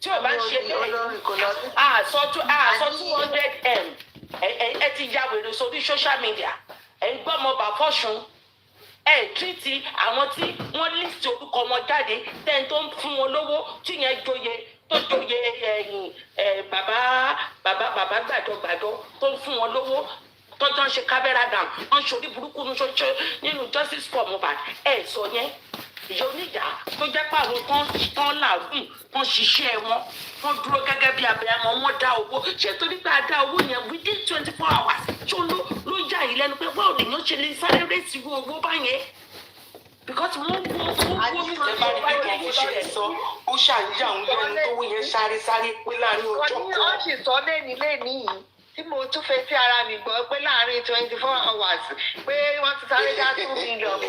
tí o bá ń ṣe bẹ́ẹ̀ àsọ 200m ẹ ti ya wèrè sórí social media ẹ ń gbọ́mọ bàfọ́sùn ẹ tírìtì àwọn tí wọ́n list orúkọ wọn jáde tẹ́ni tó ń fún wọn lówó tí yẹn joyè tó joyè bàbá gbàdọ̀gbàdọ̀ tó ń fún wọn lówó tọ́jọ́ ń ṣe kámẹ́rà down wọ́n ń ṣorí burúkú nínú justice for Mohbad ẹ sọ yẹn ìyá oníjà tó jẹ́ pé àwọn tán làágùn tán ṣiṣẹ́ wọn wọ́n dúró gẹ́gẹ́ bí abiyamọ wọn dá owó ṣètò nípa dá owó yẹn within 24 hours tó ló yà yín lẹ́nu pé báwo lèèyàn ṣe lè sáré rẹ́sì owó báyẹn because wọ́n wo mi tó bá rí bí kò ṣe sọ ó ṣàyíyá òun lẹ́nu tó wó yẹn sáré pé láàrin ọjọ́ kan. wọ́n sì sọ lẹ́ni yìí tí mo tún fẹ́ tí ara mi gbọ́ pé láàrin 24 hours pé wọ́n ti sáré dá 2 million.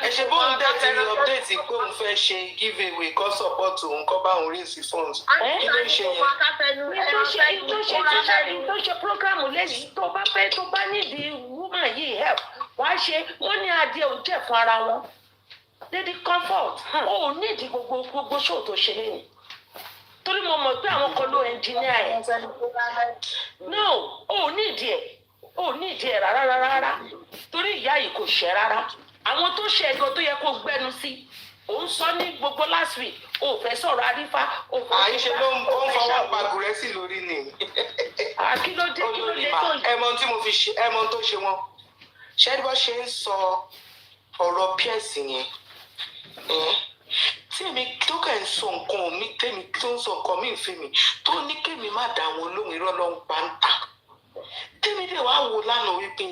ẹ ṣe bóun dẹ̀ ti ní update pé òun fẹ́ ṣe give away kó support òun kó bá òun raise funds kí ló ṣe yẹn. tó ṣe program lẹ́yìn tó bá fẹ́ tó bá nídìí woman yìí help wàá ṣe wọ́n ní adé ò jẹ́ fún ara wọn lady comfort ó nídìí gbogbo show tó ṣe lẹ́yìn torí mo mọ̀ pé àwọn kan ló ẹnjìníà ẹ̀ no ó nídìí ẹ̀ rárá torí ìyá yìí kò ṣẹ́ rárá àwọn tó ṣe ẹ̀gọ́ tó yẹ kó gbẹ́nu sí òun sọ ní gbogbo last week ó fẹ́ sọ̀rọ̀ arífá ó fẹ́ àìṣe ló ń fọwọ́ pàgùrẹ́ sí lórí ni. kí ló dé tó yìí. ẹmọ tí mo fi ṣe ẹmọ tó ṣe wọn ṣẹ́ni bá ṣe ń sọ ọ̀rọ̀ pẹ́ẹ́sì yẹn tí èmi tó kẹ́ ń sọ nǹkan mi tẹ́mi tó ń sọ nǹkan mi ìfẹ́ mi tó ní kémi má dá wọn lóhùn irọ́ ló ń pa ń ta tẹ́mi dẹ̀ wá wò lánàá wípé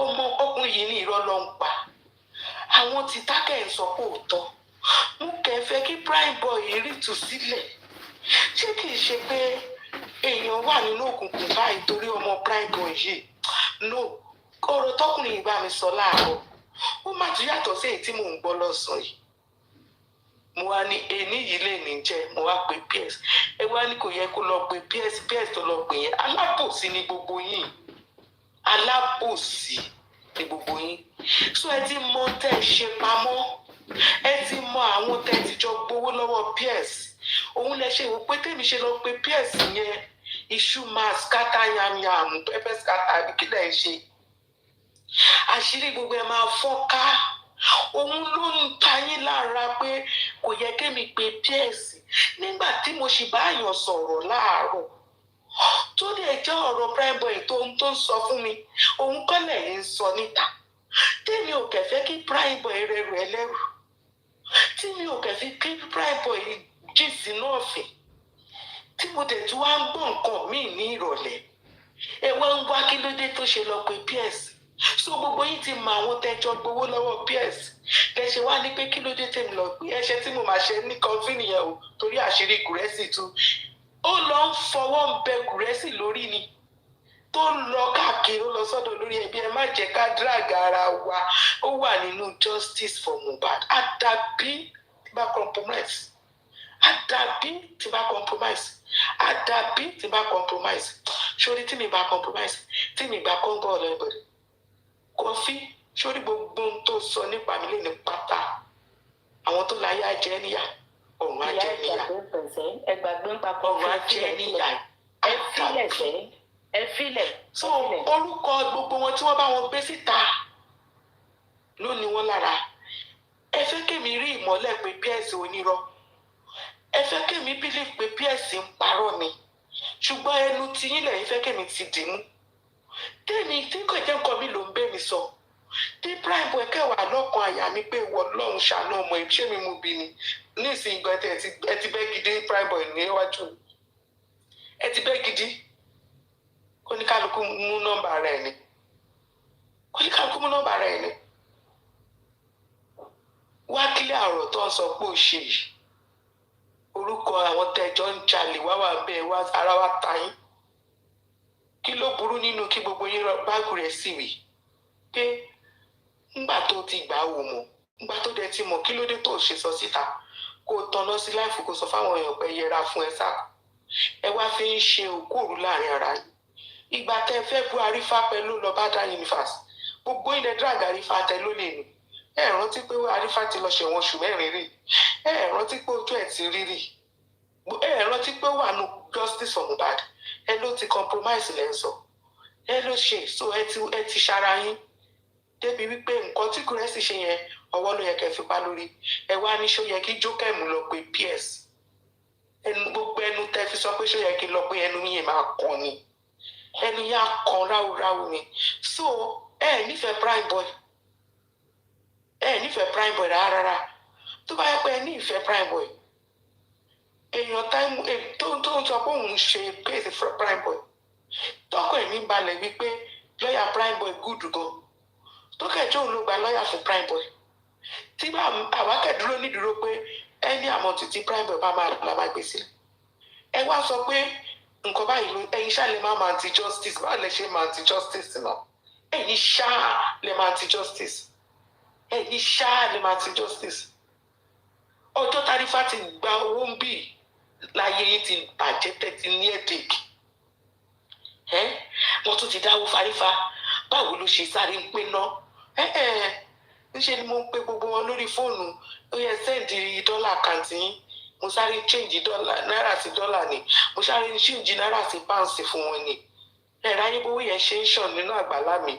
ọmọ ọkùnrin yìí ní irọ́ ló ń pa àwọn tí tákẹ́ ń sọ pé òótọ́ mo kẹ́ fẹ́ kí prime boy rí tù sílẹ̀ ṣé kì í ṣe pé èèyàn wà nínú òkùnkùn báyìí torí ọmọ prime boy yìí no ọ̀rọ̀ tọkùnrin yìí bá mi sọ láàárọ̀ ó má tún yàtọ̀ sí èyí tí mò ń gbọ́ lọ́sàn-án yìí mo wá ní ení yìí lè ní jẹ mo wá pe ps ẹ wá ní kò yẹ kó lọ pe ps tó lọ pè yẹn alábòsí ni gbogbo yín alábòsí ni gbogbo yín so ẹ ti mọ tẹ ẹ ṣe pamọ́ ẹ ti mọ àwọn tẹ ẹ ti jọ gbowó lọ́wọ́ ps òun lẹ ṣe wò pé tèmi ṣe lọ pe ps yẹn iṣu máa skátá yamyam pẹpẹ skátá àbí kí lẹ ṣe àṣírí gbogbo ẹ máa fọ́ ká òun ló ń ta yín lára pé kò yẹ kémi pé ps nígbà tí mo sì bá yàn sọ̀rọ̀ láàárọ̀ tó lè jẹ́ ọ̀rọ̀ prime boy tó ń sọ fún mi òun kọ́ lẹ́yìn ń sọ níta tèmi ò kẹ̀fẹ́ kí prime boy rẹrù ẹlẹ́rù tí mi ò kẹ̀fẹ́ kí prime boy jì sínú ọ̀fìn tí mo dẹ̀ tún wá ń gbọ́ nǹkan míì ní ìrọ̀lẹ́ ẹ wá ń wá kí ló dé tó ṣe lọ pé ps so gbogbo yín ti mọ àwọn tẹjọ gbowó lọ́wọ́ ps lẹṣẹ wá ní pé kí ló dé tèmi lọ pé ẹ̀ṣẹ̀ tí mo máa ṣe ní kọfí nìyẹn o torí àṣírí gùrẹ́sì tú ó lọ ń fọwọ́ ń bẹ gùrẹ́sì lórí ni tó ń lọ káàkiri ó lọ sọ́dọ̀ lórí ẹbí ẹ má jẹ́ ká drag ara wa ó wà nínú justice for Mohbad àdàbí tí bá compromise àdàbí tí bá compromise àdàbí tí bá compromise sórí tí mi bá compromise tí mi bá kọ́ńgọ́ ọ̀lẹ́bẹ̀rẹ̀ kọfí sórí gbogbo ohun tó sọ nípa mi lè ní pátá àwọn tó láyé ajẹ́ níyà ọ̀run ajẹ́ níyà ọ̀run ajẹ́ níyà ẹ filẹ̀. so orúkọ gbogbo wọn tí wọ́n bá wọn gbé síta ló ní wọn lára ẹ fẹ́ kémi rí ìmọ́lẹ̀ pé ps onírọ́ ẹ fẹ́ kémi bílíf pé ps ń parọ́ ni ṣùgbọ́n ẹnu tiyín lẹ́yìn fẹ́ kémi ti dìímú tèmi tí kò jẹ́ nǹkan mi ló ń bẹ́ mi sọ tí prime boy kẹwàá lọ́kàn àyà mi pé ìwọ lọ́hùn ṣàánú ọmọ ẹ̀ ṣé mi mú bí ni nísìnyí gan ẹ ti bẹ́ gidi prime boy níwájú ẹ ti bẹ́ gidi kó ní kálukú mú nọ́mbà rẹ̀ ni kó ní kálukú mú nọ́mbà rẹ̀ ni wá kílẹ̀ àrò tó ń sọ pé ó ṣe yìí orúkọ àwọn tẹjọ ń jalè wá wà bẹ́ẹ̀ wá ara wa ta yín kí ló burú nínú kí gbogbo yín báàgù rẹ̀ sì wí pé ńgbà tó ti gbà wò mọ́ ńgbà tó dẹ̀ ti mọ̀ kí ló dé tó ṣe sọ síta kó tanná sí láìfù kó sọ fáwọn èèyàn pé yẹra fún ẹ sáà ẹ wá fi ń ṣe òkúòrú láàrin ara yìí ìgbà tẹ fẹ́ bu arífá pẹ̀lú lọ́bàdà universe gbogbo ilẹ̀ drag arífá tẹ ló lè nù ẹ rántí pé arífá ti lọ ṣẹ̀wọ̀n oṣù 4 rí ẹ rántí pé ojú ẹ̀ ti rí rí ẹ rántí pé ó wà ní justice for Mohbad ẹ ló ti compromise lẹ́ ń sọ ẹ ló ṣe so ẹ ti ṣara yín débi wípé nǹkan tí kúrẹ́sì ṣe yẹn ọwọ́ ló yẹ kẹ́ fi pa lórí ẹ wá ní ṣó yẹ kí jókèmù lọ pé PS gbogbo ẹnu tẹ́ fi sọ pé ṣó yẹ kí lọ pé ẹnu yẹn máa kàn ni ẹnu yẹn á kàn ráúráú ni so ẹ nífẹ̀ẹ́ prime boy rárá tó bá yẹ pé ẹ ní ìfẹ́ prime boy èèyàn táìmù tó ń sọ pé òun ṣe kéèsì fún prime boy tọkọ ẹ̀mí balẹ̀ wípé lọ́ọ̀yà prime boy gúdù gan tó kẹjọ òun ló gba lọ́ọ̀yà fún prime boy tí àwákẹ́dúró nídúró pé ẹni àmọ́ títí prime boy bá máa gbé sílẹ̀ ẹ wá sọ pé nǹkan báyìí ló ẹ̀yin ṣáà lè máa anti justice báwo lè ṣe máa anti justice náà ẹ̀yin ṣáà lè máa anti justice ẹ̀yin ṣáà lè máa anti justice ọjọ́ tarífà ti gba owó ń bì láyé yìí ti bàjẹ́ tẹ́tí ní ẹ̀dẹ̀kì wọ́n tún ti dáwó farífa báwo ló ṣe sáré ń pé ná níṣẹ́ ni mo ń pe gbogbo wọn lórí fóònù ó yẹ sẹ́ǹdì dọ́là àkáǹtì yín mo sáré change náírà sí dọ́là ni mo sáré change náírà sí pounds fún wọn ni ẹ̀rọ ayébówó yẹn ṣe ń ṣàn nínú àgbàlá mi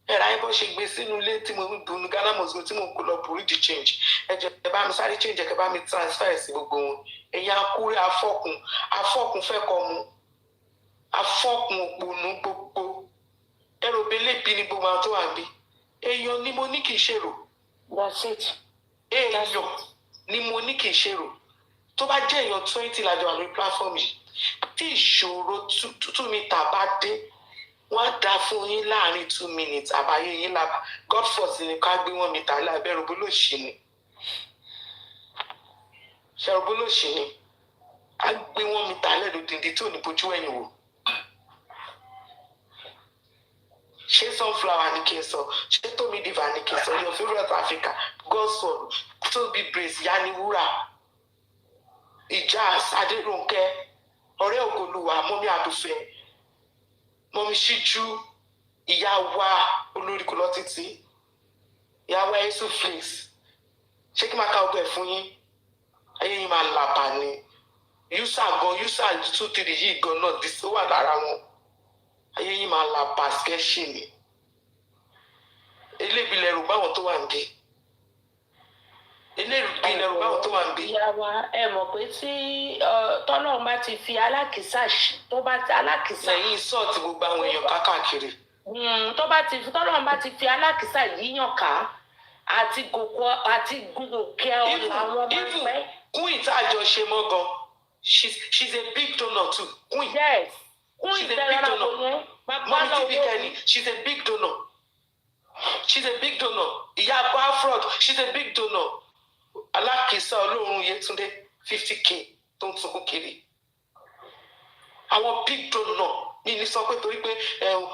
ẹ̀rọ ayébó ṣe gbé sínú ilé tí mo ń dunu Ghana mosque tí mo kó lọ burú di change ẹ̀jẹ̀ ẹ bá mi sáré change ẹ̀ kẹ́ bá mi transfer sí gbogbo wọn ẹ̀yin akúrẹ́ afọ́kùn fẹ́ kọ́ mu afọ́kùn òpònú gbogbo ẹ̀rọ belébi ni gbogbo àwọn tó wà níbí èèyàn ni mo ní kì í ṣèrò èèyàn ni mo ní kì í ṣèrò tó bá jẹ́ èèyàn 20 lájọ àlórí platform yìí tí ìṣòro 2 mítà bá dé wọ́n á dá fún yín láàrin 2 minutes àbáyé yín lábà God force ni ká gbé 1 mítà lábẹ́ rògbòlòṣì ni ṣàrògbòlòṣì ni á gbé 1 mítà lẹ́ẹ̀dọ̀dìndín tí ò ní bójú ẹ̀yìn wò. ṣé sunflower ni kí n sọ ṣé tómi diva ni kí n sọ your favourite Africa Godson Tobi Brace Yaniwura ìjà Adérónkẹ́ ọ̀rẹ́ Ògolúwa mọ́mí àdùfẹ́ mọ́mí ṣíjú ìyá wa olórí kò lọ títí ìyá wa Yusuf Flakes ṣé kí n máa ka ọgbẹ́ fún yín ayé yín máa làbà ni yusa 2-3 yìí gan náà dì sí wà lára wọn ayé yín máa làbà skẹ́ṣì ni elébi lẹ́rù báwọn tó wà ń bí ìyá wa ẹ mọ̀ pé tí tọ́lọ́run bá ti fi alákìísà lẹ́yìn sọ́ọ̀tì gbogbo àwọn èèyàn káàkiri. tọ́lọ́run bá ti fi alákìísà yíyàn ká àti gòkè ọ̀la wọn máa ń pẹ́. Queen tá a jọ ṣe mọ́ gan she's a big donor too. Queen. Yes. She's a big donor. Mọ́mí tí bí kẹ́ni she's a big donor. Ìyá Bafrod she's a big donor. Alákìísà Olórun Yétúndé 50k tó ń sunkún kiri. Àwọn big donor mi ní sọ pé torí pé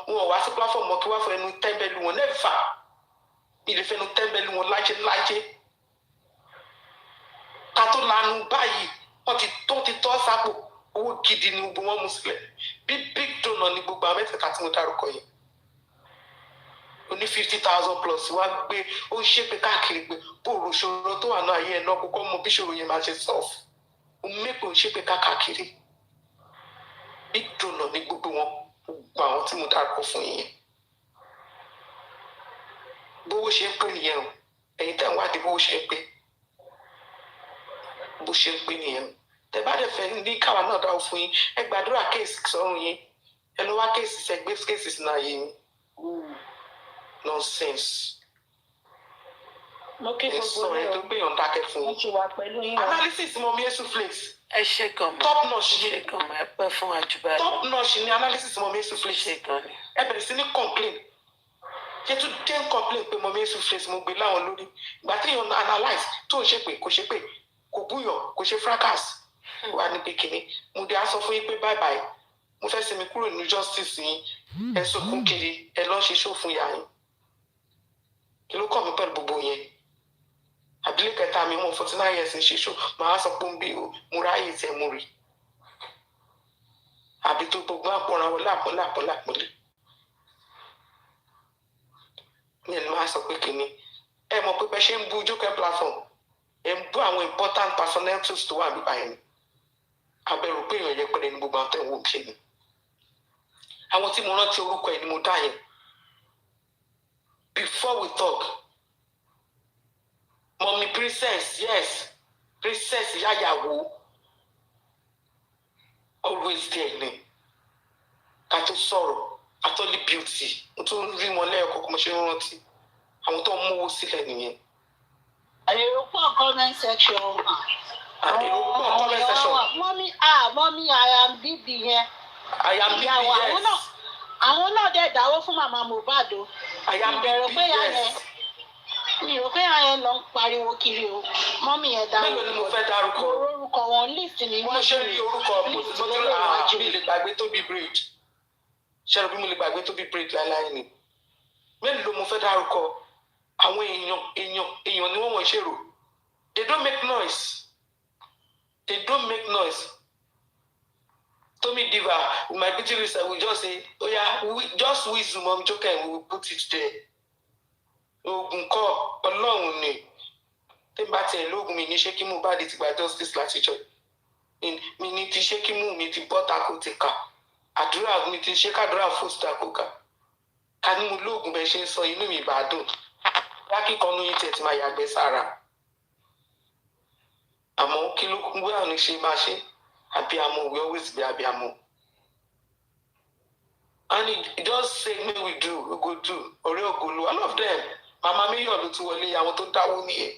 wọn wá sí platform mọ́ kí wá fún ẹnu tẹ́ńbẹ́lú wọn never ilé fẹnu tẹ́ńbẹ́lú wọn lájẹ́ ká tó lanu báyìí wọ́n ti tọ́ sápò owó gidi ni gbogbo wọn mú sílẹ̀ bí big donor ni gbogbo àwọn mẹ́tẹ̀ẹ̀ta tí mo dárúkọ yìí ó ní 50,000 plus wá gbé ó ń ṣépè káàkiri pé bóòrò ṣòro tó wà náà ayé ẹ̀ náà kókó mọ bí ṣòro yẹn máa ṣe sọ́ọ̀fù ó mépè ó ń ṣépè káàkiri big donor ní gbogbo wọn gbogbo àwọn tí mo dárúkọ fún yìí bówó ṣe ń pè nìyẹn o ẹ̀yin tẹ́ ń wádìí bówó ṣe ń pè bó ṣe ń pè nìyẹn o tẹ́ bá dẹ̀ fẹ́ ní káwa náà dáwọ́ fún yín ẹ gbàdúrà kéèsì sọ́run yín ẹ lọ wá kéèsì sẹ́gbẹ́ kéèsì sínú ayé yín. Nonsense. Mo kí gbogbo rẹ̀ tó gbéyàn dákẹ́ fún mo ti wà pẹ̀lú yín. Analysis mọ mi Yusuf Flakes. Ẹ ṣe gan mọ. Top notch ni. Ẹ ṣe gan mọ ẹ pẹ́ fún àjùbá. Top notch ni analysis mọ mi Yusuf Flakes. Ṣe gan ni. Ẹ bẹ̀rẹ̀ sí ní complain. Ṣé tún dé ń complain pé mọ mi Yusuf Flakes mo gbé láwọn lórí. Ìgbà tí èèyàn analyse tó ń ṣe pé kò ṣe pé kò búyàn kò ṣe fracas. Wà ní pé kìíní. Mo dé á sọ fún yín pé bye bye. Mo fẹ́ sinmi kúrò nínú justice yín. Ẹ sunkún kiri ẹ lọ́ ṣe ṣó fún ìyá yín. Kí ló kọ́ mi pẹ̀lú gbogbo yẹn? Àbílẹ̀ kẹta mi mọ̀ 49 years ń ṣe ṣó màá sọ pé ń bí o mo ráyè tẹ̀ mo rì. Àbí tó gbogbo àpọ̀ra wọn lápọ̀lẹ̀. Ní ẹni máa sọ pé kìíní. Ẹ mọ̀ pé bẹ́ẹ̀ ṣe ń bú Jókè platform. Ẹ ń bú àwọn important personalities tó wà nípa yẹn. abẹ́rù pé èèyàn yẹpẹrẹ ní gbogbo àwọn tẹ̀wọ̀n ṣe ni àwọn tí mo rántí orúkọ ẹ̀ ni mo dá yẹn before we talk Mommy Princess, yes, Princess Yayawo always there ni ká tó sọ̀rọ̀ Atọ́lí Beauty mo tún rí wọn lẹ́ẹ̀kọ́ kó mo ṣe ń rántí àwọn tó ń mówó sílẹ̀ nìyẹn. èrò pọ̀ comment section. èrò pọ̀ comment section. mọ́mí ayambibi yẹn. ayambibi yes. àwọn náà dẹ̀ dáwó fún màmá Mohbad o. ayambibi yes. mi rò pé àyẹn lọ ń pariwo kiri o. mọ́mí yẹn dáwó. mélòó ni mo fẹ́ dárúkọ. orúkọ wọn list ni wọ́n ṣe rí orúkọ mo ti bí lè gbàgbé Tóbi Braid ṣe rò bí mo lè gbàgbé Tóbi Braid láéláé ni mélòó mo fẹ́ dárúkọ àwọn èèyàn ni wọ́n ṣèrò they don't make noise Tommy Diva my beauty research will just say just whistle Mom Joker and we will put it there oògùn kọ́ Ọlọ́run ni tí n bá tiẹ̀ lóògùn mi ní ṣé kí Mohbad ti gba justice láti jọ mi ní ti ṣé kí mú mi ti bọ́ tako ti kà àdúrà mi ti ṣé kàdúrà fòsì tako kà ká ní mo lóògùn bẹ́ẹ̀ ṣe ń sọ inú mi ìbá dùn lákìkan ní tẹ̀ tí máa yàgbẹ́ sára àmọ́ kí ló kún bóyá ní ṣe máa ṣe abiyamọ we always be abiyamọ and it just say make we go do ọ̀rẹ́ ògolo all of them mama mayor ló ti wọlé àwọn tó dáwó nìyẹn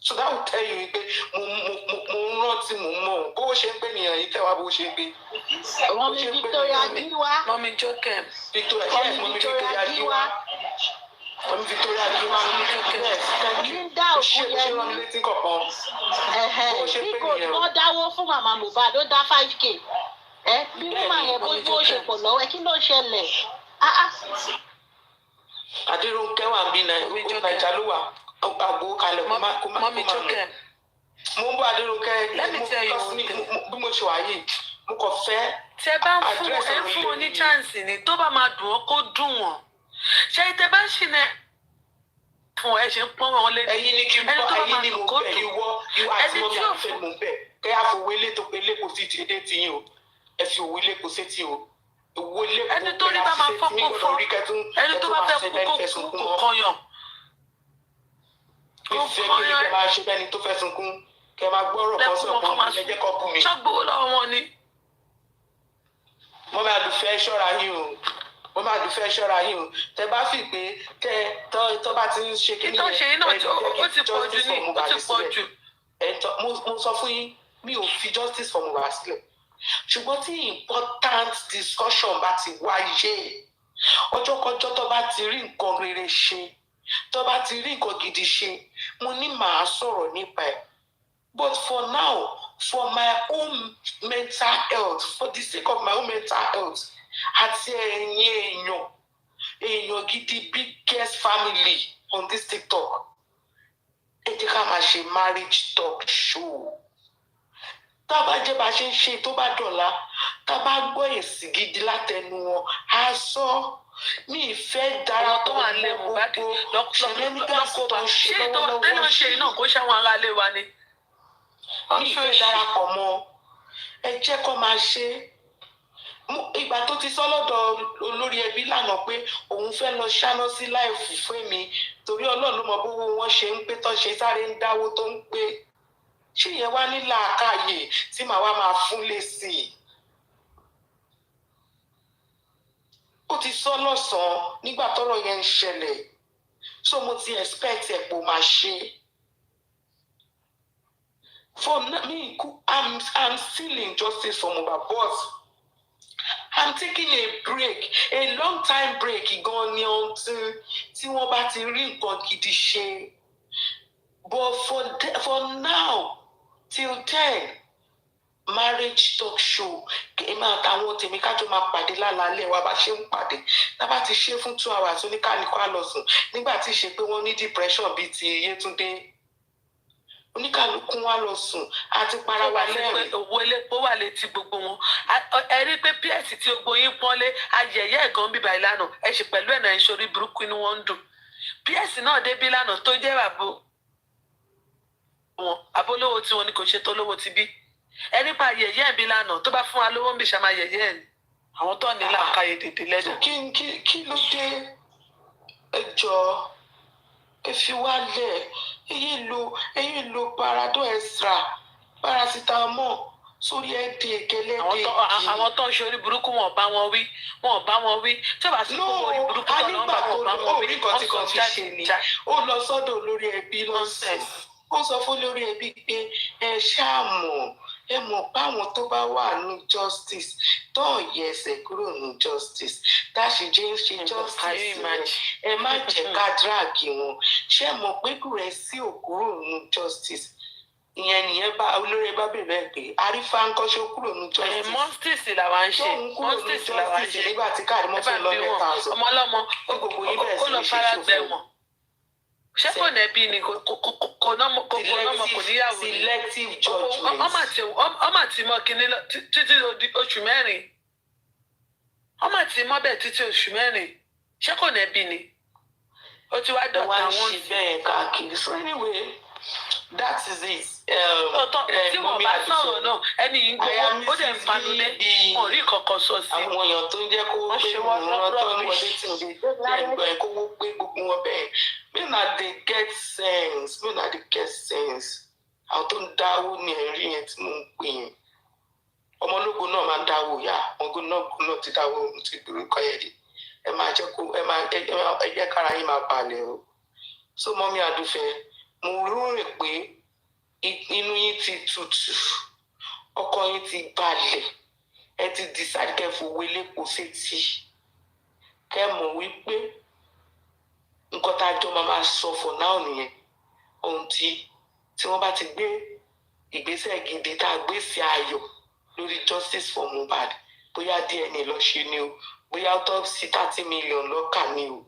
so that will tell you pé mo rántí mo mọ̀ bó ṣe ń pè nìyẹn yìí tẹ́wàá bó ṣe ń pè. Mọ́mí Victoria Giwa. Mọ́mí Joker. Mọ́mí Victoria Giwa. Mọ́mí Victoria Giwa. Linda Okuyemi. Bí kò tó dáwó fún màmá Mohbad ó dá 5k. Bí wọ́n yẹn bó ṣe pọ̀ lọ́wọ́ kí ló ṣẹlẹ̀? Adéròǹkẹ́ wà bí Nàìjà ló wà àgbo kalẹ̀ kó má Mọ́mí Joker. Mo ń bọ́ Adéròǹkẹ́ bí mo ṣe wà yìí mo kàn fẹ́. Tẹ bá ń fún wọn ní chance ni tó bá máa dùn ọ́ kó dùn wọ́n ṣé tẹ bá ń ṣì ní fún ẹ ṣe ń pọ́n wọn lé ní ẹ̀yin ni kí n bọ́ ẹ̀yin ni mo bẹ̀ ìwọ àti mọ́mí àfẹ́ mo bẹ̀ kẹ́ á fowó ilé tó ilé kò sí ti dé ti yín o ẹ fi òwò ilé kò sí ti o òwò ilé kò ẹni tó rí bá máa fọ́ kó fọ́ ẹni tó bá fẹ́ kó kó kọyàn. ìfẹ́ kí ni kẹ́ máa ṣe bẹ́ni tó fẹ́ sunkún kẹ́ máa gbọ́rọ̀ kan sọ̀kan ẹ̀jẹ̀ kan bù mí. ṣọ́gbówó lọ́wọ́ wọn ni. mo máa dùfẹ́ ṣọ́ra yín o tẹ bá fi pé tọ́ bá ti ń ṣe kí ni ìtọ́ṣe iná ó ti pọ̀ jù ní ó ti pọ̀ jù. mo sọ fún yín mi ò fi justice for Mohbad sílẹ̀ ṣùgbọ́n tí important discussion bá ti wáyé ọjọ́kọjọ́ tó bá ti rí nǹkan rere ṣe tó bá ti rí nǹkan gidi ṣe mo ní màá sọ̀rọ̀ nípa ẹ̀ but for now for my own mental health for the sake of my own mental health àti ẹ̀yin èèyàn gidi biggest family on this TikTok ẹ jẹ́ ká máa ṣe marriage talk show tá a bá jẹ́ bá ṣe ń ṣe tó bá dọ̀la tá a bá gbọ́ èsì gidi látẹnu wọn á sọ mi ìfẹ́ darapọ̀ mọ́ gbogbo ṣẹlẹ́nìgbàsí tó ń ṣe lọ́wọ́lọ́wọ́ ṣe náà kó ṣàwọn ará ilé wa ni. mi ìfẹ́ darapọ̀ mọ́ ẹ jẹ́ kó máa ṣe ìgbà tó ti sọ lọ́dọ̀ olórí ẹbí lánàá pé òun fẹ́ lọ ṣáná sí láìfù fún mi torí Ọlọ́run ló mọ bówó wọn ṣe ń pé tó ṣe sáré ń dáwó tó ń pé ṣé yẹn wá ní làákàyè tí màá wá máa fún lésì ó ti sọ lọ́sàn-án nígbà tọ́rọ̀ yẹn ń ṣẹlẹ̀ so mo ti expect ẹ̀ pò máa ṣe for me I'm still in justice for Mohbad but I'm taking a break a long time break gan ni until tí wọ́n bá ti rí nǹkan gidi ṣe but for now till then marriage talk show èmi àtàwọn tèmi kájọ máa pàdé lálaalẹ́ wa bá ṣe ń pàdé tá bá ti ṣe fún 2 hours oníkálukú á lọ sùn nígbà tí ṣe pé wọ́n ní depression bíi ti Yétúndé oníkálukú wa lọ sùn àti para wa lẹ́rìn. owó elépo wà létí gbogbo wọn ẹ rí pé ps tí gbogbo yín pọ́nlé ayẹyẹ ẹ̀gán bíbá ìlànà ẹ ṣe pẹ̀lú ẹ̀nà ìṣòrí burúkú inú wọn ń dùn ps náà débí lánàá tó jẹ́ bàbá wọn abólówó tí wọn ni kò ṣe tó lówó ti bí ẹni pa yẹ̀yẹ́ ẹ̀bí lánàá tó bá fún wa lówó ń bí ṣàmà yẹ̀yẹ́ ẹ̀ ni àwọn tó ní làákàyè tètè lẹ́dọ̀. kí ló dé ẹ jọ̀ọ́ ẹ fi wá lẹ̀ èyí lo parado extra paracetamol sórí ẹ̀dẹ̀ ìkẹlẹ́ dèjì. àwọn tó ń ṣe orí burúkú wọn bá wọn wí tí ó bá sí kó orí burúkú tó náà bá wọn wí wọ́n sọ jáde. ó lọ sọ́dọ̀ olórí ẹbí lọ́sẹ̀ ó sọ fún olórí ẹbí pé ẹ ṣáàmù ẹ mọ̀ báwọn tó bá wà ní justice tó yẹ ẹsẹ̀ kúrò ní justice táṣì jẹ́ ń ṣe justice ẹ má jẹ́ ká dráàgì wọn ṣé mọ̀ pé kúrẹ́ sí òkúrò ní justice ìyẹn bá olórí bá bẹ̀rẹ̀ pé arífà ń kọ́ṣọ́ kúrò ní justice. mọ́sítìsì làwa ń ṣe mọ́sítìsì làwa ń ṣe nígbà tí káàdì mọ́tò lọ mẹ́ta ọ̀sán ọmọ ọlọ́mọ ó lọ fara gbẹ̀wọ̀n ṣé kò nẹ́bí ni kò nọ́mọ kò níyàwó ni selective judgment ọmọ àti mọ kínní títí oṣù mẹ́rin ọmọ àti mọ bẹ́ẹ̀ títí oṣù mẹ́rin ṣé kò nẹ́bí ni ó ti wá dọ̀tà wọn. wọ́n ń ṣe bẹ́ẹ̀ káàkiri so anyway that is it. tí wọn bá sọ̀rọ̀ náà ẹni yìí ń gbowó ó dẹ̀ ń panulé wọn ò rí kankan sọ sí. àwọn èèyàn tó ń jẹ́ kó pé wọn tó ń wọlé tí ń gbé ẹgbẹ́ kówó pé gbogbo wọn bẹ́ẹ̀ may na dey get sense àwọn tó ń dáwó ní ẹ̀rí yẹn tí mo ń pè yẹn ọmọlógo náà máa ń dáwó yá ọmọlógo náà ti dáwó ti gbèrú kọ́ yẹn rí ẹ máa jẹ́ kó ẹ jẹ́ kára yín máa balẹ̀ o so mọ́mí Adúfẹ́ mo rò pé inú yín ti tutù ọkàn yín ti balẹ̀ ẹ ti decide kẹ́ fowó elépo sétí kẹ́ mọ̀ wípé nǹkan tá a jọ máa sọ for now nìyẹn ohun tí wọ́n bá ti gbé ìgbésẹ̀ gidi tá a gbé sí ayọ̀ lórí justice for Mohbad bóyá DNA lọ ṣe ni o bóyá autopsy 30 million lọ́kà ni o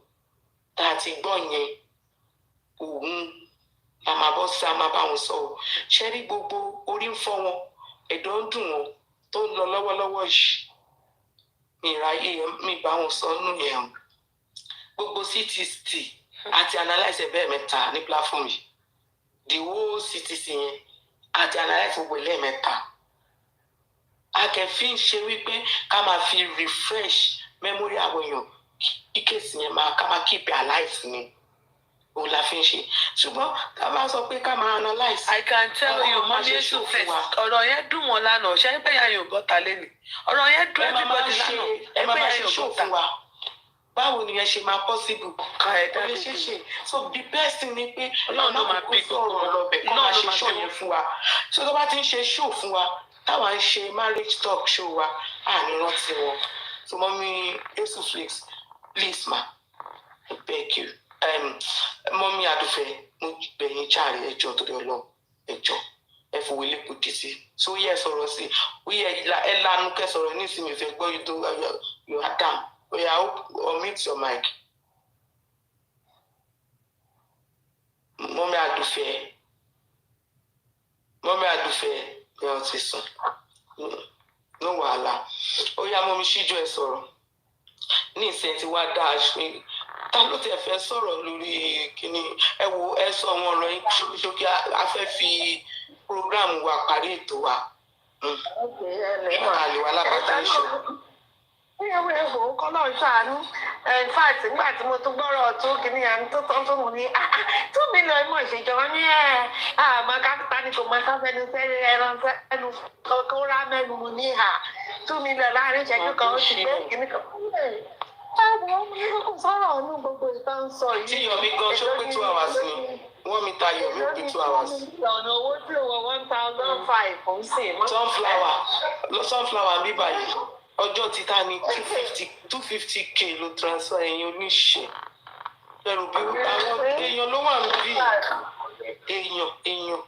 tá a ti gbọ́ yẹn òun la máa bọ́ sí a máa bá wọn sọ o ṣé rí gbogbo orí ń fọ́ wọn ẹ̀dọ̀ ń dùn wọn tó ń lọ lọ́wọ́lọ́wọ́ yìí ìráyè mi bá wọn sọ nù yẹn o gbogbo CT àti analyse bẹ́ẹ̀ mẹ́ta ní platform yìí the whole CTC yẹn àti analyse gbogbo ilé mẹ́ta akẹ́fín ṣe wípé ká máa fi refresh memory àwọn èèyàn kí kéèsì yẹn ká máa keep it alive ni òun la fi ń ṣe ṣùgbọ́n tá a bá sọ pé ká máa analyse. I can tell you mọ́mí èso fẹ́ ọ̀rọ̀ yẹn dùn wọ́n lánàá ṣé pé yẹn yóò bọ́ta lẹ́nu ọ̀rọ̀ yẹn dùn everybody lánàá ẹ pé yẹn yóò bọ́ta. Báwo ni ẹ ṣe máa possible ká ẹ dá lè ṣe so the best thing ni pé ọlọ́run ló máa bí gbogbo ọlọ́bẹ̀ kó máa ṣe show yẹn fún wa so tó bá ti ń ṣe show fún wa táwa ń ṣe marriage talk show wa à ní rántí wọn so mọ́mí Yesu Flix please ma I beg you mọ́mí Adúfẹ́ mo bẹ̀yìn jàre ẹjọ́ torí ọlọ́run ẹjọ́ ẹ fowó ilé kò dì sí so yẹ sọ̀rọ̀ sí ó yẹ ẹ lanu kẹ sọ̀rọ̀ ní ìsinmi ìfẹ́ gbọ́ yìí tó you are down. I hope unmute your mic. Mọ́mí Adúfẹ́ ni wọ́n ti sùn. No wàhálà. Ó yá mọ́mí ṣíjú ẹ sọ̀rọ̀. Ní ìsìn tí wàá dá aṣọ ta ló tẹ̀ fẹ́ sọ̀rọ̀ lórí kíní ẹ wo ẹ sọ àwọn ọ̀rọ̀ yín ṣókí a fẹ́ fi program wa parí ètò wa. Àlèwà lábàtà ìṣòro. Ẹ̀wọ̀ kọ́ náà ṣàánú in fact nígbà tí mo tún gbọ́rọ̀ tó kìíní àmì tó tán tó mú ní 2 million mọ̀ ìṣèjọba ní àmọ́ kápítà ni kò máa sáfẹ́nu sẹ́rẹ̀ ẹran sẹ́nu kó rá mẹ́nu mu ní 2 million láàrin ìṣẹ́jú kan ó ti gbé kìíní kan. Ẹ̀wọ̀ ọmọ ní kókò sọ̀rọ̀ ọ̀nù gbogbo ìtàn sọ yìí. Tí Yomi gan ṣó pé 2 hours ni wọ́n mi ta Yomi ó pé 2 hours. Ọ̀nà owó tí ò wọ 1,500 kò ń sè mọ́. Sunflower ń bí báyìí ọjọ́ títà ní 250k ló transfer ẹ̀yin oníṣẹ́ ẹrù bí àwọn èèyàn ló wà níbí èèyàn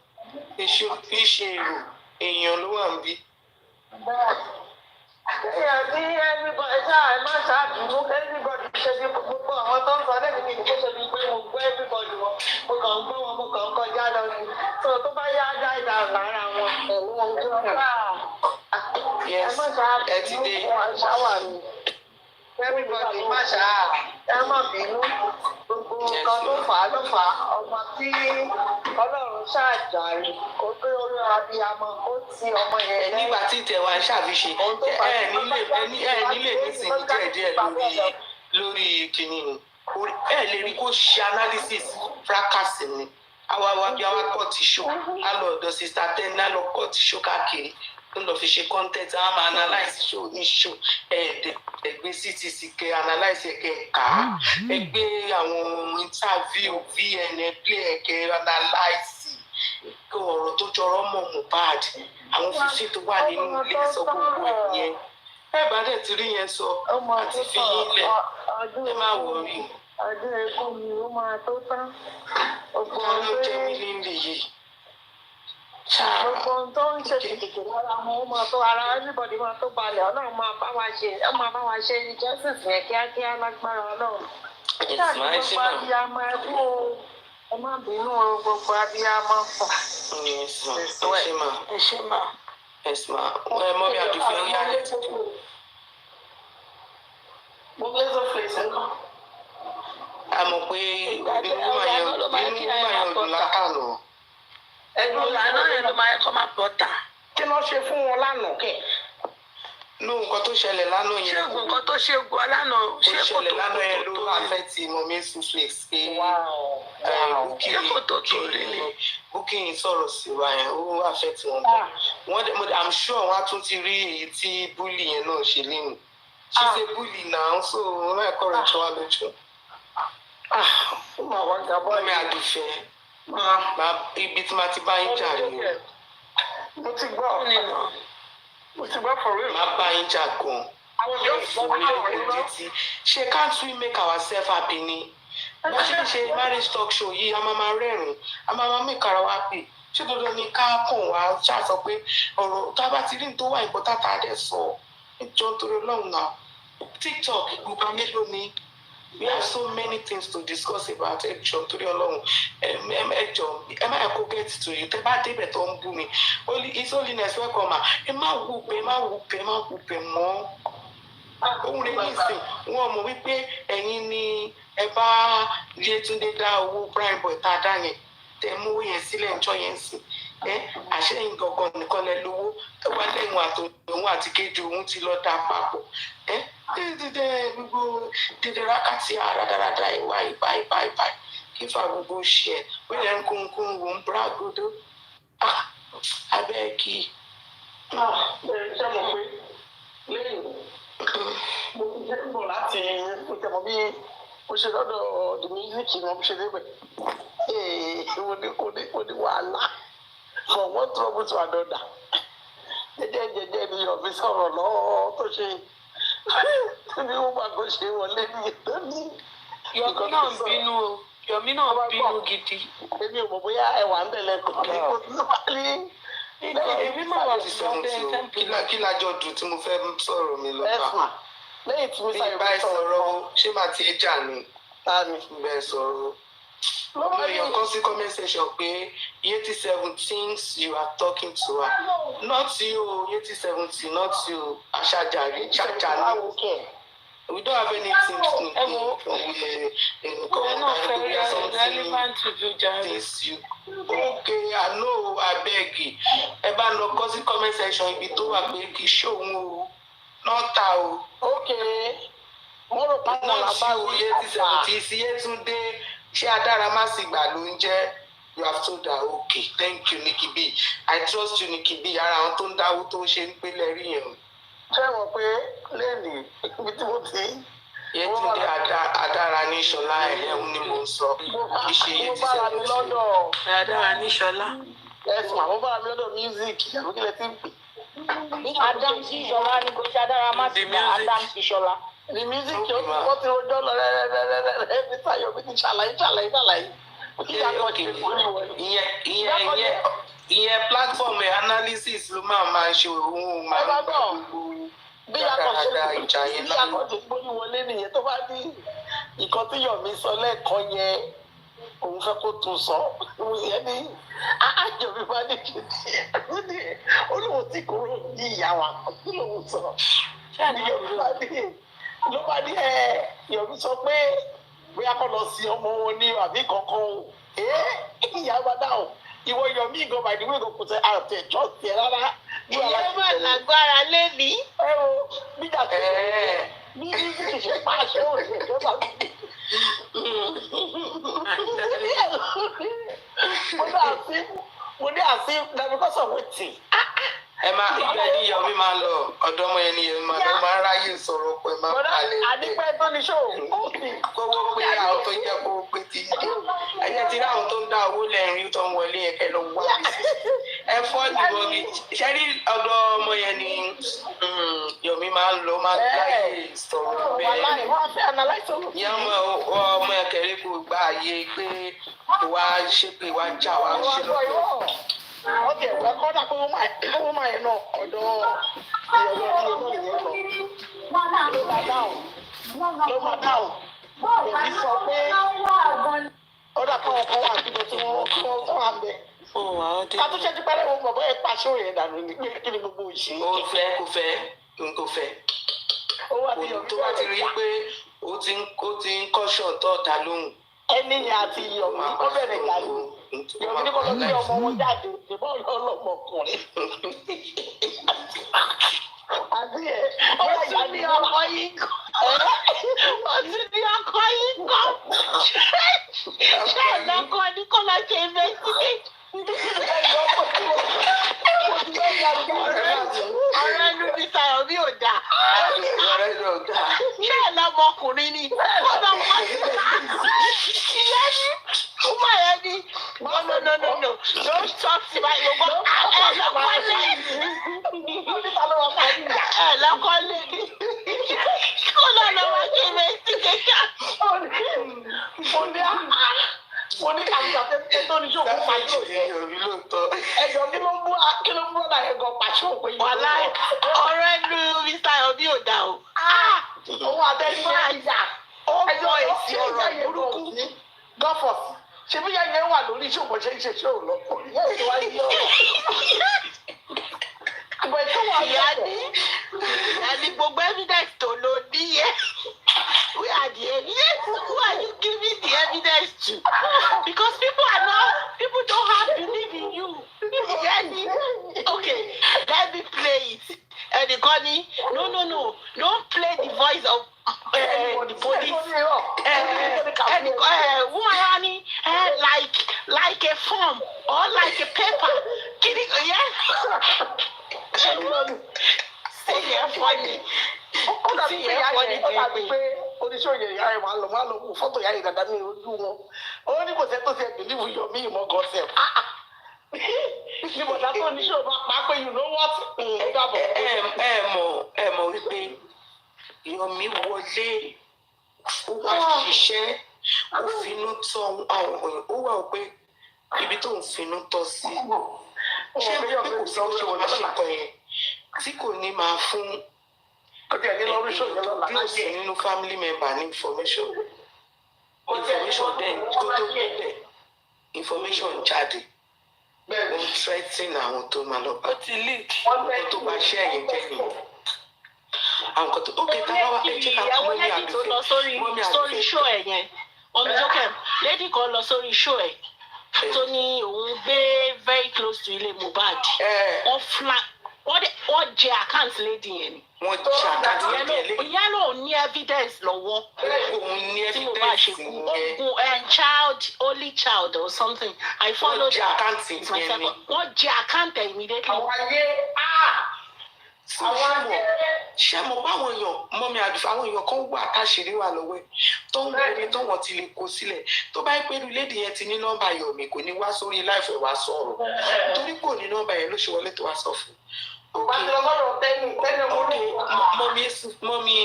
èṣù kì í ṣe èrò èèyàn ló wà níbí. Bí everybody ṣáà ẹ má ṣáàbùnú everybody ṣe bí gbogbo àwọn tó ń sọ lẹ́nu mi kó ṣe bí pé mo gbọ́ everybody wọn mo kàn ń gbọ́ wọn mo kàn ń kọjá lọ sí so tó bá yá dá ìdá lára wọn pẹ̀lú wọn tó ń bá yes ẹ ti dé. Everybody má ṣáà ẹ má bínú gbogbo nǹkan tó fà á ọmọ tí Ọlọ́run ṣáàjàre kó pé orí abiyamọ ó ti ọmọ yẹn lẹ́yìn. nígbà tí ìtẹ̀wá ń ṣàfiṣe nílé nísìnyí díẹ̀díẹ̀ lórí kìíní ni ẹ lè rí kó ṣe analysis fracas ni àwa bí àwa kọ́ ti ṣó á lọ ọ̀dọ̀ sista ten á lọ kọ́ ti ṣó káàkiri ó lọ fi ṣe content á máa analyse ṣó ní ṣó ẹgbẹ́ ctc kẹ analyse ẹ̀kẹ́ ká ẹgbẹ́ àwọn interview vn play ẹ̀kẹ́ analyse kí ọ̀rọ̀ tó jọrọ mọ́ Mohbad àwọn fífi tó wà nínú ilé sọ gbogbo ẹ̀ yẹn ẹ bá dẹ̀ ti rí yẹn sọ àti fi yín lẹ̀ ẹ má wọrí. ọdún ẹkún mi ó máa tó tán. gbogbo ohun jẹ́ mi líle yìí. gbogbo ohun tó ń ṣe kìkìkì lára wọn ó máa tó ara everybody máa tó balẹ̀ ọlọ́run máa bá wa ṣe justice yẹn kíákíá lágbára ọlọ́run. ṣáàtì gbogbo abiyamọ ẹkú o ẹ má bínú o gbogbo abiyamọ fún. ẹ ṣe mà. mọ mi àdùfẹ́ ń yálẹ̀ títí. mo gbé tó fèsì náà. a mọ̀ pé inú máa yẹn ọdún látànà. ẹ̀dùn làánà yẹn ló máa kọ́ máa bọ̀ tà. kí ló ṣe fún wọn lánàá kẹ. nǹkan tó ṣẹlẹ̀ lánàá yẹn. ṣé nǹkan tó ṣe gbọ́ lánàá ṣé kò tó ṣẹlẹ̀ lánàá yẹn ló àfẹ́tì mọ̀mí suflex pé booking sọ̀rọ̀ sí wa yẹn ó àfẹ́tì wọn bẹ́ẹ̀. I'm sure wọ́n á tún ti rí èyí tí búlì yẹn náà ṣe léwu. she's a bully now so wọ́n máa kọ́ ọ̀rọ̀ tí wọ́n lójú. mọ̀mí àdùfẹ́ ibi tí màá ti bá yín jà ni o. mo ti gbọ́ for real. má bá yín jà gan. ṣe can't we make ourselves happy ni. bá ṣe marriage talk show yìí a máa rẹ́rìn-ín a máa make ara wa happy. ṣé dandan ni ká kàn wá ṣàṣọ pé ọ̀rọ̀ tá a bá ti rí ní tó wà important tá a dẹ̀ sọ ìjọ torí Ọlọ́run náà. TikTok gbogbo mélòó ni. We have so many things to discuss about ẹjọ torí Ọlọ́run ẹjọ ẹ má kó get to you tẹ bá débẹ̀ tó ń bú mi his holiness welcome ẹ má wùpẹ mọ́ ohun rẹ nísìn wọn mọ̀ wípé ẹ̀yin ni ẹ bá Yétúndé dá owó prime boy tá a dá yẹn tẹ mú owó yẹn sílẹ̀ ńjọ́ yẹn sìn àṣẹyìn gangan nìkan lẹ lówó ẹ wá lẹ́yìn àtòun àti kejì òun ti lọ dá papọ̀ gbogbo dídí rákàtì àràdàràdà ìwà ìbá kí fà gbogbo ṣe ẹ wọ́n yẹn ń kún wò ń bra gbọdọ̀ abẹ́ kí. bẹ́ẹ̀ ṣe mọ̀ pé lẹ́yìn mo ti jẹ́ bọ̀ láti ìtẹ̀mọ́ bí mo ṣe lọ́dọ̀ the music ni wọ́n ṣe débẹ̀ ó ní wàhálà from one trouble to another jẹ́jẹ́ ni yọ̀bí sọ̀rọ̀ lọ́wọ́ tó ṣe ní wọ́n bá kó ṣe wọlé ní ìtọ́ni. Yọ̀mí náà ń bínú o Yọ̀mí náà ń bínú gidi. èmi ò mọ̀ bóyá ẹwà ń bẹ̀lẹ̀ kò kí kò tó wà ní. èmi máa wà sí kí lájọ dùn tí mo fẹ́ sọ̀rọ̀ mi lọ́ta. ẹ̀sùn lẹ́yìn tí mo sáyé bá sọ̀rọ̀ ṣé màá ti jà ní. bẹ́ẹ̀ sọ̀rọ̀. No, your comment section pé Yeti 17 you are talking to her. Not you, Yeti 17, not you, Ashajari, Chachani. We don't have anything Okay, I know, I beg you. Eba no cause comment section ibi tó wà pé kí show wọn not how. Okay. Mo rò pa na ba wo Yeti 17 sí Yetunde. Ṣé adára má sì gbà ló ń jẹ́ you have told her okay thank you Nikki B I trust you Nikki B ara àwọn tó ń dáwó tó ń ṣe ń pélé rí yẹn. ṣé wọ́n pé lẹ́ẹ̀ni ibi tí mo ti. Yétúndé adára ní Ṣọlá ẹ̀hún ni mo ń sọ ìṣe Yétí sẹ́yìn. adára ní Ṣọlá. ẹ̀sùn àwọn bára mi lọ́dọ̀ music àbúkílẹ̀ tí ń pè. Adam Ṣọlá ni kò ṣe adára má sì gbà Adam Ṣọlá. The music wọ́n ti rojọ́ lọ rẹ́rẹ́rẹ́rẹ́ every time yóò fi ṣàlàyé. ìyẹn platform analysis ló máa ṣe òun máa ń gbogbo bí akọ̀ṣe gbóyún wọlé nìyẹn tó bá ní nǹkan tí Yọ̀mí sọ lẹ́ẹ̀kan yẹn òun fẹ́ kó tún sọ ìyẹn ní Yọ̀mí bá ní kìíní olóhùn tí kúrò ní ìyá wa kí lóhùn sọ ló bá ní Yọ̀mí sọ pé bóyá kọ́ lọ sí ọmọ wọn ní àbí kankan o ìyá wa dáhùn ìwọ yọ mí gan by the way kò tẹ àtẹ trust ẹ rárá. ìyẹn mà lágbára lẹ́ni. ẹ o nígbà tí bí kì í ṣe pa àṣẹ òṣèlú ìjọba mo ní àti because of wetin. ẹ máa ibẹ̀ ní Yomi máa ń lọ ọ̀dọ̀ ọmọ yẹn ní Yomi máa lọ máa ń ráyè sọ̀rọ̀ pé máa ń palẹ̀. àdìpẹ́ tó ní ṣó. kówó pé àwọn tó jẹ́ kówó pé ti yé ẹ̀jẹ̀ tí láwọn tó ń dá owó lẹ́rìn tó ń wọlé ẹ̀kẹ́ lọ wá mi sí. ẹ fọ́ ìbọn mi ṣé ní ọ̀dọ̀ ọmọ yẹn ni Yomi máa ń lọ máa ń ráyè sọ̀rọ̀ bẹ́ẹ̀. ìyá ọmọ ẹ̀kẹ́rẹ́ kò gba àyè pé ìwà ṣépè ìwà jà wá ṣe lọ́pọ̀. ọ̀kẹ́ ìwà kọ́dà kó wọ́n máa yẹn náà ọ̀dọ̀ ìyọ̀wọ̀ ìyẹn lọ. ló máa dáhùn. èmi sọ pé ọ̀dà kan ọkọ̀ wà níbi tí wọ́n wà ń bẹ̀. ká tó ṣẹ́jú pẹ́lẹ́ wọn bọ̀ ẹ̀ pàṣẹ òyìn dànù ní pé kí ni gbogbo ìṣe. ó fẹ́ kó fẹ́ kó fẹ́. tó bá ti rí i pé ó ti ń kọ́ṣọ̀ tọ́ta lóhùn. ẹni yẹn àti Yomi ó bẹ̀rẹ̀ gàlú. Yomi ní kò lọ sí ọmọ wọn jáde ìbọn ọlọ́mọkùnrin. àti ẹ ó tún ní ọkọ yìí kan. ó tún ní ọkọ yìí kan. ṣé ẹ̀lọ́kọ ní kò lọ ṣe investigate. ọ̀rẹ́ inú mi sàrọ̀ bí ò dáa. ṣé ẹ̀lọ́mọkùnrin ni ọ̀dọ̀ wọn ìyẹn ní ọmọ yẹn ní no don't talk to my yogo ẹ̀lọ́kọ́lé ẹ̀lọ́kọ́lé kó lọ lọ́wọ́ ṣe investigation. mo ní àwùjọ afẹ́fẹ́ tó ní ṣòkò pàṣẹ ẹ̀jọ̀ kí ló ń bú ọ̀dà ẹ̀gọ́ pàṣẹ òpin yìí. wàhálà ọ̀rọ̀ ẹnu Mr. Yomi ò dà o. òun àtẹnudẹ́ àyà ẹjọ́ èsì ọ̀rọ̀ burúkú gọ́fọ̀sì ṣe bí yẹn wà lórí ìṣòwò ṣe ń ṣe ṣé ò lọ yẹn ti wá yí ọ̀rọ̀. ìgbà tó wà ní gbogbo evidence tó lò níyẹn. We are the evidence. Who are you giving the evidence to? Because people don't have belief in you. Okay, let me play it. Connie, no, don't play the voice of the police. Woman, like a form or like a paper. See here funny. oníṣòyè ìyá ẹ̀ máa lọ wò fọ́tò ìyá yìí dáadáa ní ojú wọn ó ní kò sẹ́ tó ṣe bìlíìfù Yomi ìmọ̀ gọ́sẹ̀ ní bọ̀dá tó oníṣòwò bá pa pé you know what dàbọ̀. ẹ mọ̀ wípé Yomi wọlé ó wá ṣiṣẹ́ ó finú tọ́ àwọn èèyàn ó wà pé ibi tó ń finú tọ́ sí ṣé bí kò sí oṣù àṣekọ yẹn tí kò ní máa fún close nínú family member ní information then kó tó gbẹ information jáde ó ń threaten àwọn tó máa lọ bá ó tó bá ṣe ẹ̀yìn jẹ́ nìyẹn àwọn kan tó ókè tá a wá ẹjẹ́ ká kọ́ mọ́mí àdúfẹ́ sórí show ẹ̀ yẹn ọmọdéjọ́kẹ́ lady kan lọ sórí show ẹ̀ tó ní òun gbé very close to ilé Mohbad wọ́n jẹ àkáǹtì lady yẹn ni. wọ́n jẹ àkáǹtì lady yẹn. ìyá náà ní evidence lọ́wọ́. òun ní evidence yẹn. ogun only child or something I follow that. wọ́n jẹ àkáǹtì yẹn ni. wọ́n jẹ àkáǹtì immediately. ṣé mo bá àwọn èèyàn mọ́mí àdùfẹ́ àwọn èèyàn kan wà káṣírí wà lọ́wọ́ ẹ̀ tó ń gbé tó wọ́n ti lè kó sílẹ̀ tó bá pẹ́ lu lédi yẹn ti ní nọ́mbà Yomi kò ní wá sórí láìfẹ́ wá sọ̀rọ̀ torí kò ní nọ́mbà yẹn ló ṣe wọlé tó wá sọ fún mọ́mí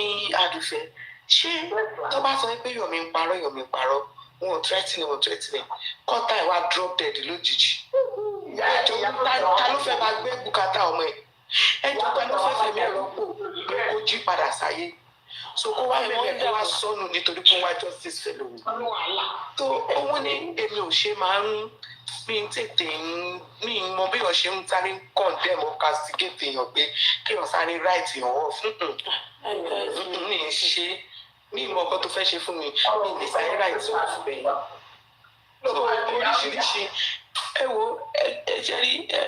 àdùfẹ́ ṣé tó bá sọ pé Yomi ń parọ́ wọn ò threatening kọ́tà ẹ̀ wá drop dead lójijì ta ló fẹ́ máa gbé bùkátà ọmọ ẹ̀ ẹjọ́ ta ló fẹ́ fẹ̀mí ẹ̀rọ pò pé kó jí padà sáyé so kó wá mẹ́mẹ́ kó wá sọnù nítorí kó wá justice fẹ́ lòun tó owó ní èmi ò ṣe máa ń mi mọ bí wọ́n ṣe ń sáré condemn or castigate èèyàn pé kí wọ́n sáré right èèyàn off mi ń ṣe mi mọ ọkọ tó fẹ́ ṣe fún mi mi ní sáré right off bẹ́ẹ̀ so oríṣiríṣi ẹ wo ẹ ṣe rí ẹ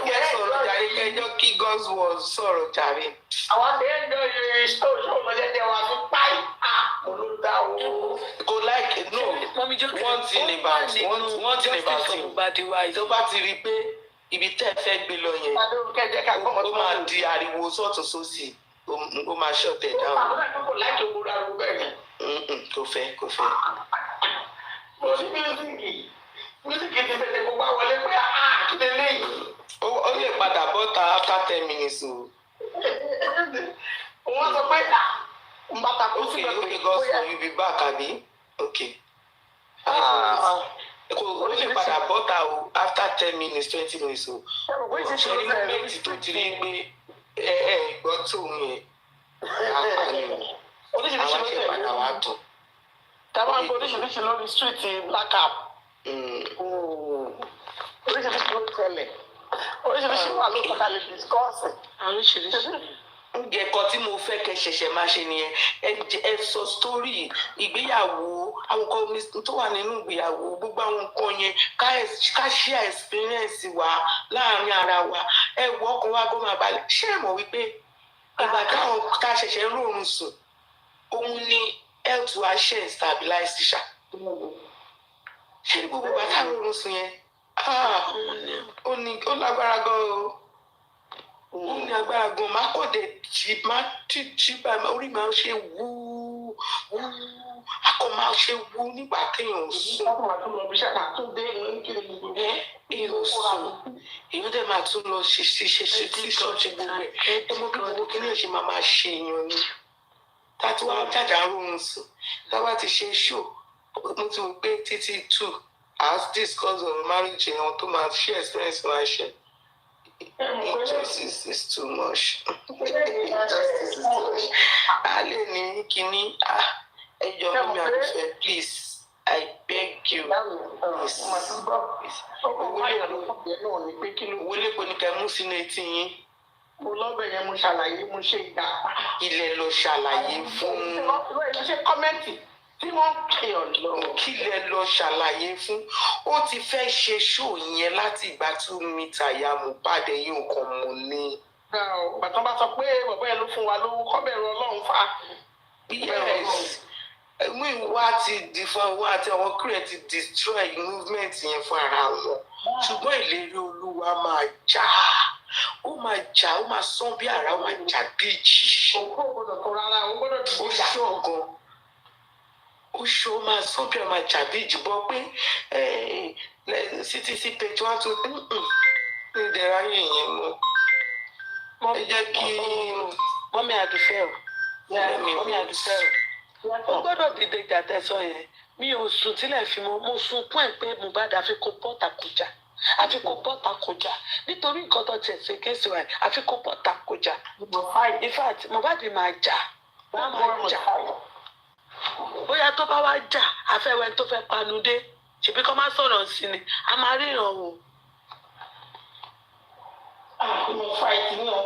wẹ́ sọ̀rọ̀ jàre kẹjọ́ kí Godsword sọ̀rọ̀ jàre. àwọn àti ẹjọ́ yìí stone lọ́jọ́ wà fún páì olùdá o. Kò láìkè no one thing about it tó bá ti rí i pé ibi tẹ́ ẹ fẹ́ gbé lọ yẹn ó máa di ariwo sọ́tún sósì ó máa ṣọ̀tẹ̀ dáhùn. àwọn ẹ̀kọ́ kò láìkè owó ra owó bẹ́ẹ̀ ni. Kò fẹ́. mo ní mílíkì ti bẹ̀rẹ̀ gbogbo àwọlé pé kíni léyìí. Ó lè padà bọ́ta after 10 minutes o. wọ́n sọ pé n bàtà kó sí Okay, Godsword you be back abi? Okay. Ó lè padà bọ́ta o after 10 minutes 20 minutes o. Ṣé ní méjì tó ti rí pé gbọ́ tóun yẹn àwọn ṣe padà wá dùn. táwọn ń gbọ́ oríṣiríṣi lórí street black cap. oríṣiríṣi ló tẹ̀lẹ̀ oríṣiríṣi wà ló kọ́ta lè discuss. oríṣiríṣi. Ẹ̀kọ́ tí mo fẹ́ kẹ́ ṣẹ̀ṣẹ̀ máa ṣe nìyẹn ẹ sọ sítórì ìgbéyàwó àwọn nǹkan tó wà nínú ìgbéyàwó gbogbo àwọn nǹkan yẹn ká share experience wa láàrin ara wa ẹ wọ ọkàn wa gbọ́ máa balẹ̀ ṣé ẹ mọ̀ wípé ìgbà táwọn ká ṣẹ̀ṣẹ̀ rọrùn sùn òun ni health wa ṣe stabilize ṣá ṣé gbogbo ìgbà táwọn rọrùn sùn yẹn ó lágbára gan o ó ní agbára gan máa kọ́ de jí báyìí orí máa ṣe wú akọ máa ṣe wú nígbà téèyàn sùn èèyàn sùn èèyàn dẹ̀ máa tún lọ ṣe ṣọ́ọ̀ṣì gbogbo ẹ̀ ẹ mọ bí gbogbo kí ni èèyàn máa ṣe èèyàn ni tá a ti wá jàjà rọrùn sùn tá a bá ti ṣe ṣó mo ti wò pé títí 2 as discuss on marriage èèyàn tó máa ṣe experience máa ṣe. Injustice is too much. Injustice is too much. Ale ni kini ẹjọ́ mi àdúfẹ́ please I beg you. Owó lè ní ká mú sínú etí yín. mo lọ́bẹ̀ yẹn mo ṣàlàyé mo ṣe ìgbà. Ilẹ̀ lọ ṣàlàyé fún. ṣe kọ́mẹ́ǹtì tí wọ́n kí ọ lọ. Kílẹ̀ lọ ṣàlàyé fún ó ti fẹ́ ṣe ṣó yẹn láti ìgbà 2 mítà ya Mohbad yìí nǹkan mọ̀ ni. bàtàn bá sọ pé bàbá yẹn ló fún wa lówó kọ́ bẹ̀rù Ọlọ́run fa. Yes mú ìwà ti di fún wa àti àwọn kúrẹ̀ ti destroy movement yẹn fún ara wọn ṣùgbọ́n ìlérí Olúwa máa jà ó máa sán bí ara ó máa jà bí ìjì. òkú ògbọ́dọ̀ kọ rárá ó gbọ́dọ̀ dìbò ó jà. ṣọ̀gan oṣù máa sọ bí ọmọ àjàbí ìjìbọ pé CTC page 1 2 ní ìdẹ̀ra yìí yẹn mọ́ ẹ jẹ́ kí mọ́mí àdùfẹ́ o mọ́mí àdùfẹ́ o ó gbọ́dọ̀ dìde ìjà tẹ́sán yẹn mi ò sùn tílẹ̀ fi mọ́ mo sunkún ẹ̀ pé Mohbad àfikún bọ́ọ̀tà kọjá àfikún bọ́ọ̀tà kọjá nítorí nǹkan tó tiẹ̀ ṣe kéṣì wa àfikún bọ́ọ̀tà kọjá in fact Mohbad máa jà wọ́n máa jà bóyá tó bá wá jà àfẹ́wẹ́ tó fẹ́ panu dé ṣèbí kọ́ máa sọ̀rọ̀ sí ni a máa ríran o. mo fa ìtì náà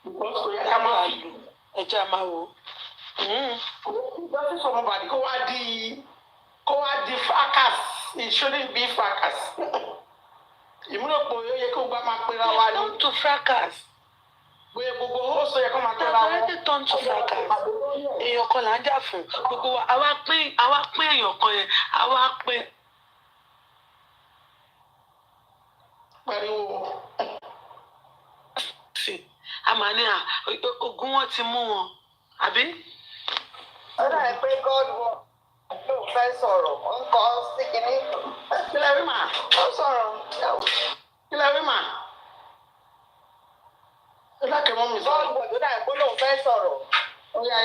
ìgbọ́n kò yẹ ká máa lù ẹjẹ́ a máa wò. ìgbọ́n sọ̀rọ̀ bàdí kó wá di fracas it shouldn't be fracas. ìmúlòpọ̀ yóò yẹ kó gbá máa pera wa ní. don't to fracas. bóyá gbogbo ó sọ yẹ kó máa pera wọn. already turn to fracas. èèyàn kan là ń jà fún gbogbo wa àwa pín èèyàn kan yẹn àwa pín. pẹ̀lú a máa ní ogun wọn ti mú wọn àbí. ó dà pé Godword ló fẹ́ sọ̀rọ̀ ó ń kọ́ sí kinní. kí lẹ rí màá. ó sọ̀rọ̀ kí lẹ rí màá. ẹ dákẹ́ mọ́ mi sọ. Godword ó dà pé ló fẹ́ sọ̀rọ̀. ó yá.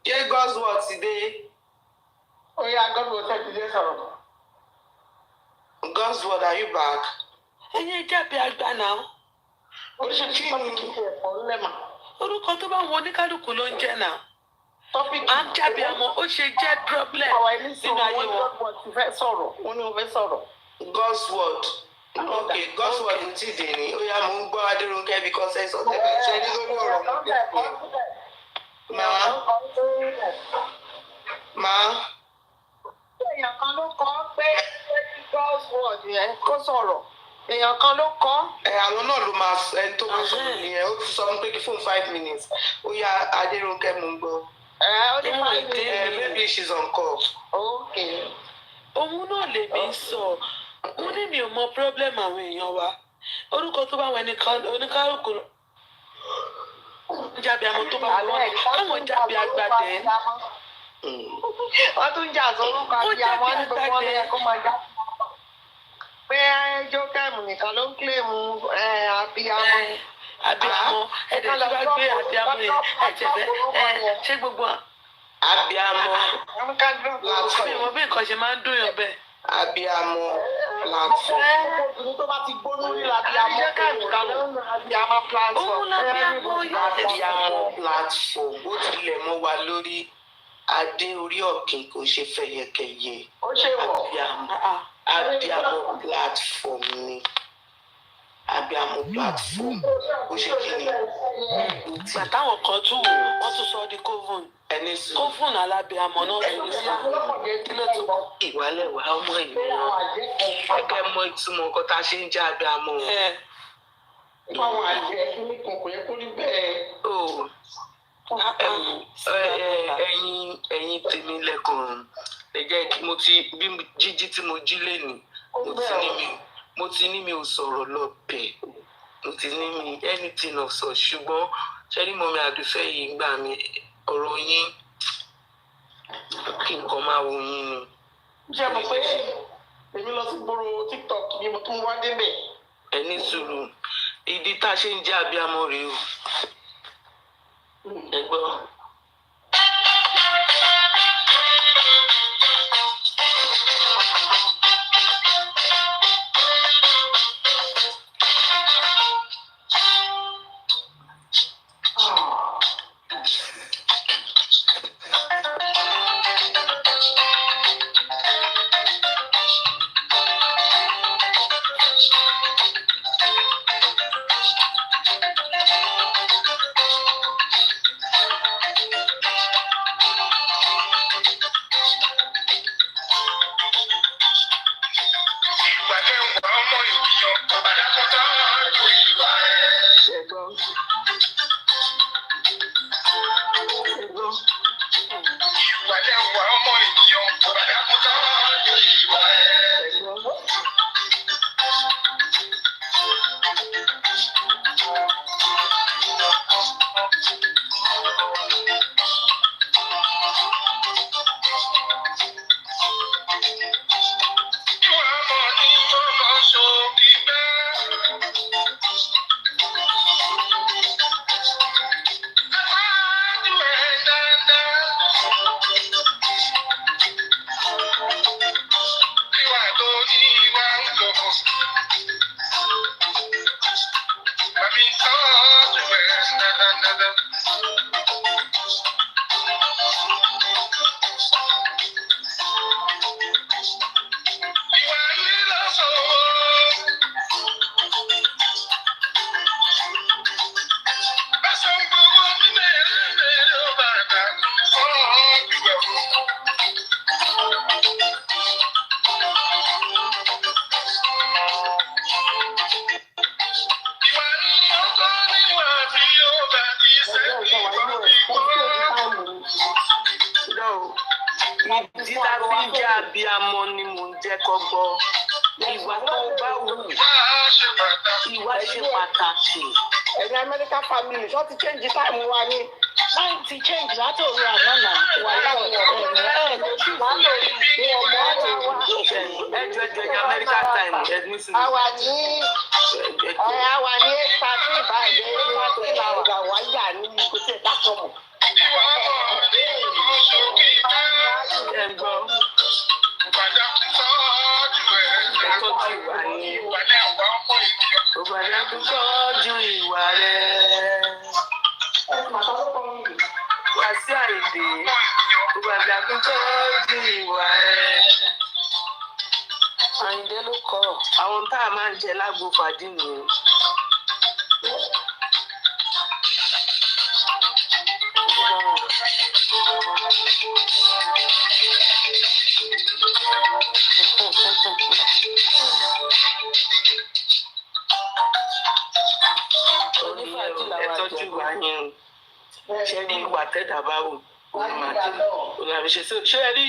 ṣé Godsword ti dé. ó yá Godword tẹ́ ti dé sọ̀rọ̀. Godsword are you back. ẹyin jábẹ àgbà náà. oríṣiríṣi tọ́pìkì ẹ̀kọ́ ńlẹ̀ mà. orúkọ tó bá wọn oníkálukú ló ń jẹ́ náà. tọ́pìkì à ń jábẹ àmọ́ ó ṣe jẹ́ problem nínú ayé wọn. Godword ti fẹ́ sọ̀rọ̀ wọ́n ní wọ́n fẹ́ sọ̀rọ̀. Godsword okay Godsword ti dè ní ó yá mo ń gbọ́ Adérónkẹ́ because ẹ sọ tẹ́lẹ̀ ṣe ní lórí ọ̀rọ̀ Èèyàn kan kan ló kọ́ pé girls word yẹn kó sọ̀rọ̀ èèyàn kan ló kọ́. Àwọn náà ló máa ẹni tó máa sọ̀rọ̀ nìyẹn ó ti sọ pé kí fún 5 minutes ó yá Adérónkẹ́ mú gbọ́. Ó ní 5 minutes. Maybe she's on call. Okay. Òun náà lè mí sọ mo ní mi ò mọ problem àwọn èèyàn wa orúkọ tó bá wọn oníkálukú jábí àmọ́ tó bá wọn àwọn jábí àgbàdẹ. Wọ́n tún jà sórúkọ abiyamọ ní gbogbo ọ̀nà ẹ̀kọ́ máa já. Pé Jókèmù nìkan ló ń kílèmù abiyamọ. Abiyamọ ẹ̀dẹ̀ tí wàá gbé abiyamọ yẹn ẹ̀jẹ̀ ṣé gbogbo Abiyamọ platform. Mi ò mọ bí nǹkan ṣe máa ń dùn yàn bẹ́ẹ̀. Abiyamọ platform. Obìnrin tó bá ti gbóná ní abiyamọ abiyamọ platform. Òun lábíyamọ yẹn. Abiyamọ platform ó tilẹ̀ mọ́ wa lórí adé orí ọ̀kìn kò ṣe fẹ̀yẹ̀kẹ̀yẹ. Ó ṣe wọ̀. Abiyamọ platform ni. Abiyamọ platform ó ṣe kí ni. Ìgbà táwọn kan tún wò wọ́n tún sọ ọ́ di coven. Coven alábíamọ náà tún ní sí kí ló tún. Ìwálẹ̀ wà ọmọ ìlú wọn. Gẹ́gẹ́ mọ ìtumọ̀ nǹkan tá a ṣe ń jẹ́ abiyamọ. Báwọn àjẹ́ kíní kan kò yẹ kó rí bẹ́ẹ̀. Ẹ̀yin tèmi lẹ́kùn ẹ̀jẹ̀ mo ti bí jíjí tí mo jí lénìí mo ti ní mi ò sọ̀rọ̀ lọ bẹ̀ mo ti ní mi anything of such ṣùgbọ́n ṣẹ́rí mọ́mi àdúfẹ́ yìí gbà mí ọ̀rọ̀ yín kí nǹkan máa wo yín ni. Ṣé mo pé èmi lọ sí gbòòrò TikTok ni mo tún wá débẹ̀. Ẹ ní sùúrù ìdí tá a ṣe ń jẹ́ abiyamọ rèé o. Ẹ gbọ́. Dídá tí ń jẹ́ abiyamọ ni mò ń jẹ́ kọ́ gbọ́. Ìwà tó bá wù. Ìwà ṣe pàtàkì. Ẹ̀yin American family ṣọ́ ti change time wa ni. Láì ti change láti òru àná náà. Wà láwọn ọ̀rẹ́ lóṣù máa ń lò ní ọmọ ọ̀rẹ́ wa. Ẹjọ́ ẹ̀yin American time ẹ̀dùn sí mi. Àwa ní 8:30 báyìí ní wọ́n ti la ọ̀gá wáyà ní kò tẹ̀ dákọ̀ mọ̀. Ẹ̀gbọ́n. Tọ́jú ìwà yẹn. Ògbàdá tó tọ́jú ìwà rẹ̀. Wàsíù Àyìndé. Ògbàdá tó tọ́jú ìwà rẹ̀. Àyìndé ló kọ́. Àwọn tá a máa ń jẹ lágbo fàdí nìyẹn. Onífàájì làwọn àjẹ́ wa yẹn ṣe rí ìwà tẹ́dà bá wò olùhàbíṣe ṣé ẹ rí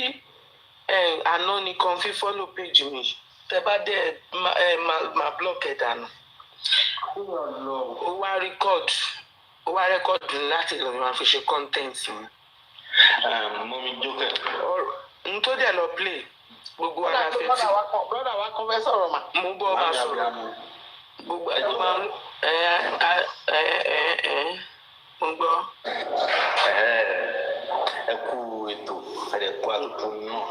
àná nìkan fífọ́lò péjì mi tẹ bá dé máa blọọkì ẹ̀ dànù ó wá rẹ́kọ̀dù láti lọ́ọ́ máa fi ṣe kọ́ńtẹ́ǹtì mi. Mọ́mí jókè. n tó dẹ̀ lọ play gbogbo ara fẹ́ tí. brọ́dà wa kan fẹ́ sọ̀rọ̀ mà. mo gbọ́ ọba sọ̀rọ̀ gbogbo ẹni máa ń mo gbọ́. Ẹ kú ètò ẹ̀kú àtúntò náà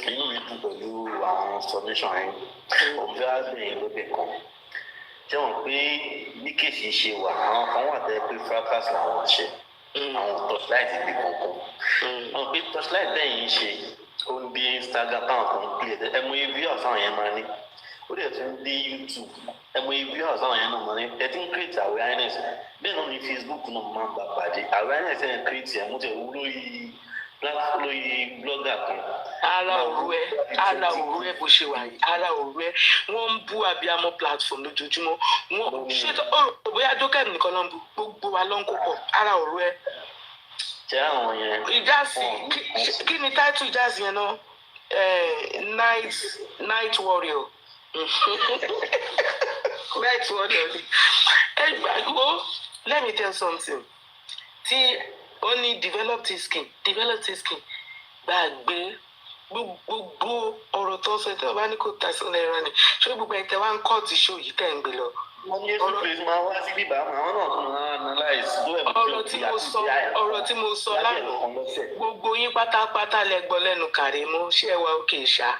inú mi dùn pẹ̀lú àwọn submission yẹn òun fẹ́ bẹ̀rẹ̀ lóde kan ṣé wọn pé bí kéèsì ṣe wà àwọn kan wà tẹ́ pé fracas làwọn ṣe àwọn torchlight bí kankan wọn pé torchlight bẹ́ẹ̀ yìí ṣe ó ń bí Instagram táwọn kan ń pè é mọ ibi ọ̀sán yẹn máa ní ó dẹ̀ tún dé YouTube ẹ mọ ibi ọ̀sán yẹn náà máa ní ẹ ti ń create awareness bẹ́ẹ̀ náà ní Facebook náà máa ń bá pàdé awareness ẹ̀ ń create ẹ̀ mú tẹ̀ wú lórí blogger kan. ara òru ẹ bó ṣe wà yìí ara òru ẹ wọ́n ń bú abiyamọ platform lójoojúmọ́ wọ́n ṣètò bóyá dókè nìkan ló ń bú gbogbo wa ló ń kó pọ̀ ara òru ẹ. jẹ́ àwọn yẹn. ìjásí kí ni táìtù ìjásí yẹn náà night warrior night warrior ni ẹ gbàgbọ́ let me tell something tí ó ní develop this skin gbàgbé gbogbo ọ̀rọ̀ tó ń sọ tí wọ́n bá ní kò ta sílẹ̀ ẹ̀rọ ni ṣé gbogbo ẹ̀ tẹ́ wá ń kọ́ ti ṣó yìí tẹ̀ ń gbé lọ. wọ́n ní èsì pé máa wá sí bíbá àwọn náà tún máa analyze tó ẹ̀ ọ̀rọ̀ tí mo sọ lánàá gbogbo yín pátápátá lẹ gbọ́ lẹ́nu Kàrímù ṣé ẹ wá òkè ṣá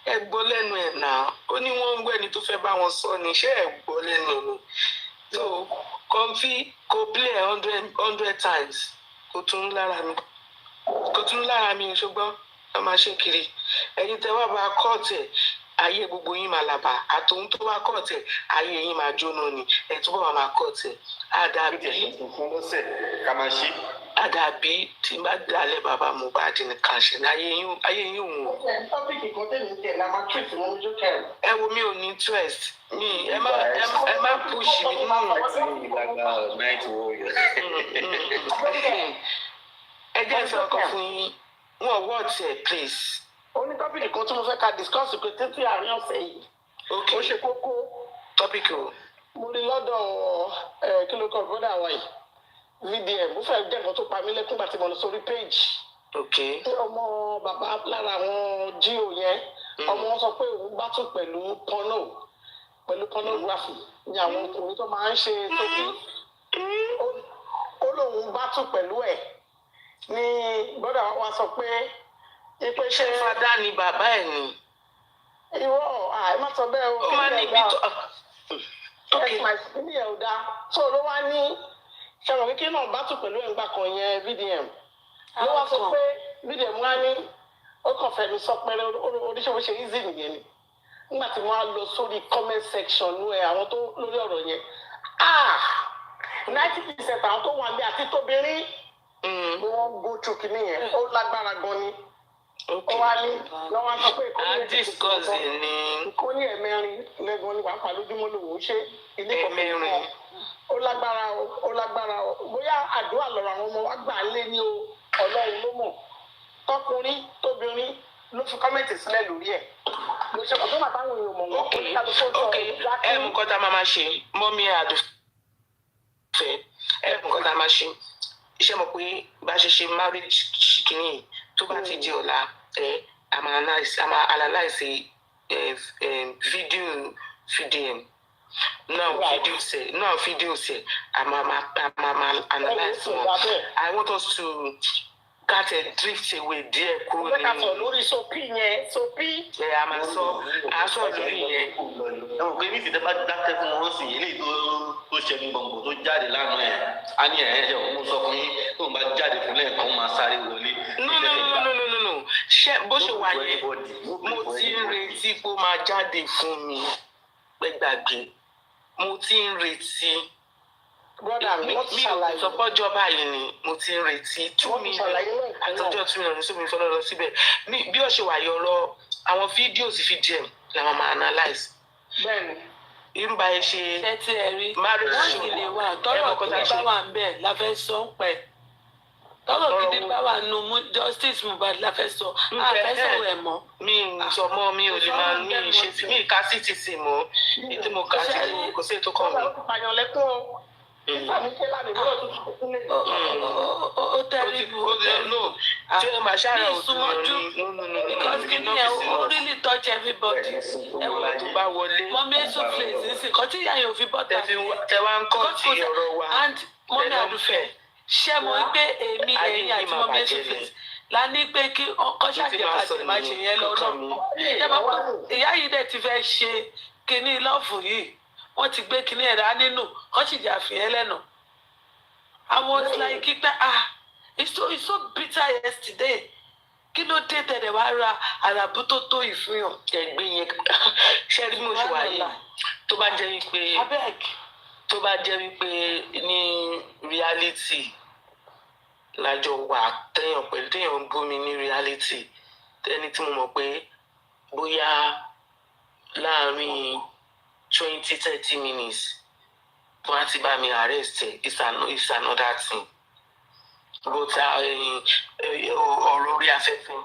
ẹ gbọ́ lẹ́nu ẹ̀ náà ó ní wọ́n ń gbọ́ ẹni tó fẹ́ bá wọn sọ ni ṣé ẹ gbọ́ lẹ́nu ni so kọ́ńfì kò play 100 times kò tún lára mi ṣùgbọ́n ẹ máa ṣe kiri ẹ̀yin tẹ́ wá bá kọ́ọ̀tì ẹ̀ ayé gbogbo yín máa làbà àtòun tó bá kọ́ọ̀tì ẹ̀ ayé yín máa jóná ni ẹ̀ túbọ̀ máa kọ́ọ̀tì ẹ̀ àdàbí tí bá dalẹ̀ bàbá Mohbad ní kàṣẹ ní ayé yín òun. tọ́pìkì kan tẹ̀lé tẹ̀ la máa treat wọn lójú kẹrin. ẹ wo mi ò ní interest mi ẹ má push mi. ẹ jẹ́ ìfẹ́ ọkọ̀ fún yín wọn wọ́ọ̀tì ẹ̀ please. ó ní tọ́pìkì kan tí mo fẹ́ ká discuss pé títí àárín ọ̀sẹ̀ yìí ó ṣe kókó. tọ́pìkì o. mo rí lọ́dọ̀ kí ló kọ́ bọ́dà wa yìí VDM ó fẹ́ jẹ́ nǹkan tó pa mí lẹ́kún gbà tí mo lọ sórí page. tí ọmọ bàbá lára àwọn jíò yẹn ọmọ wọn sọ pé òun bá tún pẹ̀lú pornography ní àwọn ọkùnrin tó máa ń ṣe tóbi ó lóun bá tún pẹ̀lú ẹ̀ ní bọ́dà wa sọ pé ipe ṣé fada ni bàbá ẹ̀ ni. irọ́ ẹ má sọ bẹ́ẹ̀ o. ó máa ní ibi tó. ẹ̀sìn àìsí ní ẹ̀ ò dáa tó ló wá ní ṣàwọn kékeré náà bá tún pẹ̀lú ẹ̀ǹgbà kan yẹn VDM ló wá sọ pé VDM wá ní ó kàn fẹ́ mi sọ pé oríṣiríṣi easy nìyẹn ni nígbà tí wọ́n á lọ sórí comment section nú ẹ̀ àwọn tó lórí ọ̀rọ̀ yẹn 90% àwọn tó wà ní àti tóbìnrin ni wọ́n go through kìíní yẹn ó lágbára gan ni ó wá ní lọ́wọ́ sọ pé ìkọ́ni ẹ̀mẹ́rin lẹ́gbọ̀n ní pàápàá lójúmọ́ lòun ṣe ilé kọ̀ọ̀kan ó lágbára o bóyá àdúrà lọ́rọ̀ àwọn ọmọ wa gbà lé ní o Ọlọ́run ló mọ̀ tọkùnrin tóbìnrin ló fi kọ́mẹ̀ntì sílẹ̀ lórí ẹ̀ ló ṣe kò tó máa táwọn èèyàn mọ̀ wọ́n kó ní kálukú tó ẹ mú kọ́ta máa ṣe mọ́mí àdùfẹ́ ẹ mú kọ́ta máa ṣe iṣẹ́ mọ̀ pé bá ṣe ṣe marriage kìíní tó bá ti di ọ̀la a máa analyse video VDM now video say I'm analyze one. I want us to get a drift away there. Lórí sopi yẹn sopi. Ẹ a máa sọ aṣọ lórí yẹn. Ẹ̀wọ̀n pé níbi tí bá dákẹ́ fún wọn sí eléyìí tó ṣẹnu gbọ̀ngbọ̀n tó jáde lánàá ẹ̀ á ní ẹ̀ ọ̀hún sọ fún yín tó ń bá jáde fún lẹ́ẹ̀kan ó máa sáré wọlé. No. Ṣé bó ṣe wà yẹn mo ti ń retí pé ó máa jáde fún mi gbẹgbàgbé mo ti ń retí brọ́dà mi wọ́n ti ṣàlàyé. ìsọpọ́jọ́ báyìí ni mo ti ń retí 2 million àtọ́jọ́ 2 million ní sómi fọlọ́ lọ síbẹ̀ bí ó ṣe wà yọrọ àwọn fídíò sí fídíò làwọn máa analyse. bẹ́ẹ̀ni. irú báyìí ṣe ṣé tí ẹ rí wọ́n sì lè wà tọ́rọ̀ kìíní bá wà ń bẹ̀ la fẹ́ sọ ń pẹ́ tọ́rọ̀ kìíní bá wà nù justice Mohbad la fẹ́ sọ a fẹ́ sọ̀rọ̀ ẹ̀ mọ́. mi sọ mọ́ mi ò lè máa ní ìṣe tí mi ká sí ti sìn mọ́ ètò mo ká sí kò sí ètò kan mi. ó tẹ́rí bu tí ẹ máa ṣàrà òtún because kìíní yẹn ó really touch everybody. ẹ wò tó bá wọlé. mọ́mí èso place ń sìn kọ́ tí ìyá yẹn ò fi bọ́ta tẹ wá ń kọ́ ti ọ̀rọ̀ wa. and mọ́mí àdùfẹ́ ṣé mo ń gbé èmi ẹ̀yìn àti mọ́mí èso place la ní pé kí ọkọ ṣàjẹpàṣẹ máa ṣe yẹn lọ́nà ìyá yìí dẹ̀ ti fẹ́ ṣe kìíní lọ́ọ̀fù yìí wọ́n ti gbé kìíní ẹ̀dá nínú kọ́ sì jà fìyẹn lẹ́nu. I was like it's so bitter yesterday kí ló dé tẹ̀lé wá ra àràbù tó tó ìfihàn. ẹgbẹ́ yẹn ṣé rí mo ṣe wà yìí tó bá jẹ́ wípé ní reality lájọ wà téèyàn pẹ̀lú téèyàn ń gómi ní reality ẹni tí mo mọ̀ pé bóyá láàárín 20-30 minutes wọ́n á ti bá mi arrest it's another thing but ọ̀rọ̀ orí afẹ́fẹ́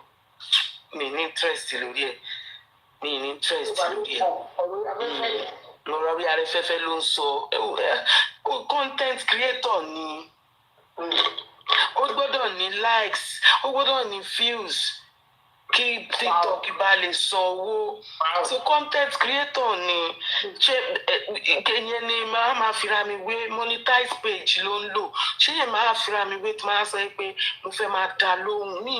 mi ní interest lórí ẹ̀ ọ̀rọ̀ orí afẹ́fẹ́ ló ń sọ content creator ni ó gbọ́dọ̀ ní likes ó gbọ́dọ̀ ní views kí TikTok bá lè san owó so content creator ni ṣé ìyẹn ni máa fira mi wé monetize page ló ń lò ṣé yẹn máa fira mi wé tí máa sọ pé mo fẹ́ máa dá lóhùn ní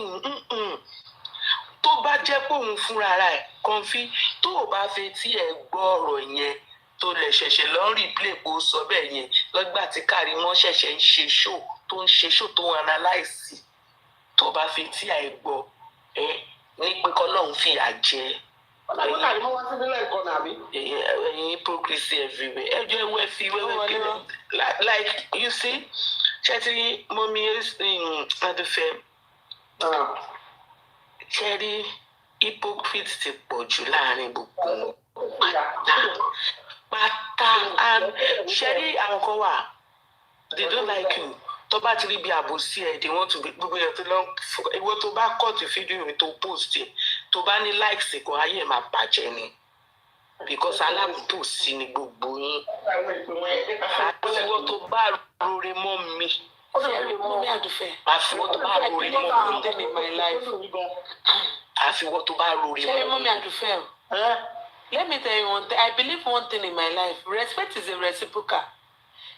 tó bá jẹ́ pé òun fúnra ẹ̀ kan fi tó o bá fẹ́ tí ẹ gbọ́ ọ̀rọ̀ yẹn tó lè ṣẹ̀ṣẹ̀ lọ replay pé ó sọ bẹ́ẹ̀ yẹn lọ́gbà tí Karimo ṣẹ̀ṣẹ̀ ń ṣe show tó ń analyse tó o bá fẹ́ tí ẹ gbọ́ ní pé kọ́lọ́hún fìyà jẹ. Karimo wá sí nílẹ̀ ìkọ́nà àbí. ẹ̀yin hypocrisy everywhere ẹjọ́ ẹwẹ́ fi wẹ́wẹ́ kí like you see ṣẹ́tí mọ́mí Adúfẹ́ ṣẹ́rí hypocrite ti pọ̀ jù láàrin gbogbo pátá ṣẹ́rí àwọn kan wà they don't like you tó bá ti rí bí àbòsí ẹ̀ they want to be gbogbo yẹn tó lọ ìwọ tó bá cut fídíò mi tó post ẹ̀ tó bá ní likes kò ayé ẹ̀ máa bàjẹ́ ni because alábòsí ni gbogbo yín àfiwọ́ tó bá rore mọ́ mi àfiwọ́ tó bá rore mọ́ mi àfiwọ́ tó bá rore mọ́ mi. Let me tell you one thing. I believe one thing in my life. Respect is a reciprocal.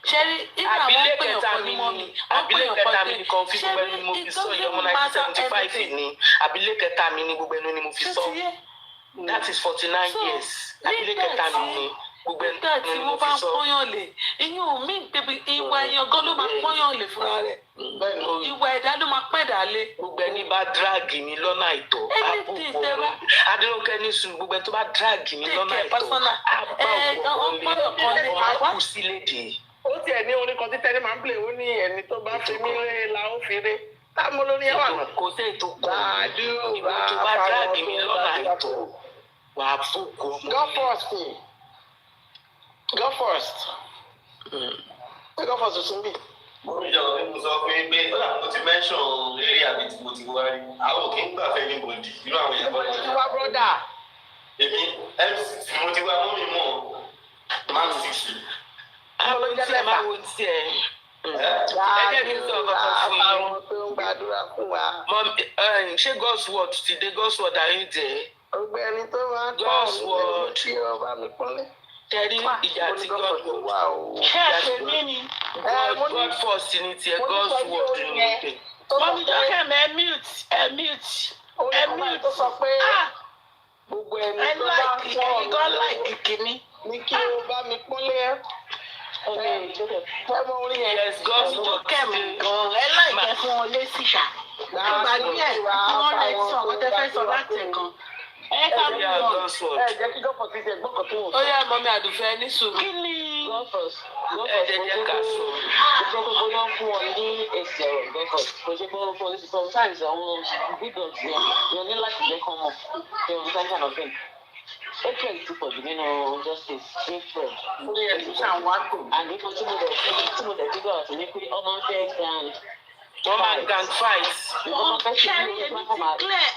Sherry, if I want to pay your money, abilé kẹta mi nìkan fi gbogbo ẹnu ni mo fi sọ ìyẹn mo 1975 ni abilé kẹta mi ni gbogbo ẹnu ni mo fi sọ that is 49 years abilé kẹta mi ni gbogbo ẹnu ni mo fi sọ. nígbà tí wọ́n bá pọ́nyàn lè ìyẹn ò mí débi ìwà èèyàn gan ló máa pọ́nyàn lè fúnra rẹ̀ ìwà ẹ̀dá ló máa pẹ́ dà lé. gbogbo ẹni bá dírágì mi lọ́nà àìtọ́ àbúkọ adérókè ní sùn gbogbo ẹni tó bá dírágì mi lọ́nà àìtọ́ àbá òkò kú sí lédè. Ó tiẹ̀ ní orin kan tí tẹ́lẹ̀ máa ń play ó ní ẹni tó bá fi mí ré la ó fi ré táwọn olórí ẹ̀ wà. kò sí ètò kan ìwọ tó bá dírágì mi lọ́nà àìtọ́ wà á fòkó. Go first. Go first. Go first tún bí. Mo ní ìjọba tí mo sọ fún yín pé ó ti mention eré àbí tí mo ti wá rí àwọn òkè ń gbà fẹ́ ní bòdì nínú àwọn ìyàbọ̀ Mo ti wá brọ́dà. èmi MC mo ti wá mọ́mí mọ́ man 6. àwọn tí ẹ máa wo tiẹ̀ ẹgbẹ́ mi sọ ọ̀gọ̀tọ̀ fún yín. Àwọn tó ń gbàdúrà fún wa. ṣé God's word ti dé God's word are you there? Ọ̀gbẹ́ni tó máa ń God's word. kí ọba mi pọ́nlé. Tẹ̀rí ìjà tí God word. Ṣé ẹ̀ṣẹ̀ mi ni? God first ni tiẹ̀ God's word ni pé. Mọ́mí dọ́kẹ́ mi ẹ mute. Onímọ̀ tó sọ pé gbogbo ẹni tó bá ń fọ́ ẹ̀yin gan láìkì kìíní. ní kí o bá mi pọ́nlé ẹ́. Fẹ́ mọ orí yẹn. Yes, God's word Dọ́kẹ́ mi gan ẹ láìkẹ́ fún wọn lé síṣà. Ìgbà díẹ̀ kí wọ́n lè sọ ọ̀gọ́ tẹ́ fẹ́ sọ láti ẹ̀kan. Ẹ ká mú wọn. God's word. Ẹ jẹ́ kí dọ́kọ̀ ti ṣe gbọ́kọ̀ tó wọ̀. ó yá mọ́mí àdùfẹ́ ní sùúrù. Kí ni jẹ́ ká sọ. Kò ṣe pé bóyá fún ọ ní èsì ọ̀rọ̀ gọ́fọ̀. Kò ṣe pé ó ti sometimes àwọn gbígbọ̀n ti yàn ní láti jẹ́ kán mọ̀. Ṣé o ní sáyẹn kind of thing? Ó kẹ́ ẹ̀ ti pọ̀ jù nínú justice hatred. Ó yẹ kí sàwọn àtò. Àdínkù tí mo dẹ̀ fi gbọ́ ọ̀sìn ni pé ọmọ ń fẹ́ grand. Wọ́n máa gang fight. ṣẹ́rí èmi ti clear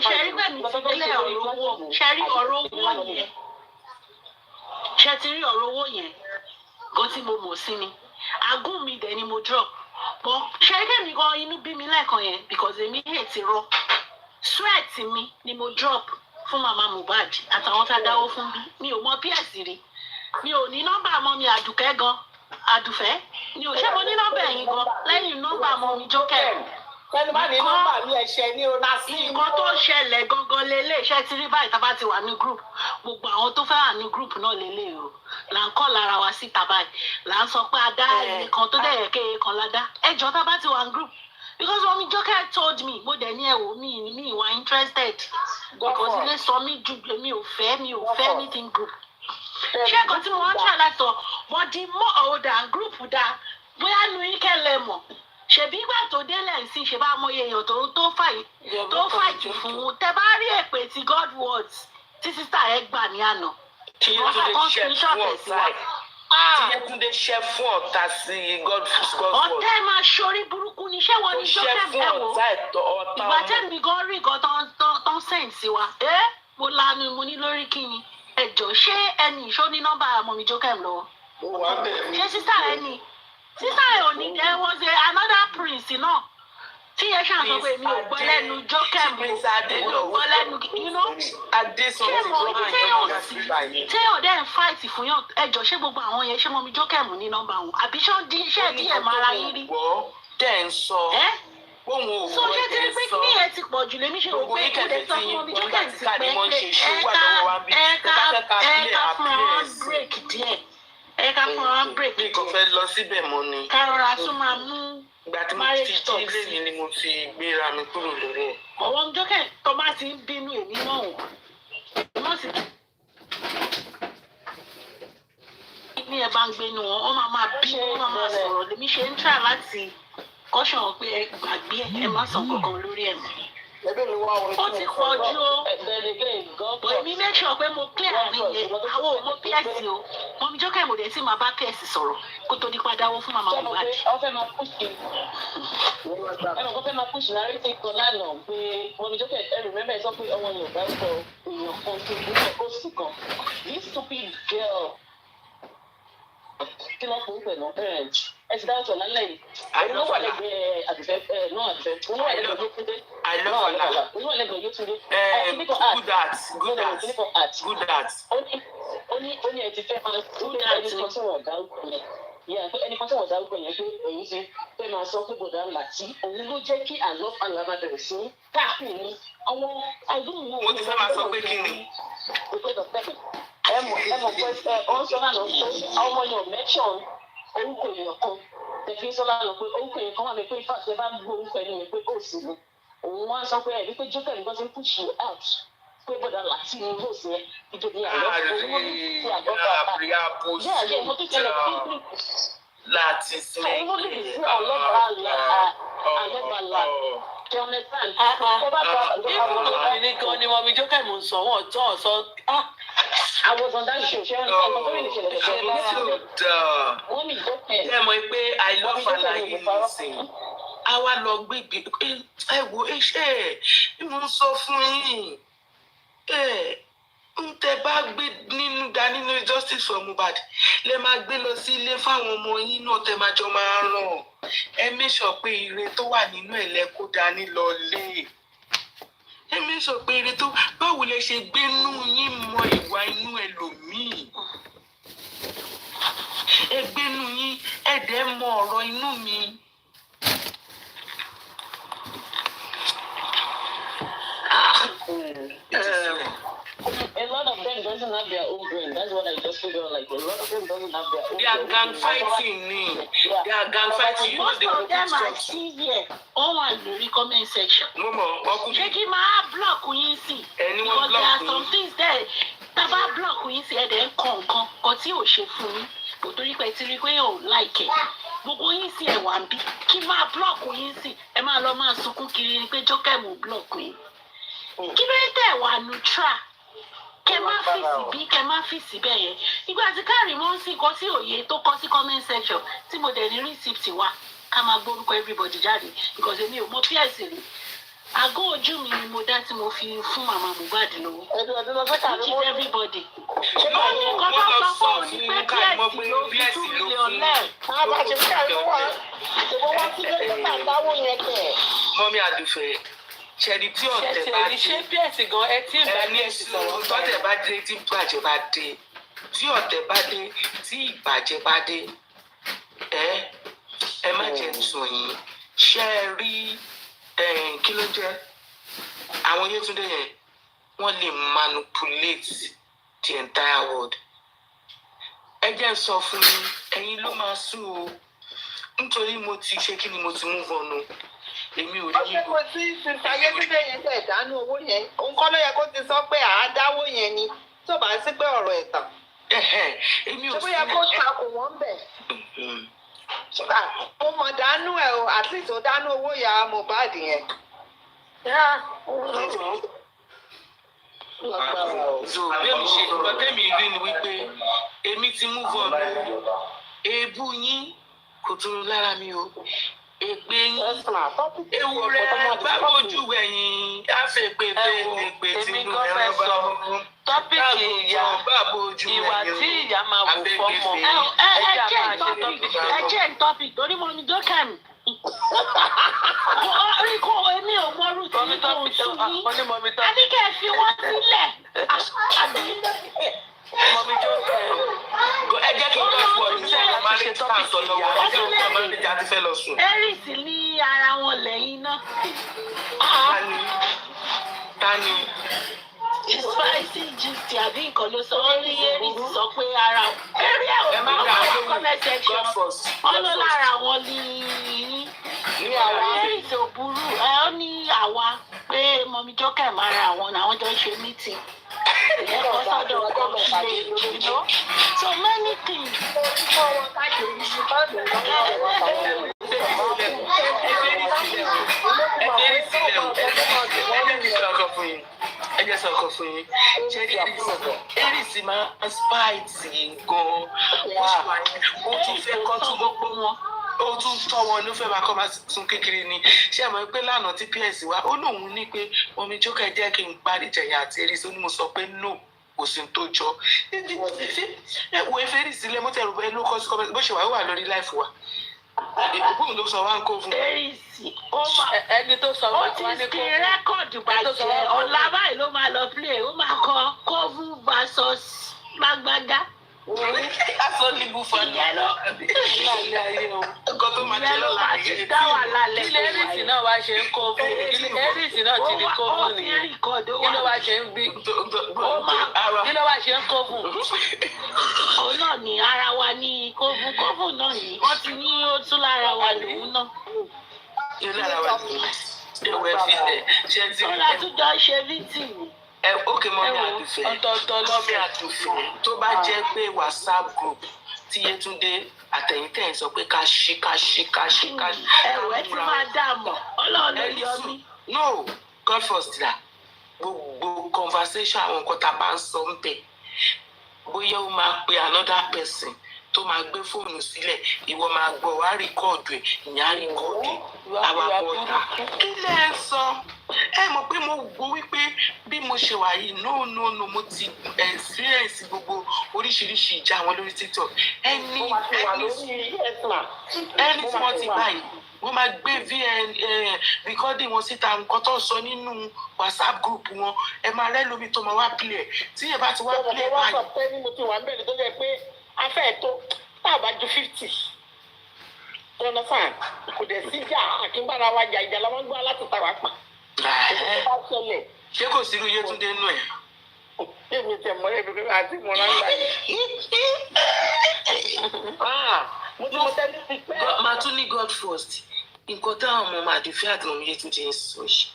ṣẹ́rí bẹ́ẹ̀ mi ti clear ọ̀rọ̀ owó ṣẹ́rí ọ̀rọ̀ owó yẹn ṣe ti rí ọ̀rọ̀ owó yẹn gan tí mo mọ̀ sí ni agún mi dẹ̀ ni mo drop but ṣẹ́rí kẹ́mi gan inú bí mi lẹ́ẹ̀kan yẹn because èmi hate rọ sweat mi ni mo drop fún mama Mohbad àtàwọn tá a dáwó fún bí mi ò mọ ps rí mi ò ní nọ́mbà ọmọ mi àdùkẹ́ gan àdùfẹ́ mi ò ṣe mo ní nọ́mbà ẹ̀yìn gan lẹ́yìn nọ́mbà ọmọ mi jókè pẹ̀lú bá ní nọ́mbà mi ẹ̀ṣẹ̀ ní ọ̀nà sí i. nǹkan tó ṣẹlẹ̀ gangan lélẹ̀ iṣẹ́ ti rí báyìí tá a bá ti wà ní group gbogbo àwọn tó fẹ́ wà ní group náà lélẹ̀ o là ń kọ́ lára wa síta báyìí là ń sọ pé a dá ẹnì kan tó dẹ̀ yẹ kéye kan la dá ẹjọ́ tá a bá ti wà ní group because omi jókè told me mo dẹ̀ ní ẹ̀wò mi wà interested because ilé sọ mí ju mi ò fẹ́ anything group ṣé nǹkan tí mo wá ń ṣe àlàtọ̀ but the more older group dá bóyá nu yín kẹ́lẹ̀ mọ̀ ṣèbí ìgbà tó délẹ̀ sí ṣe bá mọye èèyàn tó fàìtì fún tẹ bá rí èpè tí God words tí sísá ẹ gbà ní àná Tíyẹ́túndé ṣẹ́ fún ọ̀tá sí God words. ọ̀tá ẹ máa ṣorí burúkú ni ṣé wọ́n ní jókè ẹ̀wò ìgbà tẹ́mi gan rí nǹkan tó ń sẹ́yìn sí wa mo lanu mo ní lórí kíni ẹ̀jọ̀ ṣé ẹni ìṣó ní nọ́mbà ọmọ mi jókè lọ́wọ́ ṣé sísá ẹ ní sísá ẹ ò ní there was another prince náà tí ẹ ṣàǹsọ pé mi ò gbọ́ lẹ́nu jókè mi ò gbọ́ lẹ́nu ṣé mo ibi téèyàn dẹ́ ń fight fún yàn ẹjọ́ ṣé gbogbo àwọn yẹn ṣé mo mi jókè mú ní nọ́mbà wọn àbí ṣé díẹ̀ máa ra yín rí. tẹ́ ń sọ bóun ò so ṣé tí pé kí ẹ ti pọ̀ jù lèmi ṣe rò pé kò lè sọ fún mi jókè ti pẹ́ ẹ̀ka fún wọn break díẹ̀ ẹ̀ka fún wọn break díẹ̀. mi kò fẹ́ lọ síbẹ̀ mọ́ ni. kárọ̀ra tún máa mú ìgbà tí mo ti jí lẹ́yìn ni mo fi gbéra mi kúrò lórí ẹ̀. ọ̀wọ́n jókè tó bá ti ń bínú èmi náà wọ́n sì ní ẹ bá ń gbénu wọn wọ́n máa bínú wọ́n máa sọ̀rọ̀ lèmi ṣe ń try láti kọ́ṣọ̀ pé ẹ gbàgbé ẹ má sọ kankan lórí ẹ̀ mọ́. ó ti pọ̀ jù ó èmi make sure pé mo clear àárín yẹn àwọn ò mọ ps o mo mi jókè mo dẹ̀ sì máa bá ps sọ̀rọ̀ kó tó di padà wọ́n fún màmá Mohbad. Ẹnu kan fẹ́ máa push narrative kan lánàá pé wọ́n mi jókè ẹrù mẹ́bẹ̀ẹ́ sọ pé ọmọ Yorùbá ń sọ èèyàn kan tó gbúdọ̀ ó sì kan this stupid girl kí ló fún pẹ̀lú parent ẹ ti dáwọ́ sọ lálẹ́ yìí olówó àlẹ́gbẹ̀ẹ́ àdìfẹ́ náà àdìfẹ́ olówó àlẹ́gbẹ̀ẹ́ Yétúndé olówó àlẹ́gbẹ̀ẹ́ Yétúndé good at. ó ní ẹ ti fẹ́ máa good at ẹni kan tí wọ́n dárúkọ yẹn ẹni kan tí wọ́n dárúkọ yẹn pé èyí ti fẹ́ máa sọ pé bọ̀dá Láti òun ló jẹ́ kí àlọ́ àlàmà bẹ̀rẹ̀ sí káàkiri àwọn àìdúró náà. mo ti fẹ́ máa sọ pé kí ni. ẹ mọ̀ pé ọ̀n sọ lánàá pé ọmọ yóò mẹ́tíọ̀n orúkọ èèyàn kan tẹ̀fí sọ lánàá pé orúkọ èèyàn kan wà mí pé ìfàṣẹ bá ń gbọ́ orúkọ ẹni mi pé ó sì ní òun wá sọ pé ẹ̀rí pé jókè nǹkan ti ń push you out pé bọ̀dà Láti ní rose yẹn ìjọba àlọ́ owó ní àgọ́ bàbá yẹ́ àyè mo tó tẹ̀lé pé láti sílẹ̀ owó lè sí àlọ́bàá nìkan ni mọ̀mí jókè mò ń sọ wọ́n tán sọ. I was on that show. Ṣé ọmọ tó rí ìṣẹ̀lẹ̀ ẹ mọ̀ pé I love àlàyé nísìnyí a wá lọ gbégbé ẹ wo iṣẹ́ bí mo ń sọ fún yín ń tẹ bá gbé nínú justice for Mohbad lè máa gbé lọ sí ilé fáwọn ọmọ yín náà tẹ máa jọ máa ràn ẹ mẹ́sọ̀ pé ire tó wà nínú ẹ̀ lẹ́kọ́ dání lọ lé ẹ mẹ́sọ̀ pé ire tó báwo lẹ ṣe gbénú yín mọ ìwà inú ẹlòmíì ẹ gbénú yín ẹ dẹ̀ mọ ọ̀rọ̀ inú mi. A lot of them doesn't have their own brain. That's what I just figured. Like a lot of them doesn't have their own. They are gang fighting, They are gang fighting. You know most they of them are will severe. All one lórí comment section. No more. Ṣé kí máa block yín sí? Anyone Because there are block some things there. Tá bá block yín sí ẹ̀dẹ̀ ń kọ̀ nǹkan kan tí ò ṣe fún yín. kò torí pé ti rí pé ò láìkẹ́ gbogbo yín sí ẹ̀wà ń bí kí máa blọọkù yín sí ẹ máa lọ máa sunkún kiri ni pé jókè mú blọọkù yín kí ló tẹ̀ wà neutral kẹ má fèsì bí kẹ má fèsì bẹ́ẹ̀ yẹn ìgbà tí káàrí mọ́ sí nǹkan tí òye tó kọ́ sí comment section tí mo dẹ̀ ní receipt wa ká máa gbórúkọ everybody jáde because èmi ò mọ ps rí àgọ́ ojú mi ni mo dá tí mo fi fún màmá Mohbad lówó which is everybody. nǹkan tó sọ fún òní pé ps ló fi 2 million lẹ́ẹ̀. Mọ́mí Àdùfẹ́ ṣẹ́ni tí ọ̀tẹ̀ bá dé ṣé ps gan ẹ tí ì bá ní èsì sọ̀rọ̀ tọ́tẹ̀ bá dé tí ìbàjẹ́ bá dé tí ọ̀tẹ̀ bá dé tí ìbàjẹ́ bá dé ẹ má jẹ́ tún yín ṣe é rí kí ló jẹ́ àwọn Yétúndé yẹn wọ́n lè manipulate the entire world. Ẹ jẹ́ sọ fún mi ẹ̀yin ló máa sùn o nítorí mo ti ṣe kí ni mo ti move on o èmi ò rí yín. ó ṣe kò sí sísá Yétúndé yẹn tẹ̀ dánú owó yẹn òun kọ́ ló yẹ kó ti sọ pé àádáwó yẹn ni tó bá sí pé ọ̀rọ̀ ẹ̀tàn. èmi ò sí ṣé bóyá kó takò wọ́n bẹ̀. mo mọ̀ dánú ẹ̀ o at least ó dánú owó ìyá Mohbad yẹn. so bẹ́ẹ̀ni ṣe nǹkan tẹ́mi rí ni wípé èmi ti move on èébú yín kò tún lára mi o èpè yín ewúrẹ́ gbàgbójú ẹ̀yìn àfẹ̀pẹ̀pẹ̀ tìǹbù ẹ̀rọ bá wọn. tọ́pìkì ìyá ìwà tí ìyá máa wò fọ́mọ ẹ jẹ́ ń tọ́pìkì torí mo ní dókà mi. orí kò èmi ò mọ orú tí kò ń sùn yín àbíkẹ́ fi wọ́n sílẹ̀ mọ̀mí jó ẹ jẹ́ kí n bá fọ iṣẹ́ ìmọ̀lẹ́ tí a sọ lọ́wọ́ ẹ jẹ́ kí ọmọ mi jáde fẹ́ lọ sùn. Eris ní ara wọn lẹ́yìn náà. Tani. Spicy gist àbí nǹkan ló sọ wọ́n ní Eris sọ pé ara wọn. Eré ẹ̀ ò máa wà ní comment section. Wọ́n ló lára wọn ní Eris ò burú. Ó ní àwa pé mọ̀mí jókè máa ra àwọn làwọn jọ ń ṣe meeting. So many things. ẹ jẹ́ sọ̀kọ̀ fún yín Eris máa ń spite gan-an ó sì wà ní ó tún fẹ́ kọ́ tún gbogbo wọn ó tún tọ́ wọn ló fẹ́ máa kọ́ máa sun kékeré ni ṣé ẹ mọ̀ pé lánàá tí ps wá ó lóun ní pé mọ̀mí jókè jẹ́ kí n parí jẹ̀yà àti Eris ó ní mo sọ pé no kò sí tó jọ ẹ wo efe Eris sílẹ̀ mọ́tò ẹ̀rù bẹ́ẹ̀ ló kọ́ sí kọ́mẹ́tì bó ṣe wà lórí láìfù wa ìbùkún ló sọ wá ń kó fún ẹni tó sọ wá ní kó fún. ó ti fi rẹ́kọ̀dì bàjẹ́ ọ̀la báyìí ló máa lọ play ó máa kọ Kovu versus Lágbájá. aṣọ níbu fọdù ìyẹn ló nǹkan tó máa jẹ́ lọ́la àti dá wà lálẹ́. kí lè Eris náà wá ṣe ń kó fún Eris náà ti di kó fún nìyẹn kí ló wá ṣe ń bí kí ló wá ṣe ń kó fún. òun náà ní ara wa ní Kovu náà ní wọ́n ti ní ó tún lára wa lòun náà. ó látújọ ṣe fítìmù. ókè mọ́mí Àdùfẹ́ mọ́mí Àdùfẹ́ tó bá jẹ́ pé WhatsApp group tí Yétúndé àtẹ̀yìntẹ̀yìn sọ pé ká ṣí. ẹ̀wẹ̀ tí máa dà mọ́ Ọlọ́run ló yọ mí. no God first la gbogbo conversation àwọn nǹkan tá a bá ń sọ ń bẹ̀ bóyá ó máa pe another person tó máa gbé fóònù sílẹ̀ ìwọ máa gbọ́ wá rìkọ́ọ̀dù ẹ̀ ìyá rìkọ́ọ̀dù àwa bọ̀dà kí lẹ́ ń sọ ẹ mọ̀ pé mo gbọ́ wípé bí mo ṣe wà yìí no mo ti experience gbogbo oríṣiríṣi ìjà wọn lórí TikTok ẹni tí wọ́n ti báyìí wọ́n máa gbé recording wọn síta nǹkan tó sọ nínú WhatsApp group wọn ẹ máa rẹ́ lómi tó máa wá play ẹ̀ tí ẹ bá ti wá play báyìí. wọ́n sọ pé mo ti wà ń bẹ̀rẹ̀ tó jẹ́ pé afẹ́ tó tàbá ju 50 tọ́nà fàn kò dẹ̀ sí ìjà àkínbára wa jà ìjà làwọn gbọ́ láti tàwa pa. ṣé kò sí irú Yétúndé nù ẹ̀. èmi tẹ̀ mọ́ ẹ̀bí pé àti mọ̀ náà ń gbà yìí. mo tẹ́lẹ̀ sí pé. màá tún ní God first nǹkan táwọn ọmọ Àdùfẹ́ àti ọmọ Yétúndé ń sọ yìí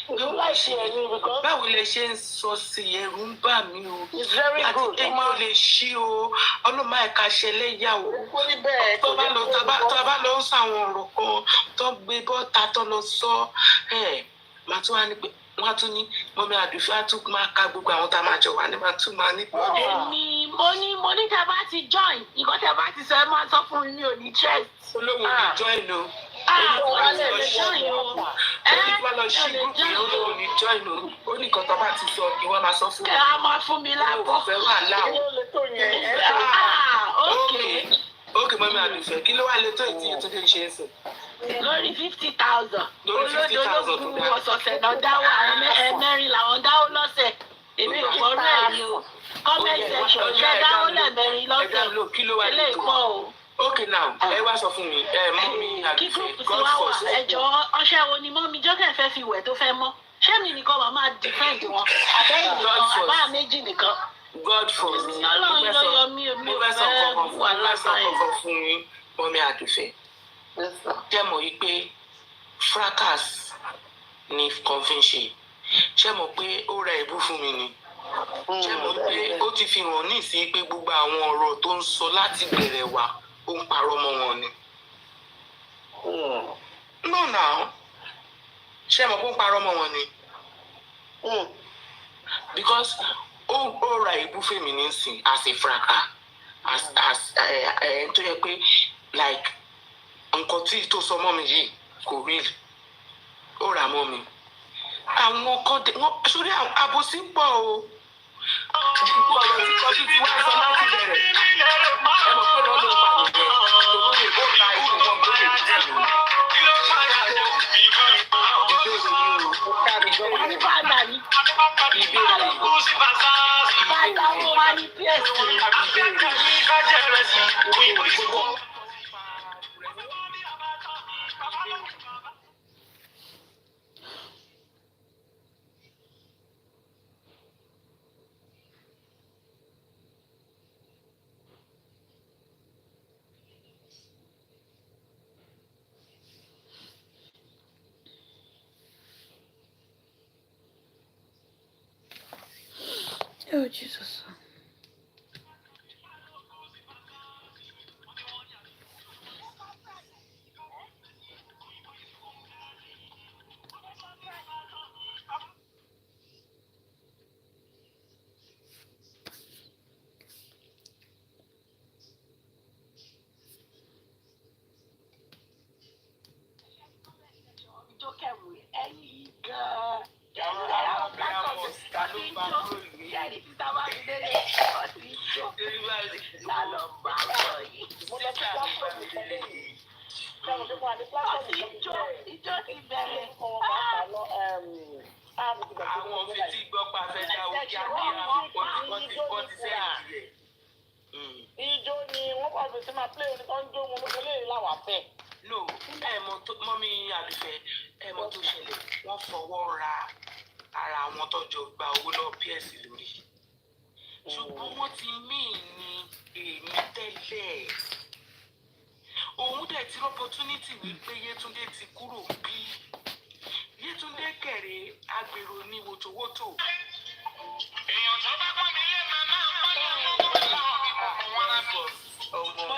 You like it because báwo lẹ ṣe ń sọ sí ẹ̀rù ń bà mí o. it's very good. èmi ò lè ṣí o ọlọ́mọ ẹ̀ka ṣẹlẹ̀ yà o. tó bá lọ sọ àwọn ọ̀rọ̀ kan tó gbé bọ́ta tó lọ sọ màá tún wá ní pé wọ́n á tún ní mọ́mí àdùfẹ́ á tún máa ka gbogbo àwọn tá a máa jọ wà ní màá tún máa ní. èmi mo ní tẹ bá ti join nǹkan tẹ bá ti sọ ẹ máa sọ fún mi ò ní interest. olóhùn ní join o. wọ́n lè join o. wá lọ sí gúúpù yẹn olóhùn ní join o. ó ní nǹkan tó bá ti sọ ìwọ máa sọ fún mi. kẹ́ a máa fún mi lábọ̀. fẹ́ wà láwọn. ókè mọ́mí àdùfẹ́ kí ló wà létò ìtìyẹ tó lè ṣe é sìn. lórí 50,000 olódológún ọ̀sọ̀ọ̀sẹ̀ náà dáwọ́ àwọn mẹ́rin làwọn dáwọ́ lọ́sẹ̀ èmi ò gbọ́ rẹ̀ ni o comment section ṣe dáwọ́ lẹ́ẹ̀mẹ́rin lọ́sẹ̀ eléyìí pọ̀ o. okay now ẹ wá sọ fún mi mọ́mí kí àdùfẹ́ gúrúùpù tí wá wà ẹjọ́ ọṣẹ wo ni mọ́mí jókè fẹ́ fi wẹ̀ tó fẹ́ mọ́ ṣé mi nìkan wà máa defend wọn àbẹ́yìn nìkan àbá méjì nìkan. God first. Ọlọ́run ló yọ mí o, mi ò fẹ́ wà lásán yẹn. mo fẹ́ sọ kọ̀ọ̀kan fún yín mọ́mí àdùfẹ́. jẹ́ mọ̀ yí pé fracas ni kàn ṣe ṣé mọ̀ pé ó ra ìbú fún mi ni ṣé mọ̀ pé ó ti fi hàn ní ìsí pé gbogbo àwọn ọ̀rọ̀ tó ń sọ láti bẹ̀rẹ̀ wá ó ń parọ́ mọ́ wọn ni. no now ṣé mọ̀ pé ó ń parọ́ mọ́ wọn ni. because ó ra ìbú fún mi nísìn as a fracas as tó yẹ pé like nǹkan tí tó sọ mọ́ mi yìí kò rí ó rà mọ́ mi àwọn kan wọ́n sórí àbòsí pọ̀ o ọ̀rọ̀ tí kọjú ti wá sọ láti bẹ̀rẹ̀ ẹ mọ̀ pé lọ́ọ́ ló ń pa nìyẹn tòun lè bó ta ìlú wọn tó lè jẹ́ ìlú. Oh, Jesus. àwọn fetí gbọ́ pa fẹ́ dá o kí á ní àwọn ti sẹ́yìn rẹ̀. Ijó ni wọ́n bá fi sí máa play orin tó ń jó wọn lókè lè láwà fẹ́. no mọ́mí àdùfẹ́ ẹ̀mọ́ tó ṣẹlẹ̀ wọ́n fọwọ́ ra ara àwọn tọ́jọ gba owó lọ ps lórí ṣùgbọ́n wọ́n ti míì ní èmi tẹ́lẹ̀ òun dẹ̀ ti opportunity wípé Yétúndé ti kúrò bí Yétúndé kẹ̀rẹ́ agbèrò ní wòtòwòtò. èèyàn tó bá bá mi lé màmá àpáyà ọmọ wọn lábọ̀ ọmọ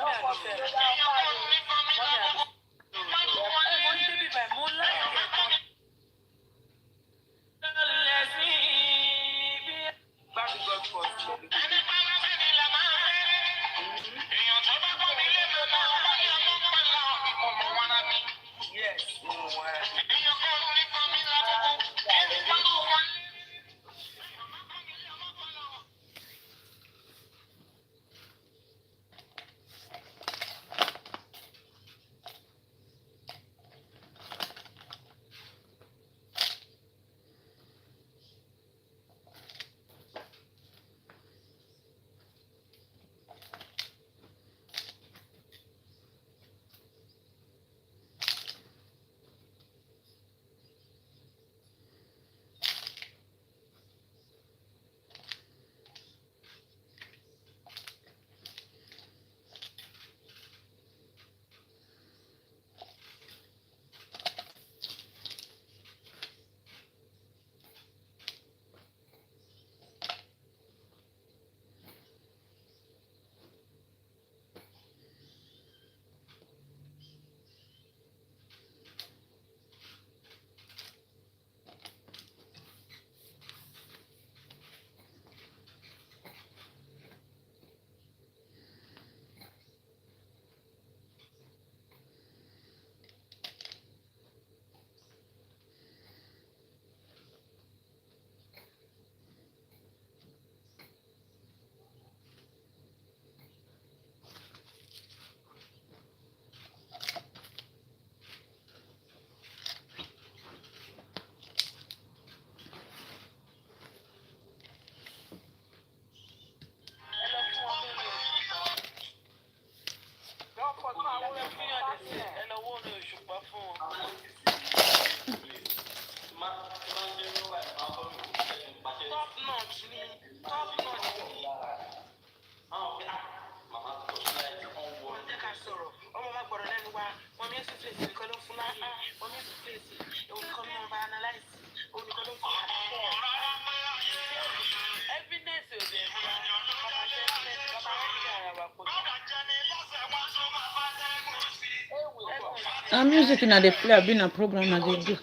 Music in the play, I've been a program I did do.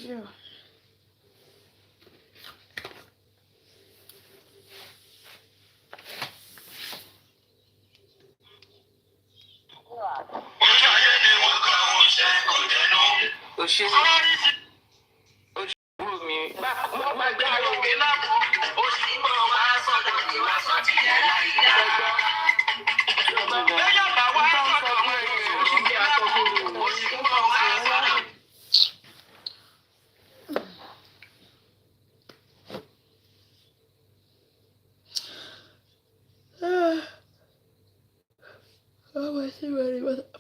Yeah.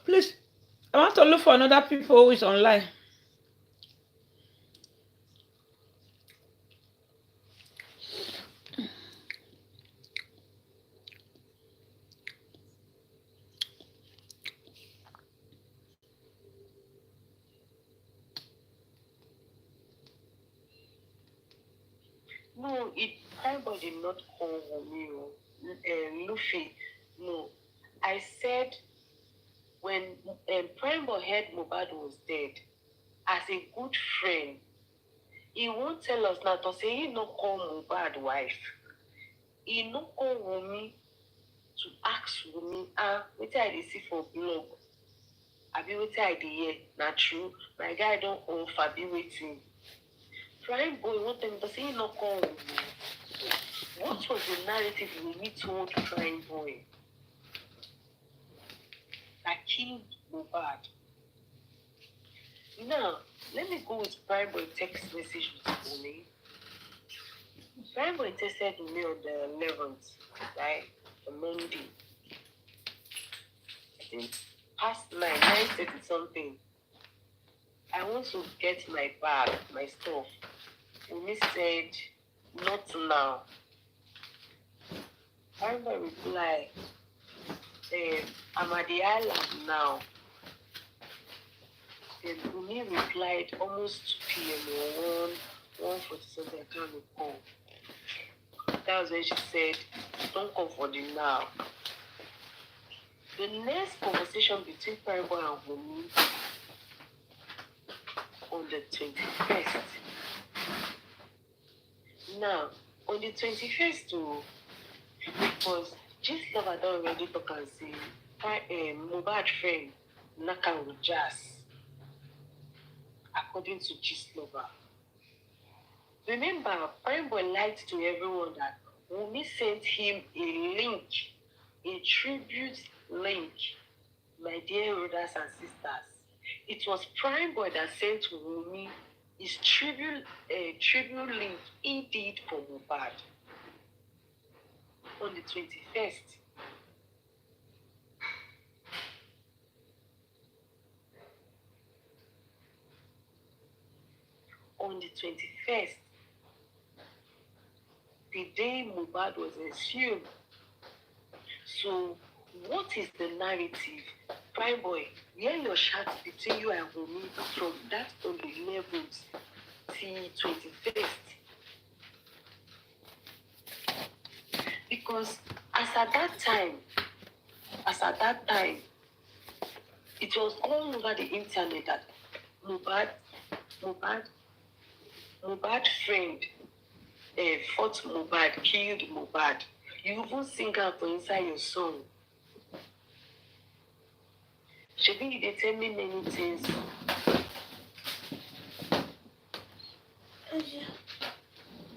Please, I want to look for another people who is online. No, Prime did not call me. Luffy. No, I said when Prime heard Mohbad was dead, as a good friend, he won't tell us now to say he not call Mohbad wife. He not call me to ask me, what I dey see for blog. Abi wetin I dey hear na true. My guy don't own Fabi waiting. Prime boy want them to say he not call me. What was the narrative we told Prime boy that killed Mohbad? Now, let me go with Prime boy text message with me. Prime boy texted me on the 11th, right? On Monday. I think past 9:30 something. I want to get my bag, my stuff. Umi said, not now. Prime boy replied, I'm at the island now. Then Umi replied almost 2 p.m. or 1:40 something, I can't recall. That was when she said, don't come for the now. The next conversation between Prime boy and Umi on the 21st. Now, on the 21st, because Gist Lover don't already talk and say, Mohbad friend, Naka with Jazz, according to Gist Lover. Remember, Prime boy lied to everyone that Wunmi sent him a link, a tribute link, my dear brothers and sisters. It was Prime boy that sent Wunmi his tribute link he did for Mohbad on the 21st. On the 21st, the day Mohbad was exhumed. So, what is the narrative? Prime boy, hear your chat between you and Wunmi from that on the 11th till 21st. Because as at that time, it was all over the internet that Mohbad friend fought Mohbad, killed Mohbad. You even sing out for inside your song. Shebi, you dey tell me many things.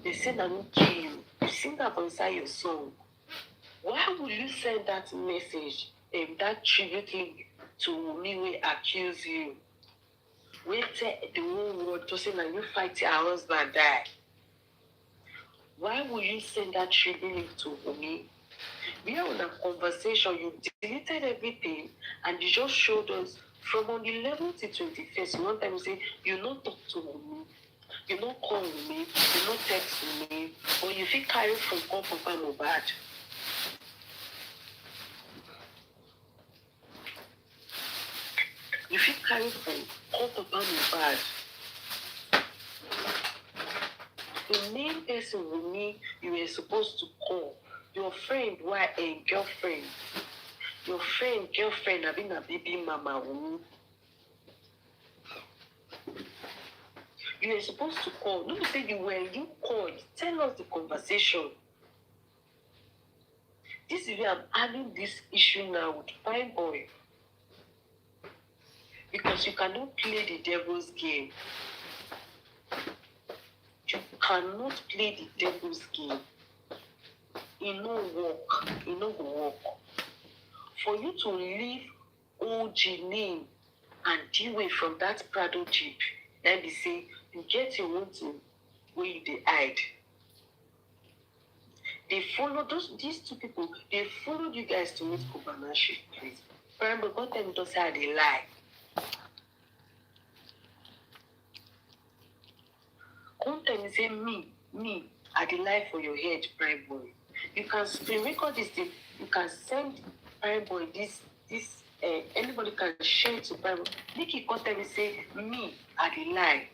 They say na me kill you. You sing that inside your song. Why would you send that message, that tribute link to me wey accuse you? Wey tell the whole world to say na you fight your husband die. Why would you send that tribute link to me? We are on a conversation, you deleted everything and you just showed us from on the 11th to 21st. One time you say you not talk to me, you not call me, you not text me, but you feel carry from call Papa Mohbad. You feel carry from call Papa Mohbad. The main person with me you were supposed to call, your friend, girlfriend. Your friend, girlfriend, I've been a baby mama with me. You were supposed to call. Don't say you called. Tell us the conversation. This is where I'm having this issue now with Fine Boy. Because you cannot play the devil's game. You cannot play the devil's game. It no work. It no go work. For you to leave OG name and deal away from that Prado Jeep, let me say, you get your own thing where you dey hide. They follow these two people, they followed you guys to meet Kubanashi, please. Remember, God tell me to say how they lie. Come tell me, say me, I dey lie for your head, Prime Boy. You can screen record this thing, you can send Prime Boy this anybody can share it to Prime Boy. Nikki come tell me, say me, I dey lie.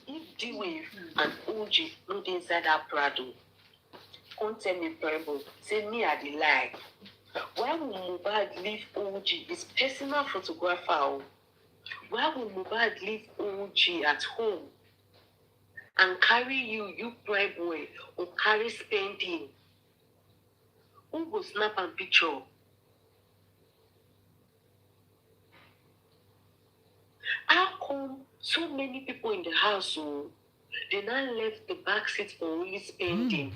If D-Wave and OG no dey inside that Prado, come tell me, Prime Boy, say me, I dey lie. Why would Mohbad leave OG, his personal photographer? Why would Mohbad leave OG at home and carry you Prime Boy, or carry spending? Who go snap and picture? How come so many people in the house, they now left the back seat for only spending?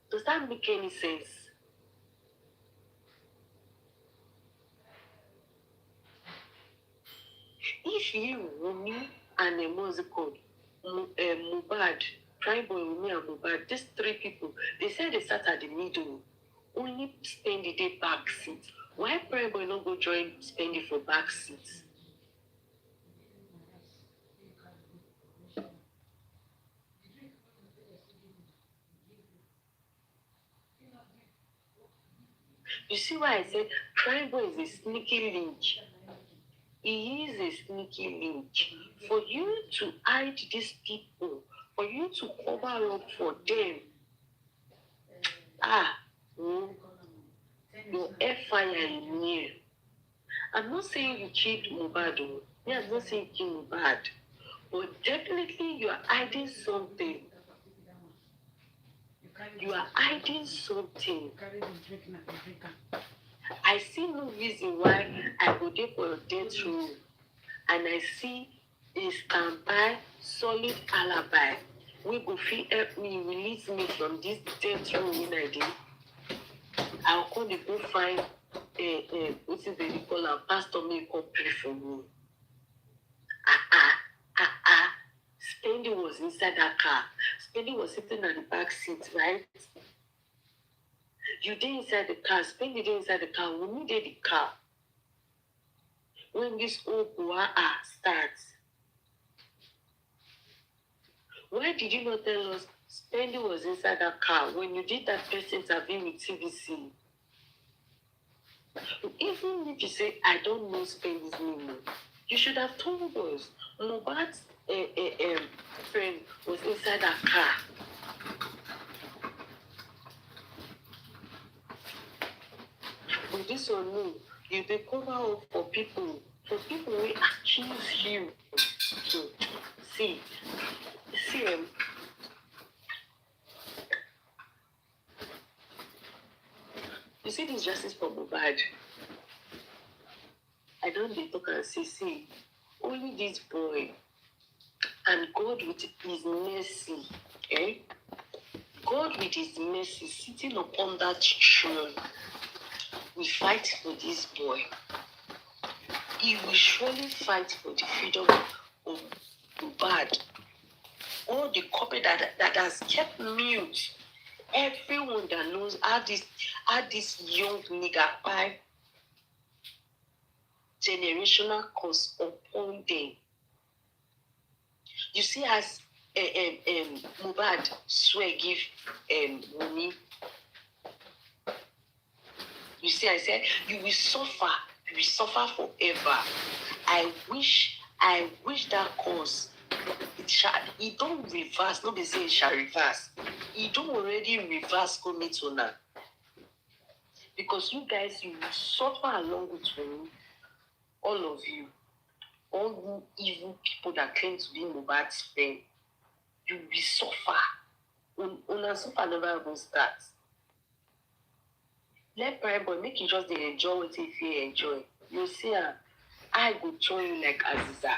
Does that make any sense? If you, Wumi, and what's it called, Mohbad, Prime Boy, Wumi, and Mohbad, these three people, they said they sat at the middle, only spend the day back seat. Why Prime Boy not go join spending for back seats? You see why I said Prime Boy is a sneaky link? He is a sneaky link. For you to hide these people, for you to cover up for them, your air fire in here. I'm not saying you killed Mohbad. I'm not saying you killed Mohbad. But definitely you are hiding something. You are hiding something. I see no reason why I go there for a death row and I see a standby solid alibi. We go fit help me, release me from this death row when I did. I'll call the go find what is they call a pastor may come pray for me. Spendy was inside that car. Spendy was sitting at the back seat, right? You did inside the car. Spendy did inside the car. We needed the car. When this old starts. Why did you not tell us Spendy was inside that car when you did that first interview with TVC? Even if you say, I don't know Spendy's name, you should have told us. Mohbad's friend was inside that car. But this one, no, you dey cover up for people who accuse you. See, You see this justice for Mohbad. I don't dey talk and say, see, only this boy and God with his mercy, God with his mercy sitting upon that throne will fight for this boy. He will surely fight for the freedom of Mohbad. All the corporate that has kept mute, everyone that knows how this young nigga by generational curse upon them. You see, as Mohbad swear give Wunmi. You see, I said you will suffer forever. I wish that cause it don't reverse. Nobody say it shall reverse. It don't already reverse Komitona. Because you guys, you will suffer along with me, all of you, all you evil people that claim to be Mohbad's friend, you will suffer. Una suffer never even start. Let Prime Boy make you just enjoy what if you enjoy. You see, I go join you like Aziza.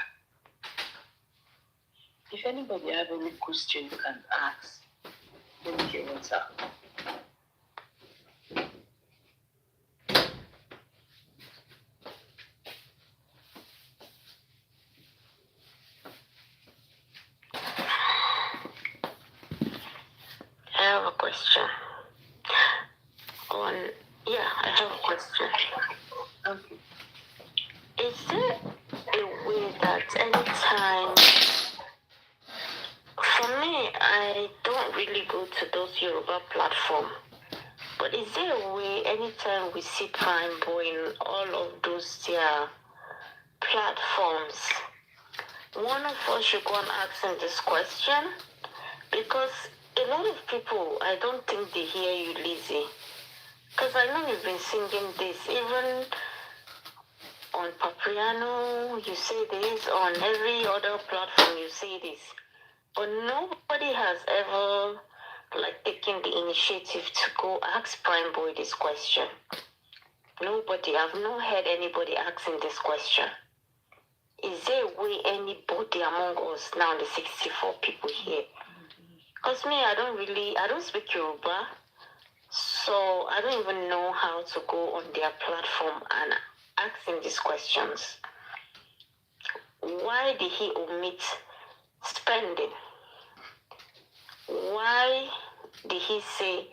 If anybody have any question, you can ask. Let me hear what's up. I have a question. I have a question. Okay. Is there a way that anytime, for me, I don't really go to those Yoruba platforms, but is there a way anytime we see Prime Boy in all of those platforms, one of us should go and ask him this question? Because a lot of people, I don't think they hear you, Lizzie. Because I know you've been singing this, even on Papriano, you say this, on every other platform you say this. But nobody has ever taken the initiative to go ask Prime Boy this question. Nobody, I've not heard anybody asking this question. Is there a way anybody among us, now the 64 people here? Because me, I don't speak Yoruba, so I don't even know how to go on their platform and ask him these questions. Why did he omit spending? Why did he say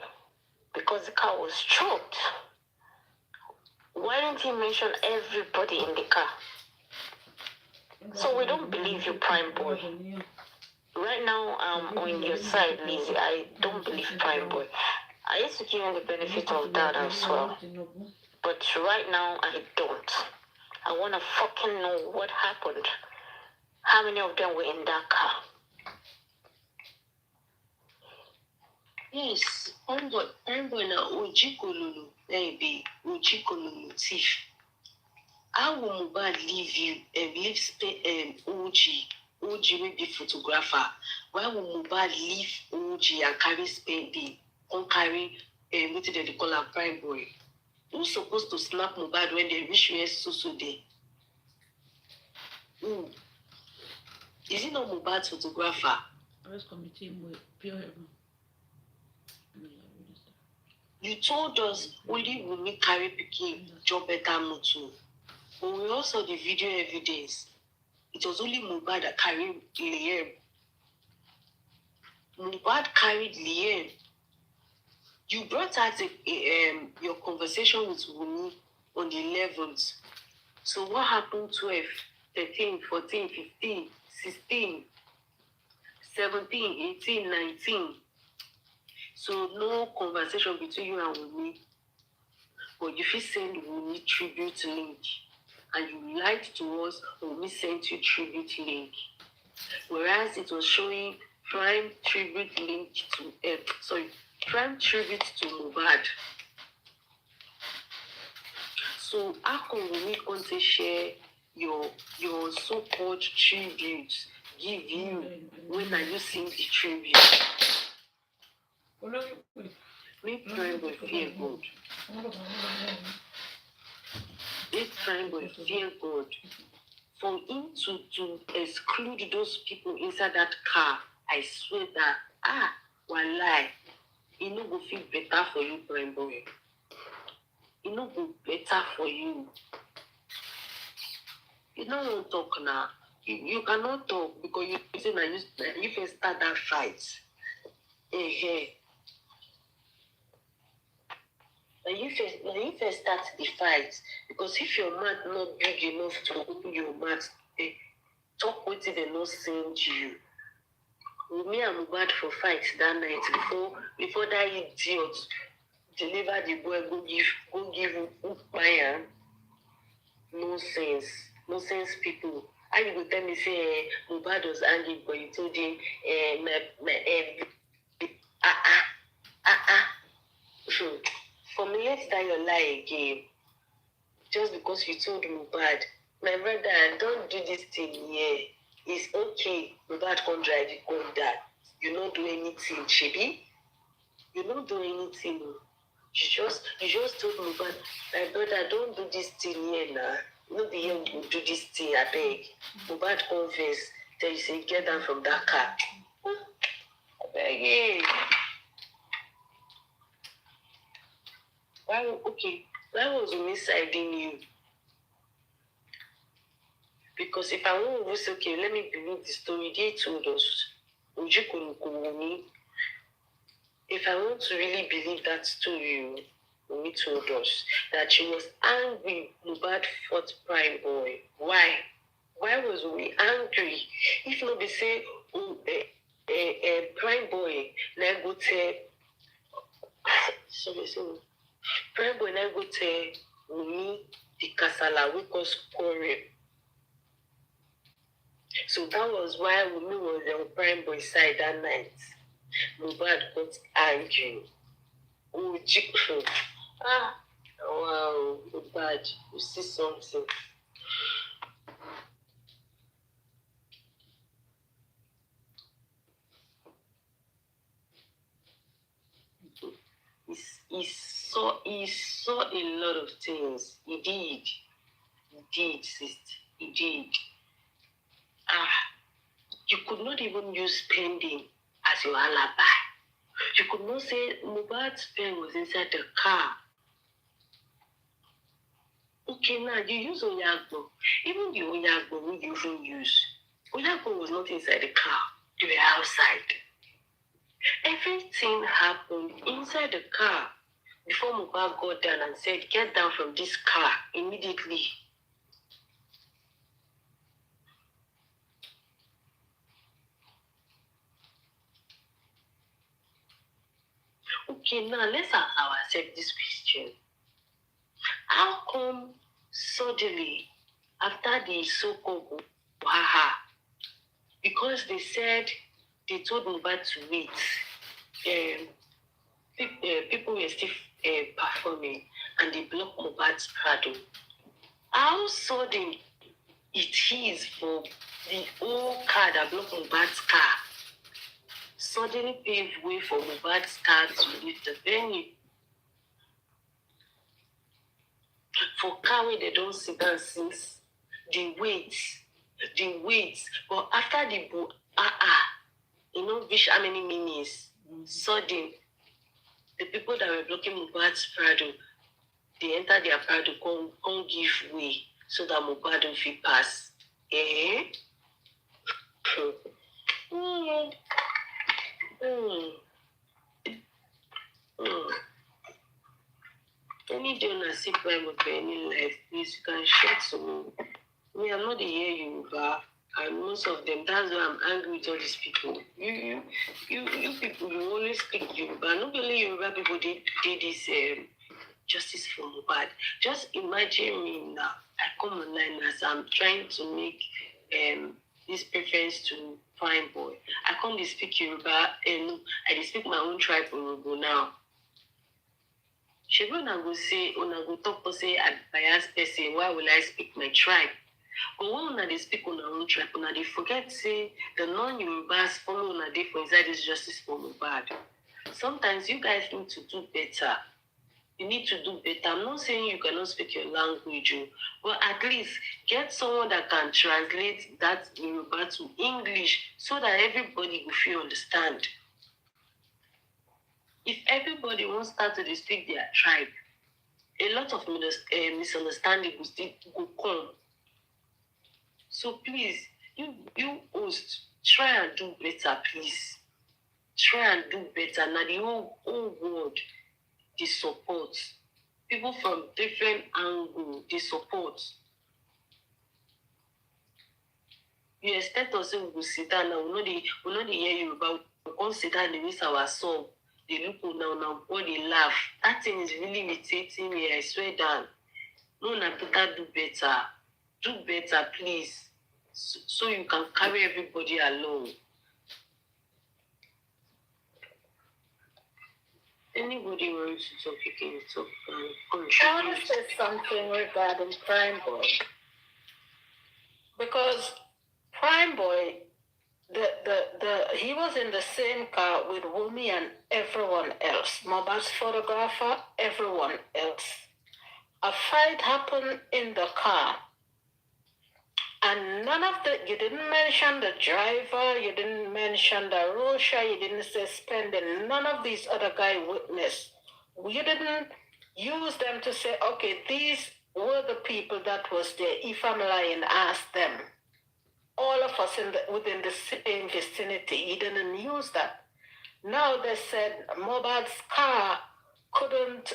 because the car was choked? Why didn't he mention everybody in the car? So we don't believe you, Prime Boy. Right now, I'm on your side, Lizzie. I don't believe Prime Boy. I used to give him the benefit of that as well. But right now, I don't. I want to fucking know what happened. How many of them were in that car? Yes, Prime Boy na Ojikololo, baby, Ojikololo thief. How will Mohbad leave OG will be photographer? Why will Mohbad leave OG and carry spending, or carry what did they call a Prime Boy? Who's supposed to snap Mohbad when they reach where so there? Who? Is it not Mohbad's photographer? You told us only Wunmi carry Pikin job better motor. But we also the video evidence. It was only Mohbad that carried Liam. Mohbad carried Liam. You brought out your conversation with Wunmi on the 11th. So what happened 12, 13, 14, 15, 16, 17, 18, 19? So no conversation between you and Wunmi. But if you send Wunmi tribute link, and you lied to us when we sent you tribute link. Whereas it was showing Prime tribute link to Prime tribute to Mohbad. So how come we want to share your so-called tribute give you when are you seeing the tribute? Make Prime Boy feel good. Make Prime Boy feel good. For him to exclude those people inside that car, I swear that, walai, it no go feel better for you, Prime Boy. It no go better for you. You don't want to talk now. You cannot talk because you say that you first start that fight. Now you first start the fight because if your mouth not big enough to open your mouth, talk with it and not send you. Me and Mohbad for fight that night before that idiot deliver the boy go give Ukpaya. Nonsense people. How you go tell me say Mohbad was angry but you told him formulate that your lie again. Just because you told Mohbad, my brother, don't do this thing here. It's okay. Mohbad can't drive you on that. You don't do anything, Chibi. You don't do anything. You just told Mohbad, my brother, don't do this thing here now. No be here we do this thing, I beg. Mohbad confess. Then you say, get down from that car. I beg you. Why was we siding you? Because if I want to say, okay, let me believe the story they told us. If I want to really believe that story, Wunmi told us that she was angry Mohbad fought Prime Boy. Why? Why was we angry? If not, they say, Prime Boy, now go tell. Sorry. Prime Boy now go tell Wunmi the Kasala we cause quarrel. So that was why Wunmi was on Prime Boy side that night. Mohbad got angry. Oh, wow, Mohbad, you see something. He saw a lot of things. He did, sister. He did. You could not even use spending as your alibi. You could not say Mohbad's pen was inside the car. Okay, now you use Oyagbo. Even the Oyagbo we usually use, Oyagbo was not inside the car. They were outside. Everything happened inside the car before Mohbad got down and said, get down from this car immediately. Okay, now let's ask ourselves this question. How come suddenly, after the so-called Waha, because they said they told Mohbad to wait, people were still performing and they blocked Mohbad's Prado. How sudden it is for the old car that blocked Mohbad's car suddenly paved way for Mohbad's car to leave the venue. For car where they don't sit down since the wait. But after the wish how many minutes, sudden, the people that were blocking Mohbad's Prado, they enter their Prado, can't give way so that Mohbad don't fit pass. Any day on a sick Prime of any life, please you can share to me. I'm not the year Yoruba, and most of them. That's why I'm angry with all these people. You people, you only speak Yoruba. Not only Yoruba people did this justice for Mohbad. Just imagine me now. I come online as I'm trying to make this preference to Prime Boy. I can't speak Yoruba, and I speak my own tribe Yoruba now. She go say, go talk to say I bias person. Why will I speak my tribe? But when they speak on their own tribe, they forget say the non-Yorubas follow on a day for inside this justice for Mohbad. sometimes you guys need to do better. You need to do better. I'm not saying you cannot speak your language, but at least get someone that can translate that Yoruba to English so that everybody will feel understand. If everybody wants to start to speak their tribe, a lot of misunderstanding will come. So please, you host, try and do better, please. Try and do better. Now the whole world, they support. People from different angles, they support. You expect us to go sit down now, we know the hear you, but we can't sit down and miss our song. They look now, all they laugh. That thing is really irritating me, I swear down. No, Naputa, do better. Do better, please. So you can carry everybody along. Anybody wants to talk, you can talk. I want to say something regarding Prime Boy. Because Prime Boy, he was in the same car with Wumi and everyone else. Mohbad's photographer, everyone else. A fight happened in the car. And you didn't mention the driver, you didn't mention the Russia, you didn't say spending, none of these other guys witnessed. You didn't use them to say, okay, these were the people that was there. If I'm lying, ask them. All of us within the same vicinity, you didn't use that. Now they said Mohbad's car couldn't,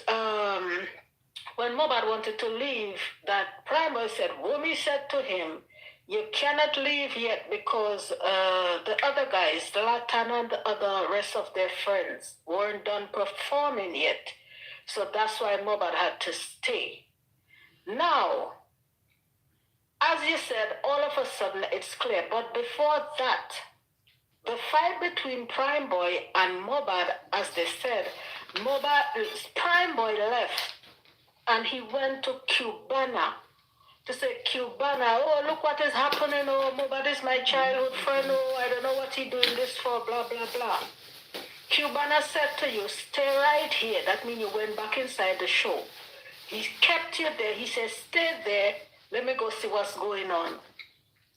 when Mohbad wanted to leave, that Prime Boy said, Wumi said to him, you cannot leave yet because the other guys, the Latana and the other rest of their friends, weren't done performing yet. So that's why Mohbad had to stay. Now, as you said, all of a sudden it's clear. But before that, the fight between Prime Boy and Mohbad, as they said, Prime Boy left and he went to Cubana to say, Cubana, oh, look what is happening. Oh, Mohbad is my childhood friend. Oh, I don't know what he's doing this for, blah, blah, blah. Cubana said to you, stay right here. That means you went back inside the show. He kept you there. He said, stay there. Let me go see what's going on.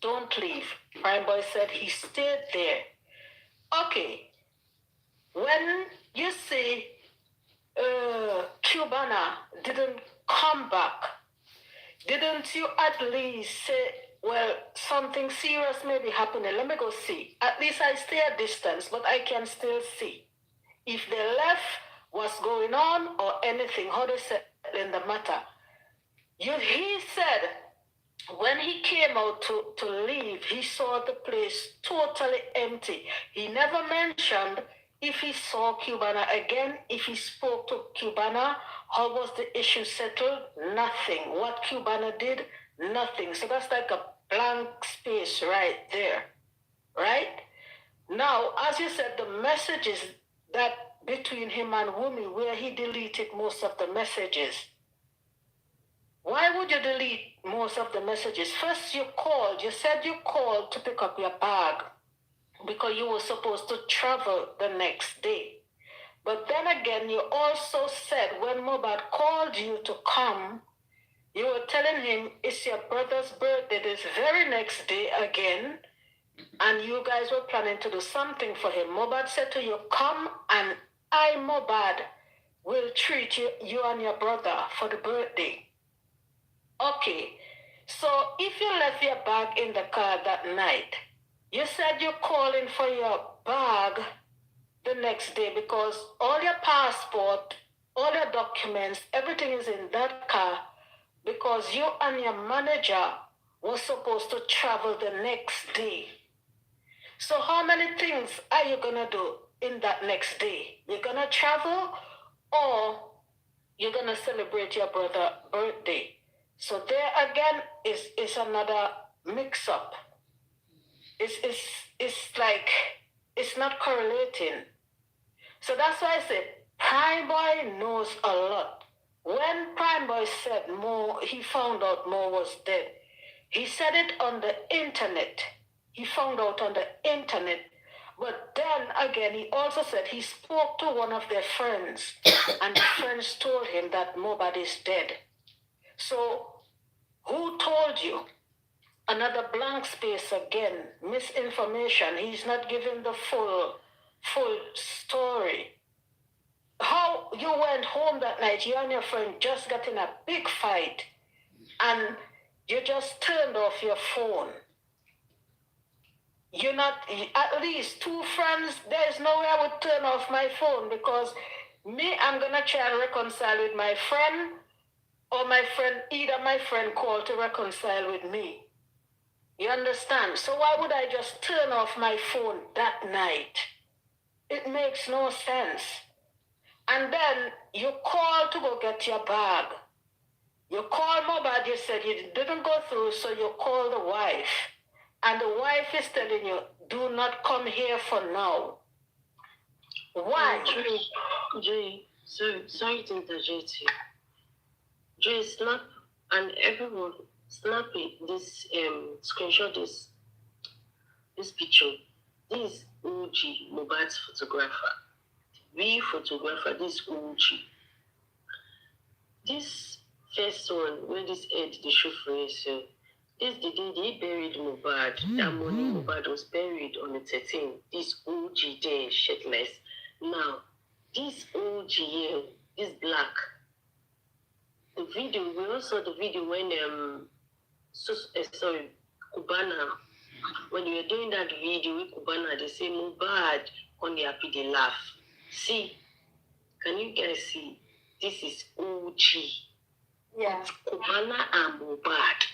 Don't leave. Prime Boy said he stayed there. Okay. When you see Cubana didn't come back, didn't you at least say, well, something serious may be happening. Let me go see. At least I stay a distance, but I can still see. If they left, what's going on or anything, how they said in the matter. He said when he came out to leave, he saw the place totally empty. He never mentioned if he saw Cubana again, if he spoke to Cubana, how was the issue settled? Nothing. What Cubana did? Nothing. So that's like a blank space right there. Right? Now, as you said, the messages that between him and Wumi, where he deleted most of the messages. Why would you delete most of the messages? First you said you called to pick up your bag because you were supposed to travel the next day. But then again, you also said when Mohbad called you to come, you were telling him it's your brother's birthday this very next day again, and you guys were planning to do something for him. Mohbad said to you, come and I, Mohbad, will treat you and your brother for the birthday. Okay, so if you left your bag in the car that night, you said you're calling for your bag the next day because all your passport, all your documents, everything is in that car because you and your manager were supposed to travel the next day. So how many things are you going to do in that next day? You're going to travel or you're going to celebrate your brother's birthday? So there again is another mix-up. It's like, it's not correlating. So that's why I said, Prime Boy knows a lot. When Prime Boy said he found out Mo was dead, he said it on the internet. He found out on the internet. But then again, he also said he spoke to one of their friends, and the friends told him that Mohbad is dead. So, who told you? Another blank space again, misinformation. He's not giving the full story. How you went home that night, you and your friend just got in a big fight, and you just turned off your phone. You're not, at least two friends, there's no way I would turn off my phone, because me, I'm gonna try and reconcile with my friend, or my friend, either my friend called to reconcile with me. You understand? So why would I just turn off my phone that night? It makes no sense. And then you call to go get your bag. You call Mohbad, you said you didn't go through, so you call the wife. And the wife is telling you, do not come here for now. Why? Joy, sorry to interject you. Joy, snap, and everyone, snap it, this, screenshot this picture. This is OG, Mohbad's photographer. We photographer, this OG. This first one, where this head, the show for yourself. This the day they buried Mohbad. That morning, Mohbad was buried on the 13th. This OG there, shirtless. Now, this OG here, this black. The video, we also saw the video when Cubana, when you were doing that video with Cubana, they say Mohbad on the happy they laugh. See, can you guys see? This is OG. Yeah. Cubana and Mohbad.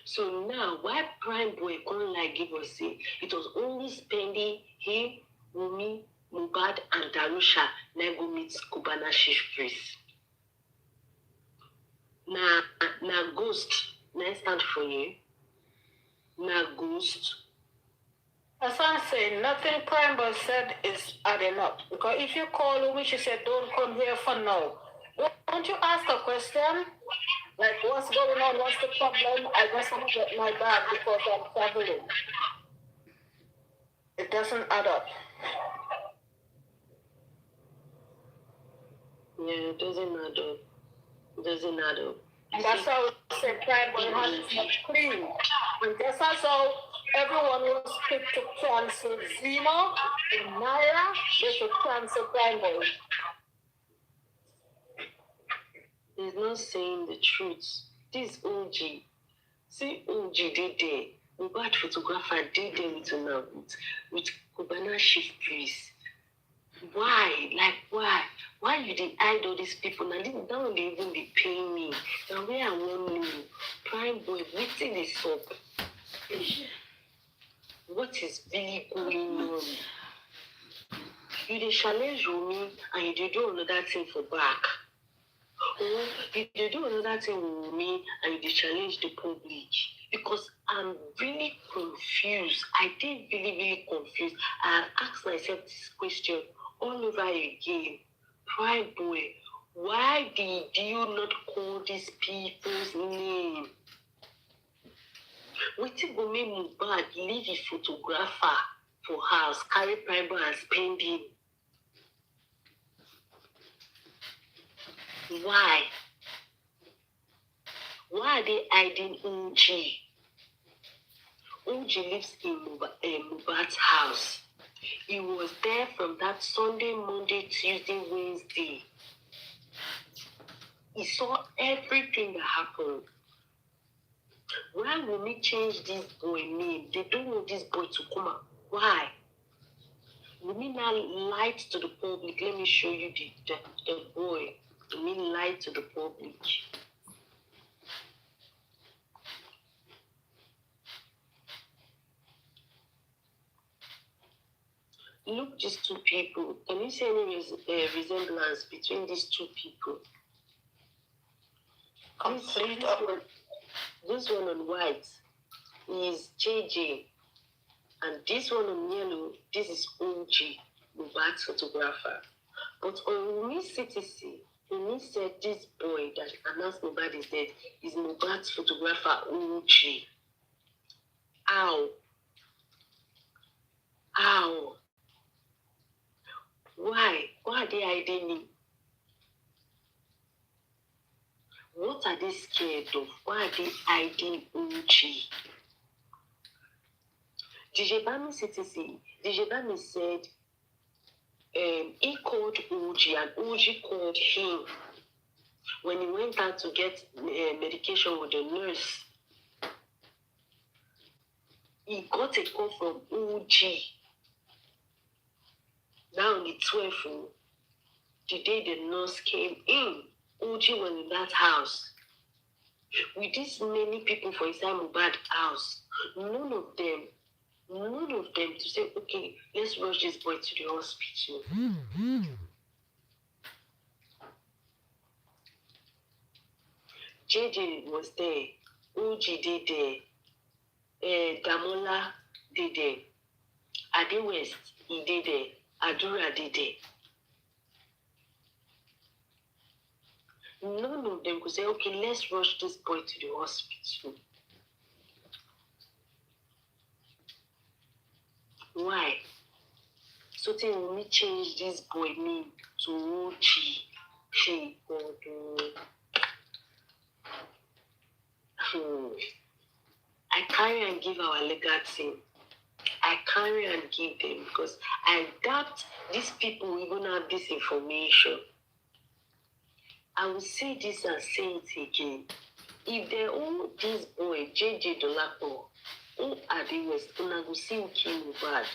So now, why Prime Boy can't like give us say it was only spending him, Wumi, Mohbad, and Darusha now go meet Cubana Chief Priest. Now ghost, now stand for you. Now ghost. As I'm saying, nothing Prime Boy said is adding up. Because if you call Wumi, she said, don't come here for now. Don't you ask a question? Like, what's going on? What's the problem? I just want to get my bag because I'm traveling. It doesn't add up. Yeah, it doesn't add up. It doesn't add up. And that's how I say Prime Boy has is not clean. And that's how everyone was quick to cancel Zemo and Naira. They should cancel Prime Boy. He's not saying the truth. This OG. See, OG did there. Mohbad photographer did there with Cubana Chief Priest. Why? Like, why? Why you did hide all these people? Now, they don't even be paying me. Now, where I want you, Prime Boy, waiting this up. What is really going on? You dey challenge me and you dey do another thing for back. Or you dey do another thing with me and you dey challenge the public. Because I'm really confused. I did really confused. I have asked myself this question all over again. Prime Boy, why did you not call these people's name? Wetin go make Mohbad leave a photographer for house, carry Prime Boy and spend him? Why? Why are they hiding OG? OG lives in Mohbad's house. He was there from that Sunday, Monday, Tuesday, Wednesday. He saw everything that happened. Why will we change this boy name? They don't want this boy to come out. Why? Let me now lie to the public. Let me show you the boy. Let me lie to the public. Look, these two people. Can you see any resemblance between these two people? Complete. This one on white is JJ, and this one on yellow, this is OG, Mohbad's photographer. But on Wumi CTC, Wumi said this boy that announced Mohbad is dead is Mohbad's photographer, OG. How? How? Why? Why are they hiding him? What are they scared of? Why are they hiding OG? DJ Bami said he called OG and OG called him when he went out to get medication with the nurse. He got a call from OG. Now on the 12th, the day the nurse came in, OG was in that house. With this many people for inside Mohbad house, none of them to say, okay, let's rush this boy to the hospital. JJ was there, OG did there, Damola did there, Ade West, he did there, Adura did there. None of them could say, okay, let's rush this boy to the hospital. Why? So they only change this boy name to OG. Hey, God. I carry and give our legal team. I carry and give them because I doubt these people even have this information. I will say this and say it again. If they own this boy, JJ Dolapo, who are the West, I will see him Mohbad.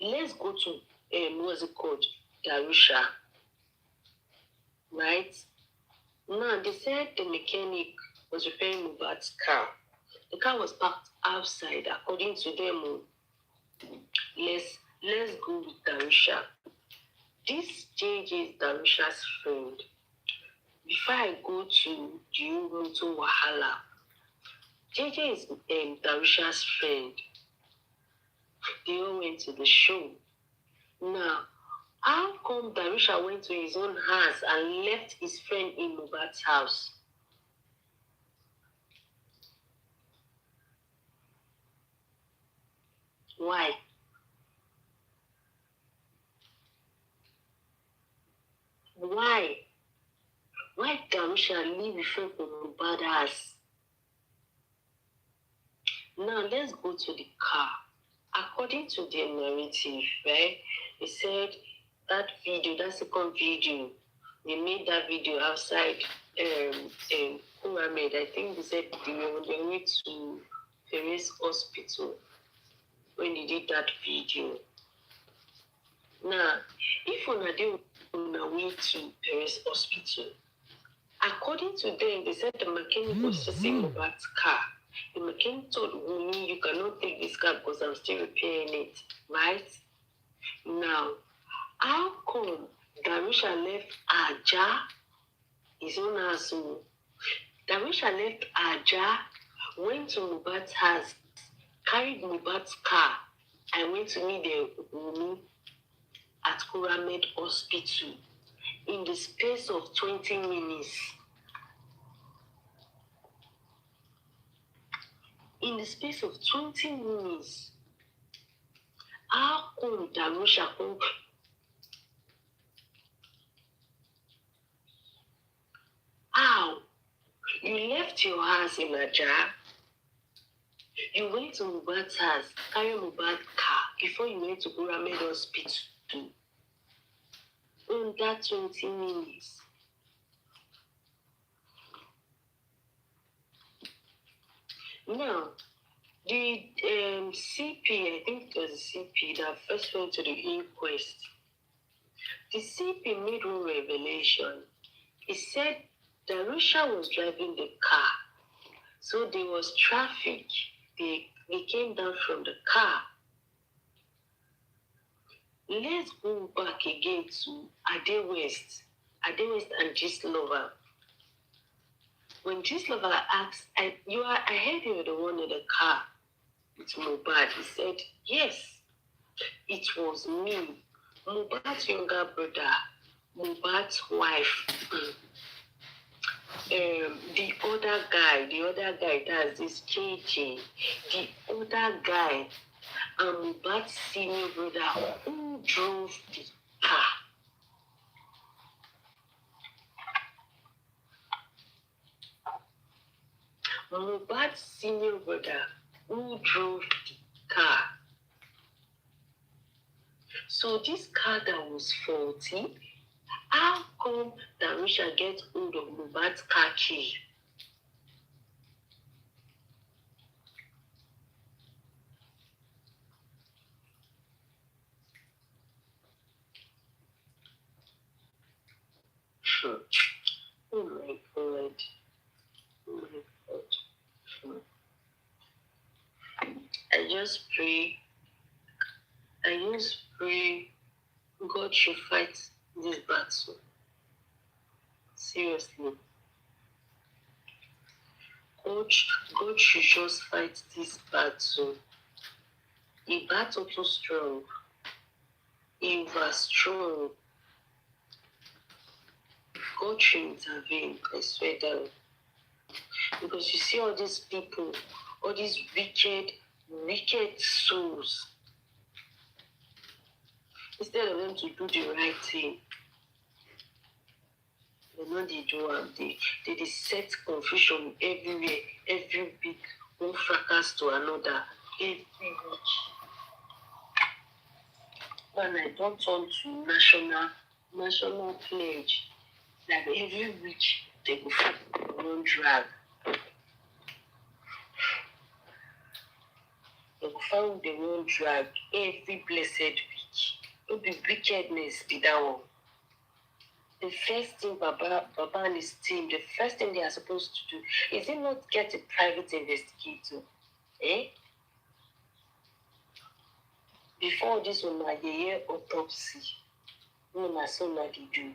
Let's go to what's it called? Darusha. Right? Now they said the mechanic was repairing Mohbad's car. The car was parked outside, according to them. Let's go with Darusha. This JJ is Darusha's friend. Before I go to the Moto Wahala, JJ is Darusha's friend. They all went to the show. Now, how come Darusha went to his own house and left his friend in Mohbad's house? Why? Why Darusha leave his friend from Mohbad's house? Now, let's go to the car. According to their narrative, right, they said that video, that second video, they made that video outside Pyramid. I think they said they were on their way to Perez Hospital when they did that video. Now, if they were on their way to Perez Hospital, according to them, they said the mechanic was fixing Mohbad's car. The mechanic told Wunmi, you cannot take this car because I'm still repairing it, right? Now, how come Darusha left Aja, his own house? Darusha left Aja, went to Mohbad's house, carried Mohbad's car, and went to meet the Wunmi at Pyramid Hospital in the space of 20 minutes. In the space of 20 minutes, how come Darusha come? How? You left your house in Aja. You went to Mohbad's house, carry Mohbad's car before you went to Pyramid Hospital. In that 20 minutes. Now, the CP, I think it was the CP that first went to the inquest. The CP made one revelation. He said Darusha was driving the car. So there was traffic. They came down from the car. Let's go back again to Ade West and Gistlover. When Gistlover asked, I heard you were the one in the car with Mohbad. He said, yes, it was me, Mohbad's younger brother, Mohbad's wife. the other guy, that's this KJ, the other guy, Mohbad senior brother who drove the car. Mohbad senior brother who drove the car. So this car that was faulty, how come Darusha get hold of Mohbad's car key? Oh my God. Oh my God. I just pray God should fight this battle. Seriously. God should just fight this battle. The battle too strong. He was strong. God should intervene. I swear down. Because you see all these people, all these wicked souls. Instead of them to do the right thing, they know they do and they set confusion everywhere, every week, one fracas to another, every week. When I don't turn to national pledge, like every week they go for one drag. They go find the one drag every blessed week. It be wickedness be that one. The first thing Baba and his team, the first thing they are supposed to do is they not get a private investigator. Before this one, a year autopsy, no, my son, like you do.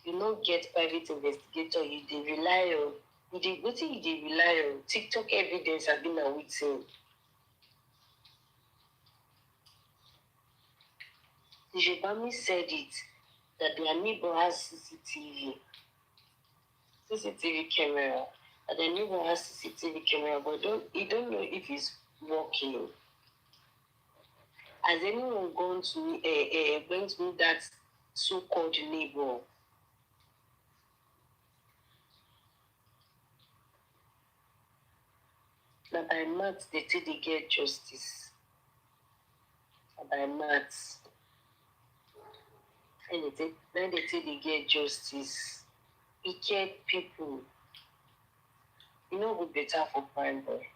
You not get private investigator, you they rely on. What you they rely on? TikTok evidence have been a waiting. Jebami said it that their neighbor has CCTV camera. And the neighbor has CCTV camera, but you don't know if it's working. Has anyone gone to that so-called neighbor? Now by maths, they say they get justice. By maths. And they say they get justice. Wicked people. You know go better for prime boy.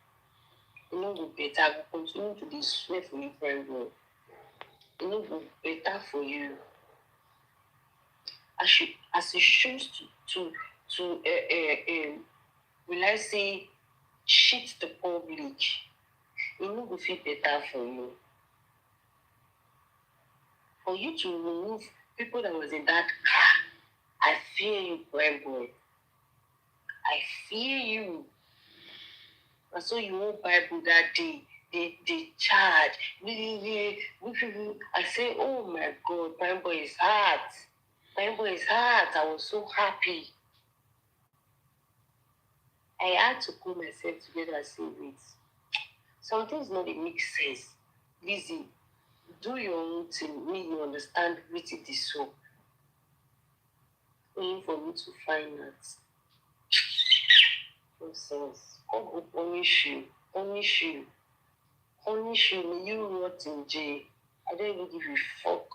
You know go better. Go continue to be swear for you, prime boy. You know go better for you. As you choose to will I say cheat the public, it will feel better for you. For you to remove people that was in that car, I fear you, prime boy. I fear you. And so you won't Bible that day. They charge. I say, oh my God, prime boy is hard. Prime boy is hard. I was so happy. I had to pull myself together and say, wait. Some things not make sense. Lizzie, do your own thing. Me, you understand what it is so. Only for me to find out. Nonsense. God will punish you. Punish you. Punish you. May you rot in jail. I don't even give a fuck.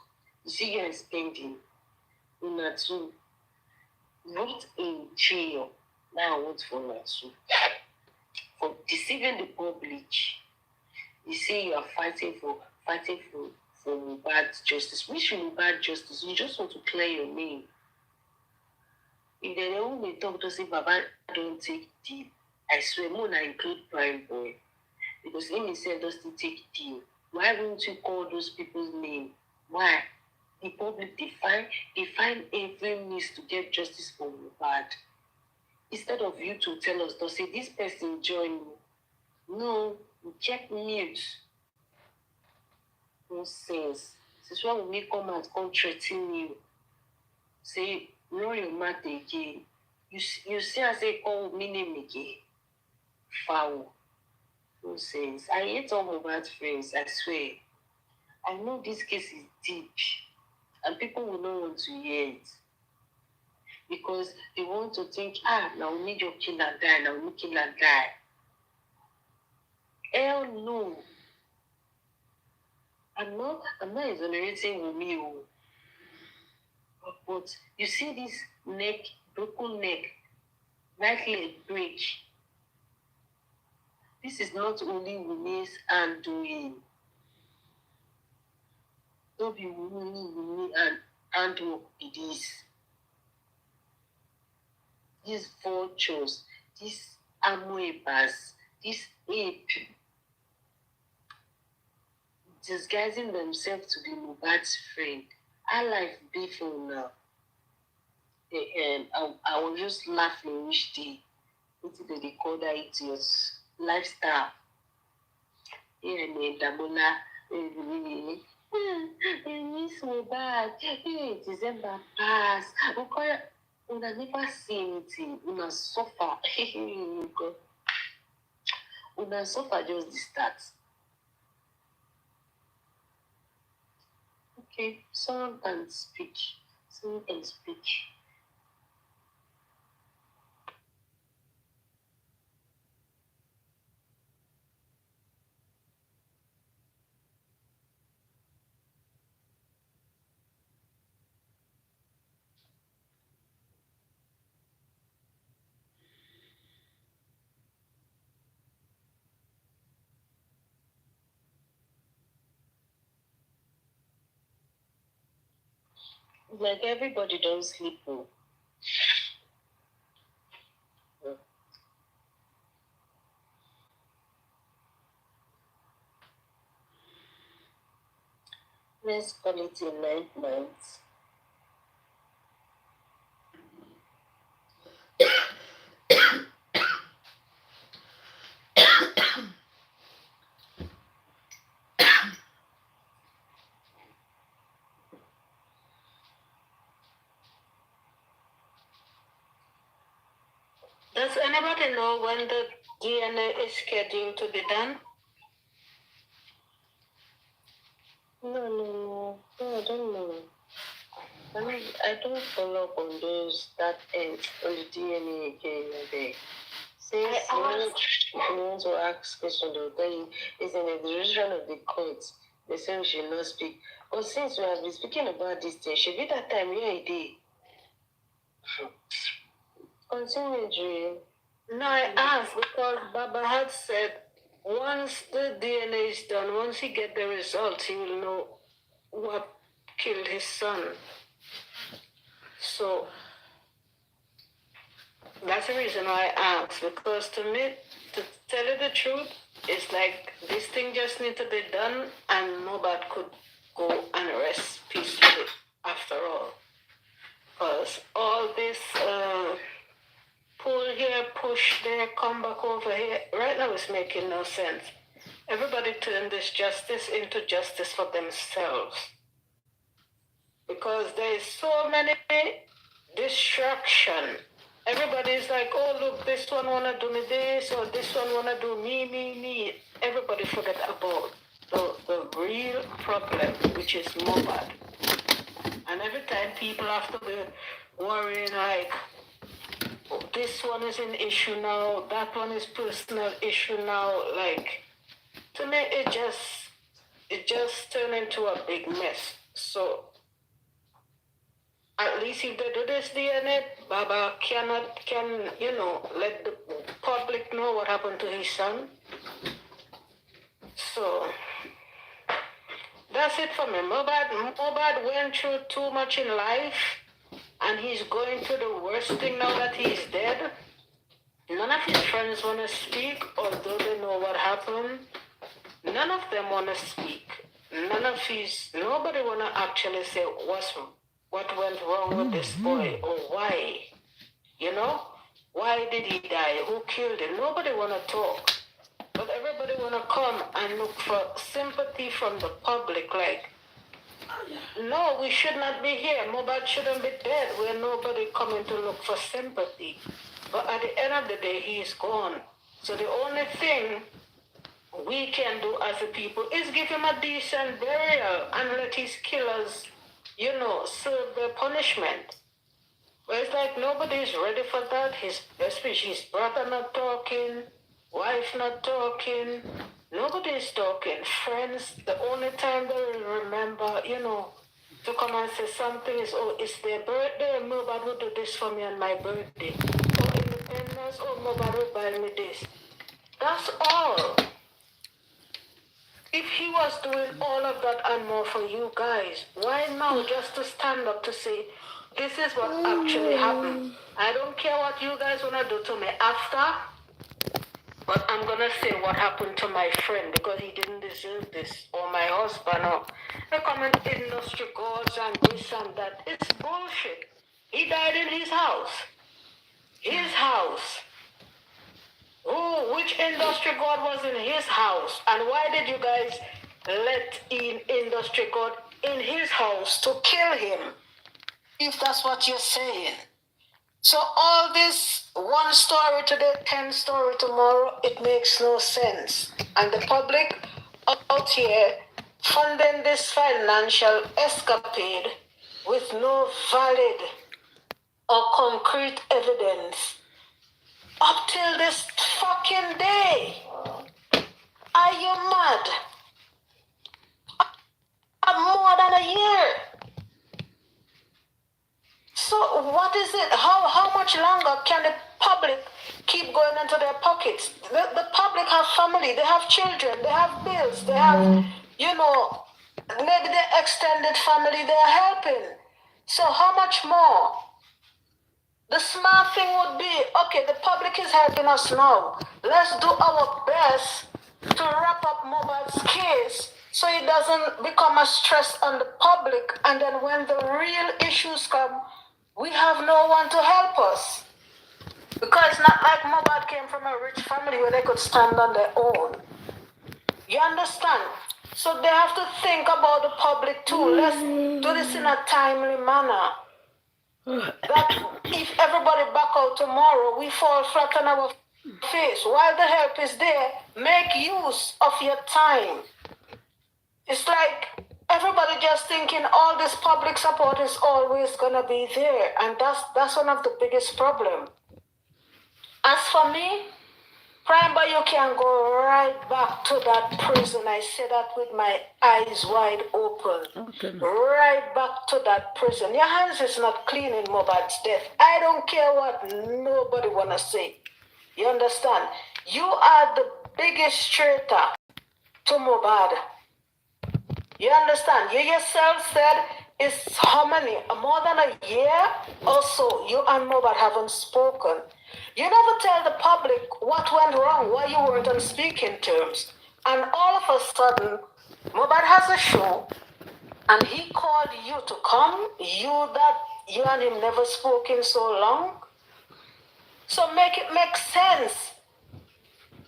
You see, you're spending. Unatu. Rot in jail. Now I want for Natu. For deceiving the public. You say you are fighting for Mohbad justice. Which Mohbad justice? You just want to clear your name. If they don't may talk to say Baba don't take deal, I swear more than include prime boy. Because him himself doesn't take deal. Why won't you call those people's name? Why? The public they find every means to get justice for Mohbad. Instead of you to tell us to say this person join me. No, you kept mute. Nonsense. This is why we come and come threaten you. Say run your mouth again. You see, I say, call me name again. Foul. Nonsense. I hate all Mohbad's friends, I swear. I know this case is deep, and people will not want to hear it. Because they want to think, now we need your kill and die, now we need kill and die. Hell no. I'm not exonerating Wumi. But you see this neck, broken neck, right leg break. This is not only Wumi's undoing. Don't be Wumi and handwork be this. These vultures, these amoebas, this ape, disguising themselves to be Mohbad's friend. Our life be for now. I was just laughing each day. What did they call that idiot's lifestyle? Here and Damola, miss Mohbad. December pass. Una never see anything. Una suffer. Una suffer just the start. Okay, someone can speak. Someone can speak. Like everybody don't sleep. Let's call it a 9 months. Does anybody know when the DNA is scheduled to be done? No, I don't know. I don't follow up on that end on the DNA again. Okay. Since if you want to ask question, they'll tell you it's in the decision of the court. They say we should not speak. But since we have been speaking about this thing, should be that time where it is. Continue, Julie. No, I asked because Baba had said once the DNA is done, once he get the results, he will know what killed his son. So that's the reason why I asked, because to me, to tell you the truth, it's like this thing just need to be done and Mohbad could go and rest peacefully after all. Because all this pull here, push there, come back over here, right now it's making no sense. Everybody turn this justice into justice for themselves. Because there is so many distraction. Everybody's like, oh look, this one wanna do me this, or this one wanna do me. Everybody forget about the real problem, which is Mohbad. And every time people have to be worrying like, oh, this one is an issue now, that one is personal issue now, like, to me it just turned into a big mess. So at least if they do this DNA, Baba can let the public know what happened to his son. So that's it for me. Mohbad went through too much in life, and he's going through the worst thing now that he's dead. None of his friends want to speak, although they know what happened. None of them want to speak. Nobody want to actually say what went wrong with this boy, or why. Why did he die? Who killed him? Nobody want to talk. But everybody want to come and look for sympathy from the public, like, No, we should not be here. Mohbad shouldn't be dead. We're nobody coming to look for sympathy. But at the end of the day, he is gone. So the only thing we can do as a people is give him a decent burial and let his killers, serve their punishment. But it's like nobody's ready for that. Especially his brother not talking, wife not talking, nobody's talking. Friends, the only time they remember, to come and say something is, oh, it's their birthday, Mohbad will do this for me on my birthday. Or independence, oh, Mohbad will buy me this. That's all. If he was doing all of that and more for you guys, why now just to stand up to say, this is what actually happened? I don't care what you guys want to do to me after, but I'm going to say what happened to my friend because he didn't deserve this, or my husband, or the comment industry gods and this and that. It's bullshit. He died in his house. His house. Oh, which industry god was in his house? And why did you guys let in industry god in his house to kill him? If that's what you're saying. So all this one story today, 10 story tomorrow, it makes no sense. And the public out here funding this financial escapade with no valid or concrete evidence up till this fucking day. Are you mad? More than a year. So what is it? How much longer can the public keep going into their pockets? The public have family, they have children, they have bills, they have, maybe their extended family they are helping. So how much more? The smart thing would be, okay, the public is helping us now. Let's do our best to wrap up Mohbad's case so it doesn't become a stress on the public. And then when the real issues come, we have no one to help us. Because it's not like Mohbad came from a rich family where they could stand on their own. You understand? So they have to think about the public too. Let's do this in a timely manner. That if everybody back out tomorrow, we fall flat on our face. While the help is there, make use of your time. It's like everybody just thinking all this public support is always gonna be there, and that's one of the biggest problems. As for me, Prime Boy, you can go right back to that prison. I say that with my eyes wide open. Okay. Right back to that prison. Your hands is not clean in Mohbad's death. I don't care what nobody wanna say. You understand? You are the biggest traitor to Mohbad. You understand? You yourself said it's how many? More than a year or so you and Mohbad haven't spoken. You never tell the public what went wrong, why you weren't on speaking terms. And all of a sudden, Mohbad has a show and he called you to come. You and him never spoke in so long. So make it make sense.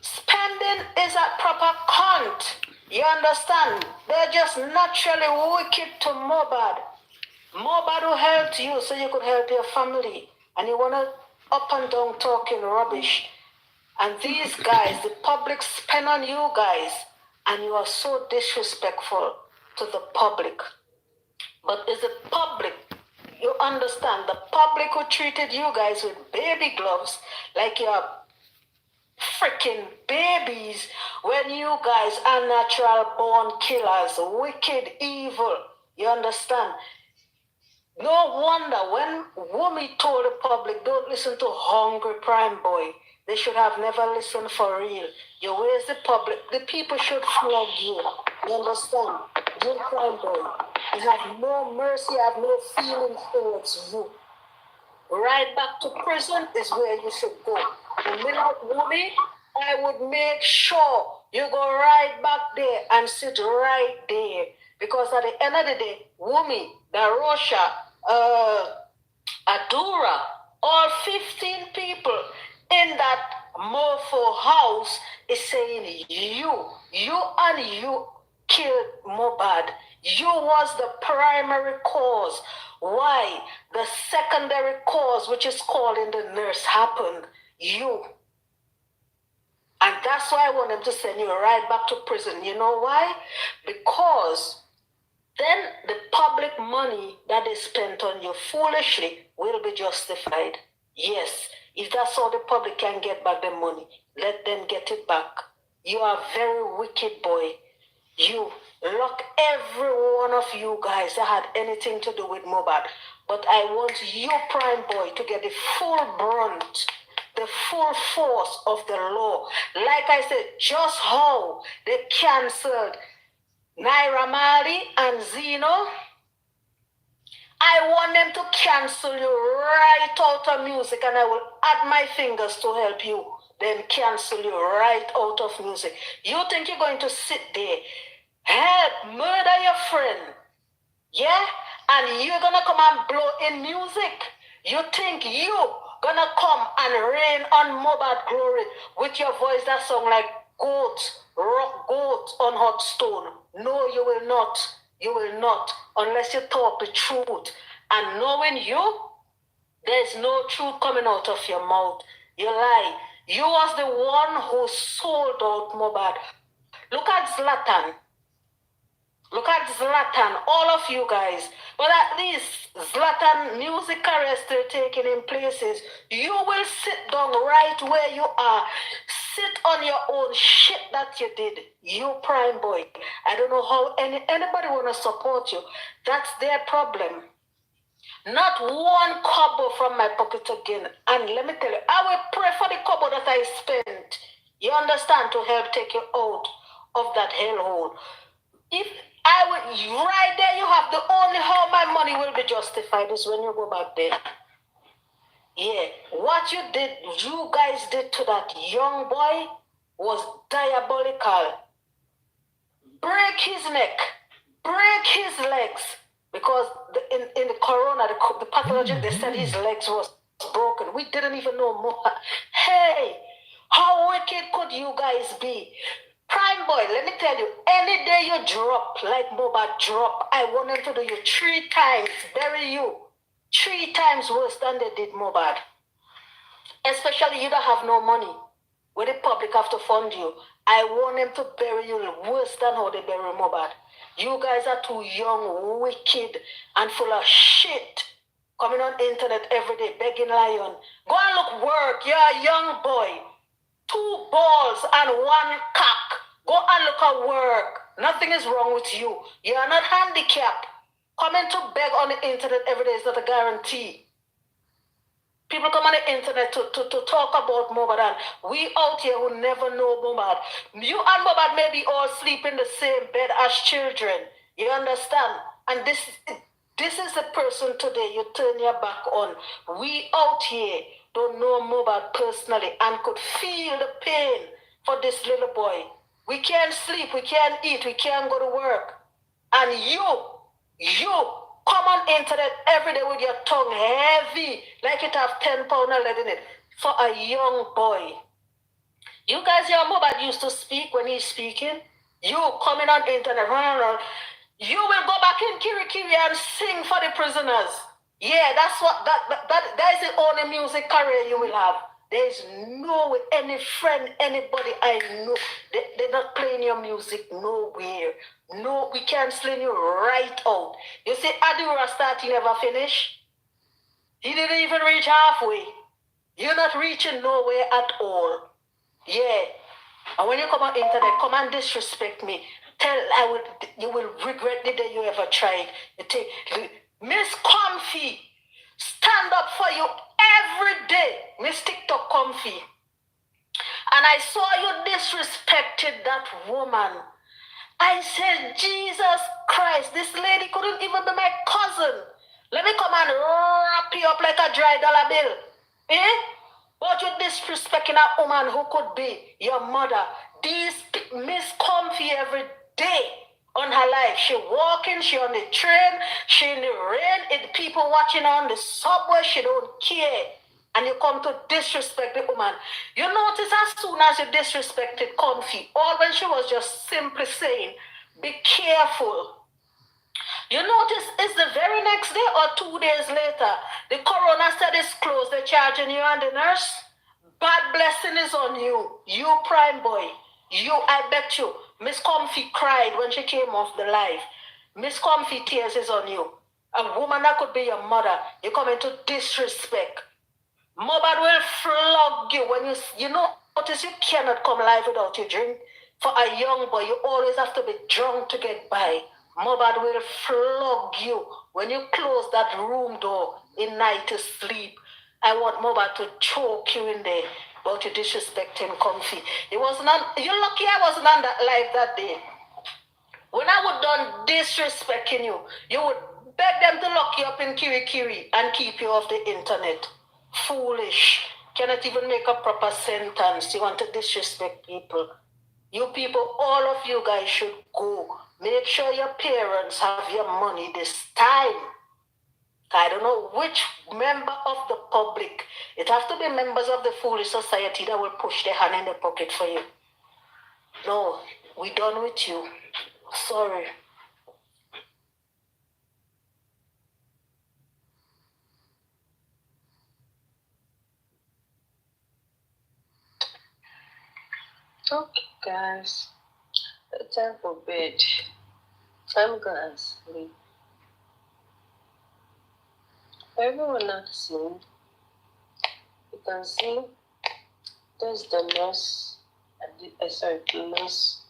Spending is a proper cunt. You understand? They're just naturally wicked to Mohbad. Mohbad who helped you so you could help your family. And you want to up and down talking rubbish. And these guys, the public spend on you guys. And you are so disrespectful to the public. But it's the public, you understand, the public who treated you guys with baby gloves like you're freaking babies when you guys are natural born killers, wicked, evil. You understand? No wonder when Wumi told the public, don't listen to hungry Prime Boy. They should have never listened for real. You waste the public. The people should flog you. You understand? You Prime Boy. You have no mercy, have no feelings towards you. Right back to prison is where you should go. And without Wumi, I would make sure you go right back there and sit right there. Because at the end of the day, Wumi, Darosha, Adura, all 15 people in that mofo house is saying you and you killed Mohbad. Mohbad. You was the primary cause. Why? The secondary cause, which is calling the nurse, happened. You. And that's why I want them to send you right back to prison. You know why? Because then the public money that they spent on you foolishly will be justified. Yes, if that's how the public can get back their money, let them get it back. You are a very wicked boy. You lock every one of you guys that had anything to do with Mohbad. But I want you, Prime Boy, to get the full brunt, the full force of the law. Like I said, just how they cancelled Naira Marley and Zeno, I want them to cancel you right out of music, and I will add my fingers to help you. Then cancel you right out of music. You think you're going to sit there, help murder your friend, yeah? And you're gonna come and blow in music? You think you gonna come and rain on Mohbad glory with your voice that song like goat, rock goat on hot stone? No, you will not. You will not, unless you talk the truth. And knowing you, there's no truth coming out of your mouth. You lie. You was the one who sold out Mohbad. Look at Zlatan. Look at Zlatan, all of you guys. But at least Zlatan music career still taking in places. You will sit down right where you are. Sit on your own shit that you did. You Prime Boy. I don't know how anybody want to support you. That's their problem. Not one kobo from my pocket again. And let me tell you, I will pray for the kobo that I spent. You understand? To help take you out of that hellhole. If I would, right there you have the only how my money will be justified is when you go back there. Yeah, what you guys did to that young boy was diabolical. Break his neck, break his legs, because in the corona, the pathologist, they said his legs was broken. We didn't even know more. Hey, how wicked could you guys be? Prime Boy, let me tell you, any day you drop, like Mohbad drop, I want them to do you 3 times, bury you 3 times worse than they did Mohbad. Especially you that have no money, where the public have to fund you. I want them to bury you worse than how they bury Mohbad. You guys are too young, wicked, and full of shit. Coming on the internet every day, begging lion. Go and look work, you're a young boy. 2 balls and 1 cock. Go and look at work. Nothing is wrong with you. You are not handicapped. Coming to beg on the internet every day is not a guarantee. People come on the internet to talk about Mohbad, and we out here who never know Mohbad. You and Mohbad may be all sleep in the same bed as children. You understand? And this is the person today you turn your back on. We out here don't know Mohbad personally and could feel the pain for this little boy. We can't sleep, we can't eat, we can't go to work. And you come on internet every day with your tongue heavy, like it have 10 pounds of lead in it, for a young boy. You guys, your Mohbad used to speak when he's speaking. You coming on internet, you will go back in Kirikiri and sing for the prisoners. Yeah, that's what that is the only music career you will have. There's no way any friend, anybody I know, they're not playing your music nowhere. No, we canceling you right out. You see, Adura start, he never finish. He didn't even reach halfway. You're not reaching nowhere at all. Yeah. And when you come on internet, come and disrespect me. You will regret the day you ever tried. You take Miss Comfy, stand up for you every day, Miss TikTok Comfy. And I saw you disrespected that woman. I said, Jesus Christ, this lady couldn't even be my cousin. Let me come and wrap you up like a dry dollar bill. Eh? But you're disrespecting a woman who could be your mother. Miss Comfy every day on her life. She walking, she on the train, she in the rain, people watching on the subway, she don't care. And you come to disrespect the woman. You notice as soon as you disrespected Comfy, or when she was just simply saying, Be careful. You notice it's the very next day or 2 days later, the coroner said it's closed, they're charging you and the nurse. Bad blessing is on you. You prime boy. You, I bet you. Miss Comfy cried when she came off the live. Miss Comfy tears is on you. A woman that could be your mother, you come into disrespect. Mohbad will flog you when you notice you cannot come live without your drink. For a young boy, you always have to be drunk to get by. Mohbad will flog you when you close that room door in night to sleep. I want Mohbad to choke you in there, but you disrespect him comfy. You're lucky I wasn't on that live that day. When I would done disrespecting you, you would beg them to lock you up in Kiri Kiri and keep you off the internet. Foolish. Cannot even make a proper sentence. You want to disrespect people. You people, all of you guys should go. Make sure your parents have your money this time. I don't know which member of the public. It has to be members of the foolish society that will push their hand in the pocket for you. No, we done with you. Sorry. Okay, guys. Time for bed. I'm gonna sleep. For everyone not seen, you can see there's the nurse, the nurse,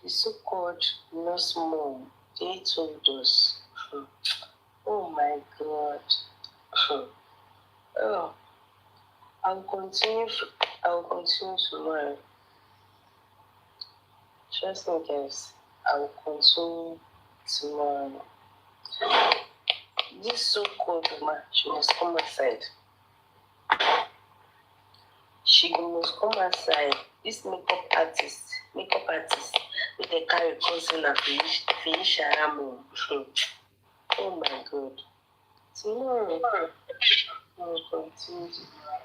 the so-called nurse mom. They told us. Oh my God. Oh, I'll continue tomorrow. Trust me, guys. I will continue tomorrow. This so-called woman, she must come aside. She must come aside. This makeup artist, with the carry cousin and finish Aramo. Oh my God. Tomorrow, I will continue tomorrow.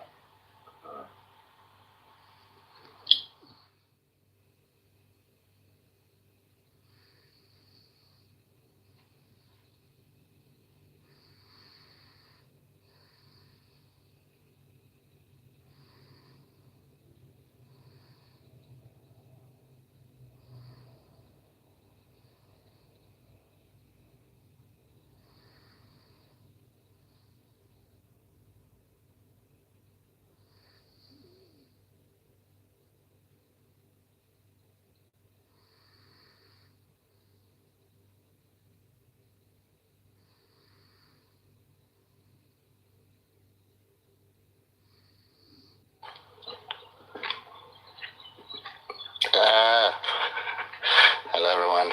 Hello, everyone.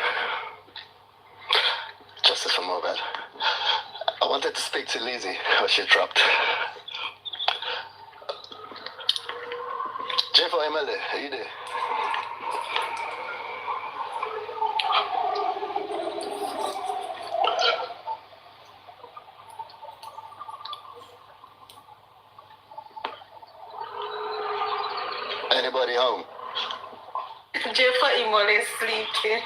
Justice for Mohbad. I wanted to speak to Lizzie, but she dropped. J for Imole, are you there? Anybody home? Jennifer Imole is sleeping.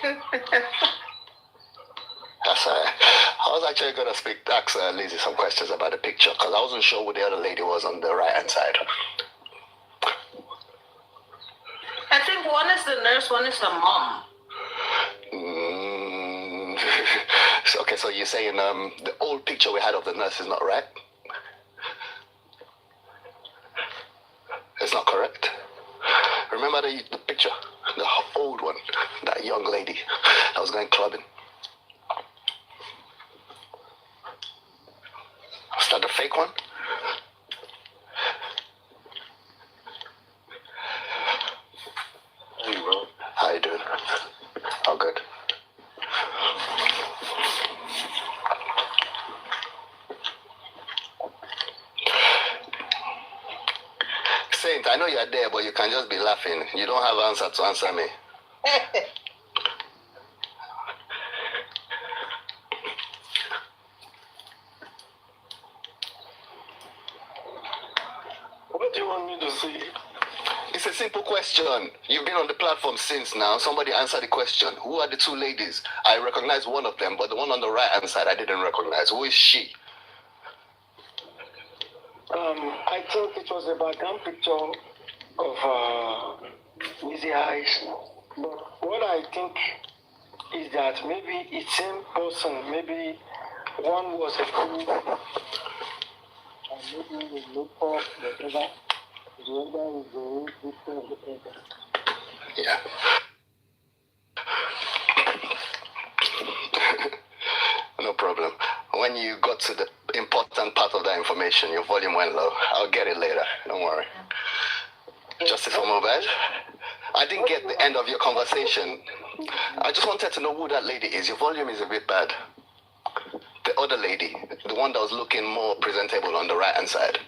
That's I was actually going to ask Lizzie some questions about the picture because I wasn't sure who the other lady was on the right-hand side. I think one is the nurse, one is the mom. Okay, so you're saying the old picture we had of the nurse is not right? It's not correct? Remember the picture? The old one, that young lady that was going clubbing. Was that the fake one? Hey, bro. How you doing? All good. Saint, I know you're there, but you can just be laughing. You don't have an answer to answer me. What do you want me to say? It's a simple question. You've been on the platform since now. Somebody answer the question. Who are the two ladies? I recognize one of them, but the one on the right hand side I didn't recognize. Who is she? I think it was a background picture of Lizzie Eyes. But what I think is that maybe it's same person. Maybe one was a fool, and maybe we look for whatever. The other is the different of the other. Yeah. No problem. When you got to the important part of that information, your volume went low. I'll get it later. Don't worry. Justice for Mohbad. I didn't get the end of your conversation. I just wanted to know who that lady is. Your volume is a bit bad. The other lady, the one that was looking more presentable on the right hand side.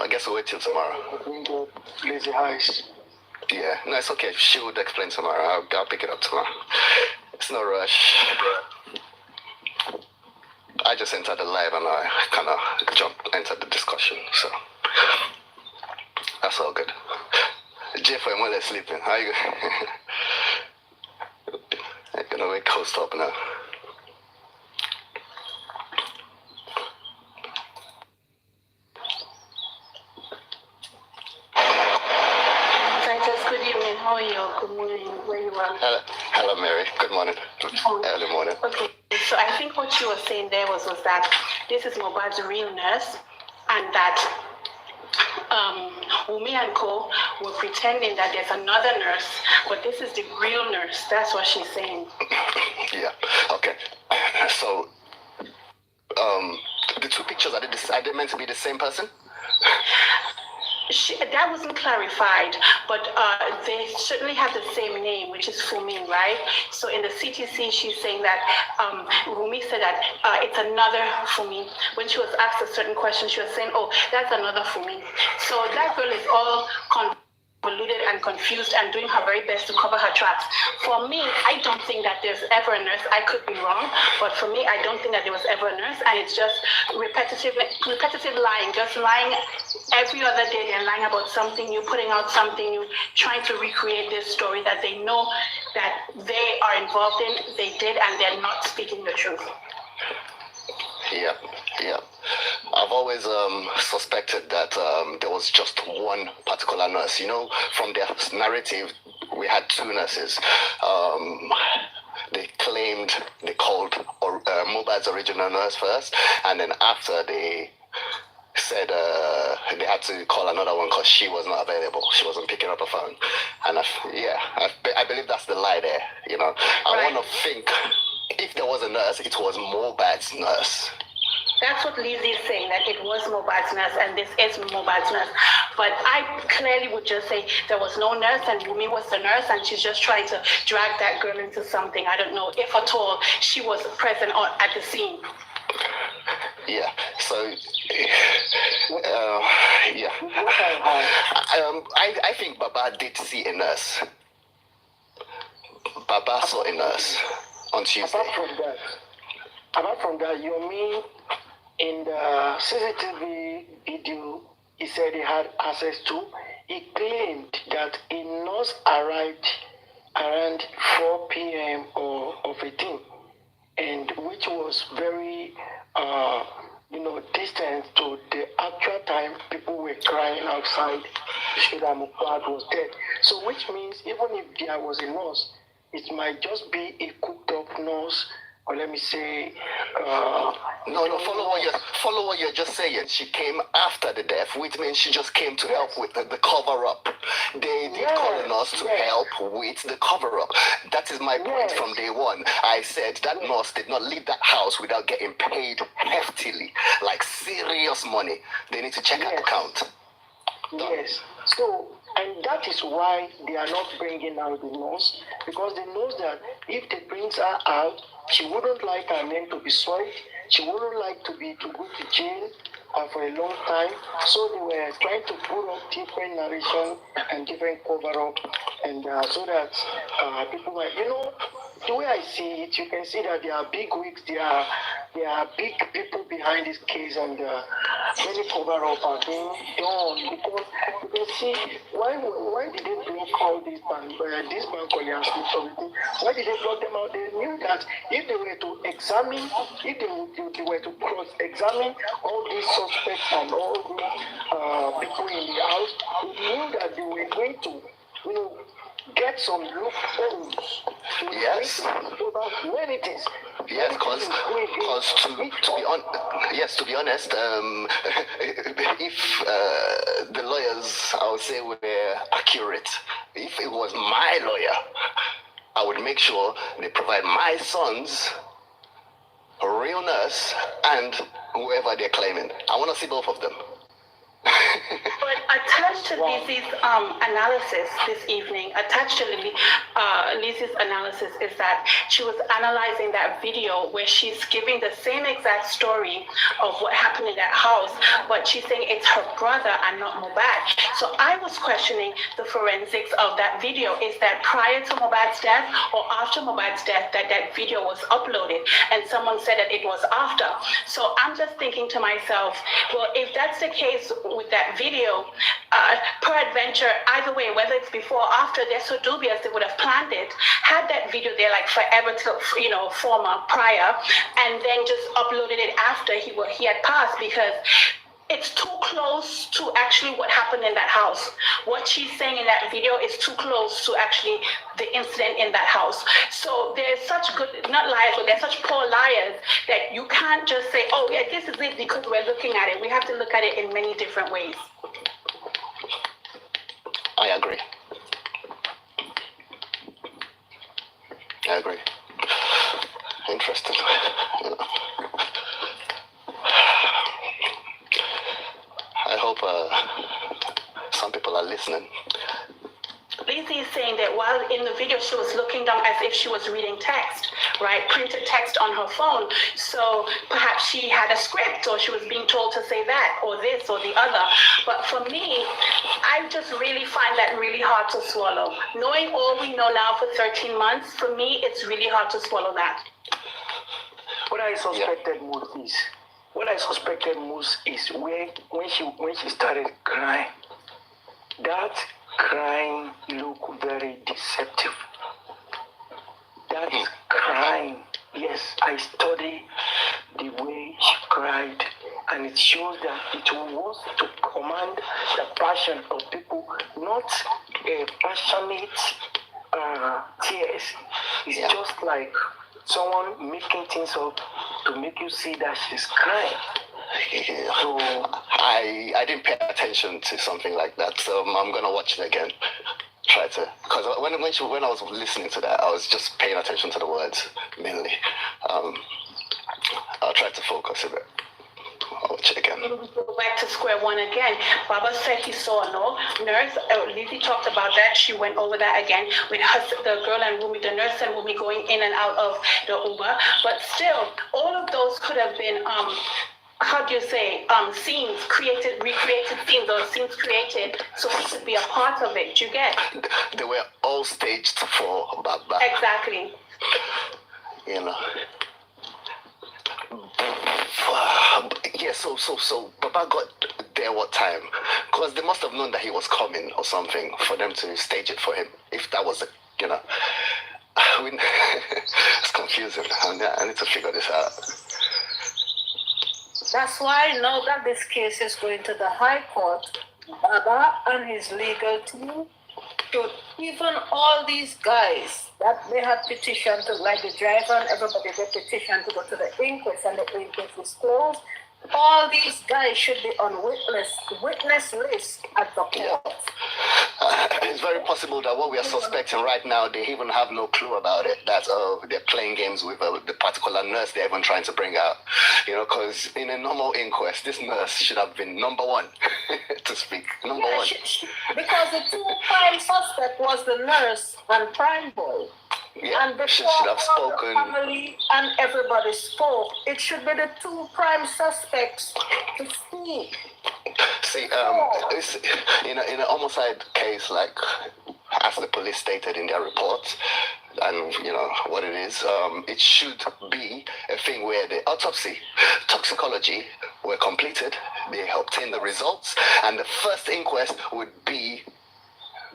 I guess we'll wait till tomorrow. Lazy Eyes. Yeah, no, it's okay. She would explain tomorrow. I'll pick it up tomorrow. It's no rush. I just entered the live and I kind of entered the discussion, so that's all good. Jeff and Imole sleeping. How you? I'm gonna wake host up now. Good evening. How are you? Good morning. Where you are? Hello, Mary. Good morning. Early morning. Okay. So I think what you were saying there was that this is Mohbad's real nurse, and that Wumi and Co were pretending that there's another nurse, but this is the real nurse. That's what she's saying. Yeah. Okay. So, the two pictures are they meant to be the same person? That wasn't clarified, but they certainly have the same name, which is Fumi, right? So in the CTC, she's saying that Rumi said that it's another Fumi. When she was asked a certain question, she was saying, oh, that's another Fumi. So that girl is all convoluted and confused and doing her very best to cover her tracks. For me, I don't think that there's ever a nurse. I could be wrong, but for me, I don't think that there was ever a nurse, and it's just repetitive lying, just lying every other day. They're lying about something new, putting out something new, trying to recreate this story that they know that they are involved in, they did, and they're not speaking the truth. Yeah. I've always suspected that there was just one particular nurse. You know, from their narrative, we had two nurses. They called Mohbad's original nurse first, and then after they said they had to call another one because she was not available. She wasn't picking up a phone. And I believe that's the lie there. You know, I want to think if there was a nurse, it was Mohbad's nurse. That's what Lizzie is saying, that it was Mohbad's nurse and this is Mohbad's nurse. But I clearly would just say there was no nurse and Wumi was the nurse and she's just trying to drag that girl into something. I don't know if at all she was present at the scene. Yeah, so, yeah. I think Baba did see a nurse. Baba saw a nurse on Tuesday. Apart from that, you mean in the CCTV video he said he had access to, he claimed that a nurse arrived around 4 p.m. of 18, and which was very, distant to the actual time people were crying outside to say that Mohbad was dead. So which means even if there was a nurse, it might just be a cooked up nurse, or let me say, follow what you're just saying. She came after the death, which means she just came to help with the cover up. They did call a nurse to help with the cover up. That is my point from day one. I said that nurse did not leave that house without getting paid heftily, like serious money. They need to check her account. Yes. So, and that is why they are not bringing out the nurse, because they know that if they bring her out, she wouldn't like her name to be soiled. She wouldn't like to go to jail for a long time. So they were trying to put up different narration and different cover up, and so that people might, the way I see it, you can see that there are big wigs, there are big people behind this case, and many cover-up are being done because you can see why did they block all these bank and everything? Why did they block them out? They knew that if they were to examine, if they were to cross-examine all these suspects and all these people in the house, they knew that they were going to, get some loopholes. Yes. Many things. Yes, because to be honest, if the lawyers, I would say, were accurate, if it was my lawyer, I would make sure they provide my sons a real nurse and whoever they're claiming. I want to see both of them. But attached to Lizzie's analysis this evening, attached to Lizzie's analysis is that she was analyzing that video where she's giving the same exact story of what happened in that house, but she's saying it's her brother and not Mohbad. So I was questioning the forensics of that video. Is that prior to Mohbad's death or after Mohbad's death that video was uploaded? And someone said that it was after. So I'm just thinking to myself, well, if that's the case with that video, peradventure, either way, whether it's before or after, they're so dubious they would have planned it, had that video there like forever till former prior, and then just uploaded it after he had passed, because it's too close to actually what happened in that house. What she's saying in that video is too close to actually the incident in that house. So there's such good, not liars, but there's such poor liars that you can't just say, oh yeah, this is it because we're looking at it. We have to look at it in many different ways. I agree. Interesting. I hope some people are listening. Lizzie is saying that while in the video she was looking down as if she was reading text, right? Printed text on her phone. So perhaps she had a script or she was being told to say that or this or the other. But for me, I just really find that really hard to swallow. Knowing all we know now for 13 months, for me, it's really hard to swallow that. What I suspected most is when she started crying. That crying looked very deceptive. That crying, yes, I studied the way she cried, and it shows that it was to command the passion of people, not a passionate tears. It's just like someone making things up to make you see that she's crying. So I didn't pay attention to something like that, so I'm gonna watch it again. Try to, because when I was listening to that, I was just paying attention to the words mainly. I'll try to focus a bit. I'll watch it again. Go back to square one again. Baba said he saw a nurse. Lizzie talked about that. She went over that again with the girl and Wumi, the nurse and Wumi going in and out of the Uber. But still, all of those could have been how do you say, scenes created, recreated scenes, or scenes created so he could be a part of it. You get? They were all staged for Baba. Exactly. You know. Yeah, so Baba got there what time? Because they must have known that he was coming or something for them to stage it for him. If that was it's confusing. I need to figure this out. That's why now that this case is going to the High Court, Baba and his legal team should, even all these guys that they had petitioned to, like the driver and everybody, they petitioned to go to the inquest and the inquest is closed. All these guys should be on witness list at the court. It's very possible that what we are suspecting right now, they even have no clue about it. That they're playing games with the particular nurse they're even trying to bring out. Because in a normal inquest, this nurse should have been number one to speak. Number one. Because the two prime suspect was the nurse and Prime Boy. Yeah, and she before should have all spoken. the family and everybody spoke, it should be the two prime suspects to speak. See, it's, in a homicide case, like as the police stated in their report, and you know what it is. It should be a thing where the autopsy, toxicology were completed, they obtained the results, and the first inquest would be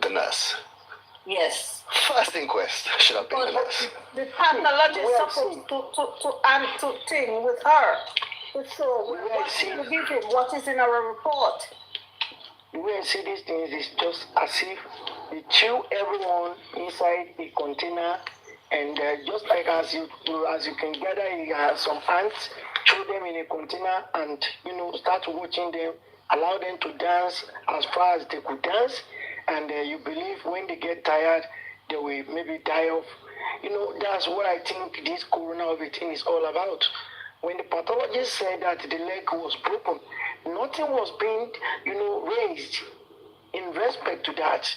the nurse. Yes. First inquest should have been the nurse. The pathologist is supposed to thing with her. So we give him what is in our report. The way I see these things is just as if they chew everyone inside a container, and just like as you can gather some ants, throw them in a container, and start watching them, allow them to dance as far as they could dance, and you believe when they get tired, they will maybe die off. That's what I think this corona of a thing is all about. When the pathologist said that the leg was broken, nothing was being, raised in respect to that.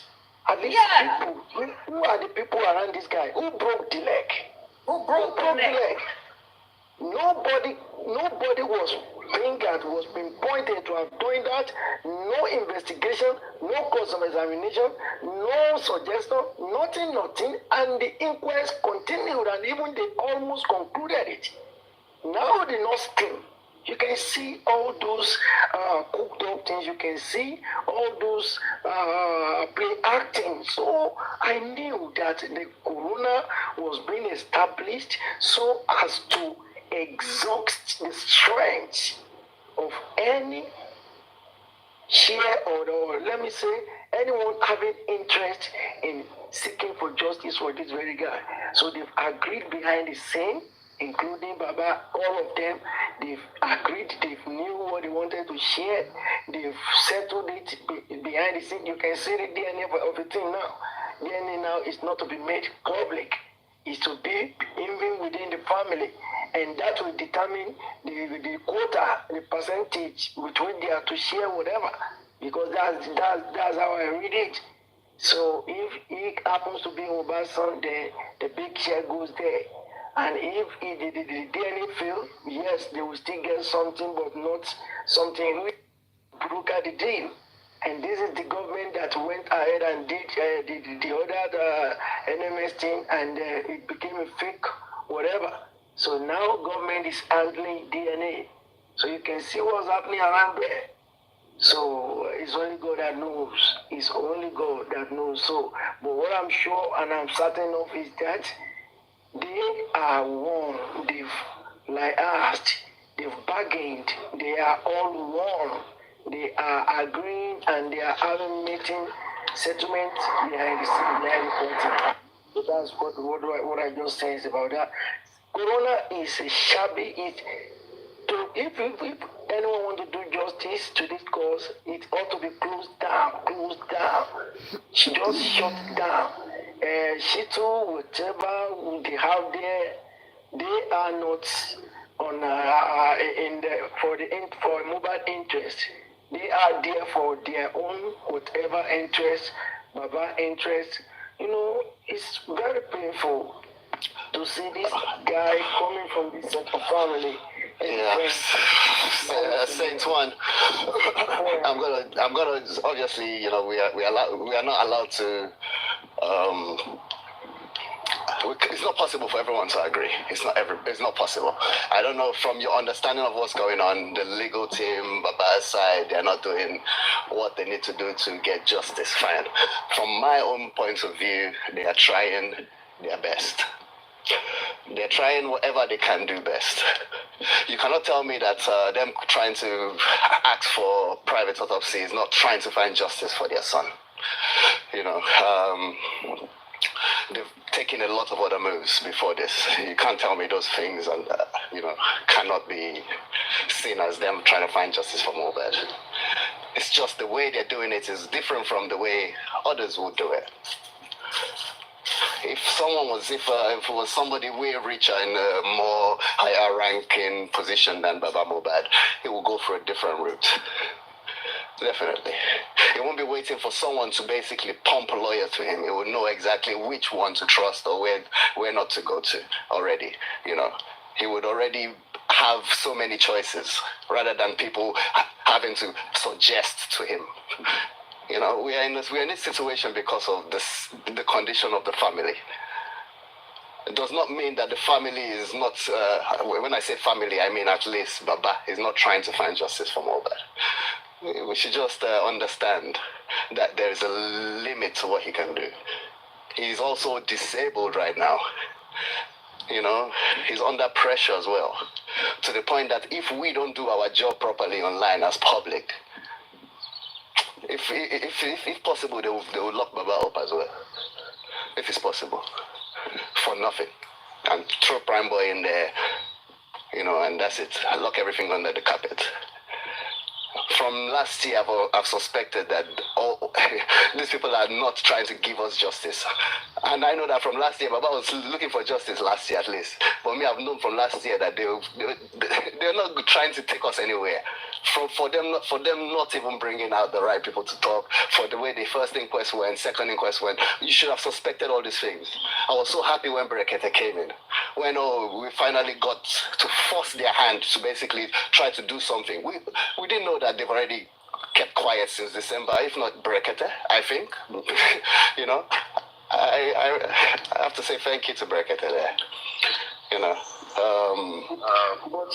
At least people, who are the people around this guy? Who broke the leg? Who broke the leg? Nobody was fingered, was being pointed to have done that. No investigation, no cause of examination, no suggestion, nothing, and the inquest continued, and even they almost concluded it. Now the nurse team, you can see all those cooked up things, you can see all those play acting. So I knew that the corona was being established so as to exhaust the strength of any share or let me say anyone having interest in seeking for justice for this very guy. So they've agreed behind the scene, including Baba, all of them. They've agreed, they've knew what they wanted to share, they've settled it behind the scene. You can see the DNA of the thing now. DNA now is not to be made public, it's to be even within the family, and that will determine the quota, the percentage with which they are to share whatever, because that's how I read it. So if it happens to be Mohbad's son, then the big share goes there. And if the DNA fail, yes, they will still get something, but not something which broke the deal. And this is the government that went ahead and did the other NMS thing, and it became a fake whatever. So now government is handling DNA. So you can see what's happening around there. So it's only God that knows. It's only God that knows. So, but what I'm sure and I'm certain of is that they are one. They've asked, they've bargained, they are all one. They are agreeing and they are having meeting settlement behind the scene, behind the curtain. So that's what I just said about that. Corona is a shabby. If anyone want to do justice to this cause, it ought to be closed down. Just shut down. Shito, whatever they have there, they are not on for Mohbad interest. They are there for their own whatever interest, Baba interest. It's very painful to see this guy coming from this set of family. Yes, Saint One. I'm gonna obviously, we are not allowed to. It's not possible for everyone to agree. It's not possible. I don't know, from your understanding of what's going on, the legal team, Baba's side, they're not doing what they need to do to get justice. Fine. From my own point of view, they are trying their best. They're trying whatever they can do best. You cannot tell me that them trying to ask for private autopsy is not trying to find justice for their son. They've taken a lot of other moves before this. You can't tell me those things and, cannot be seen as them trying to find justice for Mohbad. It's just the way they're doing it is different from the way others would do it. If it was somebody way richer in a more higher ranking position than Baba Mohbad, he will go for a different route. Definitely. He won't be waiting for someone to basically pump a lawyer to him. He will know exactly which one to trust or where not to go to already. He would already have so many choices rather than people having to suggest to him. We are in this situation because of the condition of the family. It does not mean that the family is not, when I say family, I mean at least Baba is not trying to find justice for Mohbad. We should just understand that there is a limit to what he can do. He's also disabled right now. You know, he's under pressure as well. To the point that if we don't do our job properly online as public, if possible, they will lock Baba up as well. If it's possible. For nothing. And throw Prime Boy in there, you know, and that's it. I lock everything under the carpet. From last year, I've suspected that these people are not trying to give us justice. And I know that from last year, Baba was looking for justice last year at least. But me, I've known from last year that they're not trying to take us anywhere. For them not even bringing out the right people to talk, for the way the first inquest went, second inquest went, you should have suspected all these things. I was so happy when Brekete came in. When we finally got to force their hand to basically try to do something. We didn't know that they've already kept quiet since December, if not Brekete, I think. You know, I have to say thank you to Brekete there. You know. But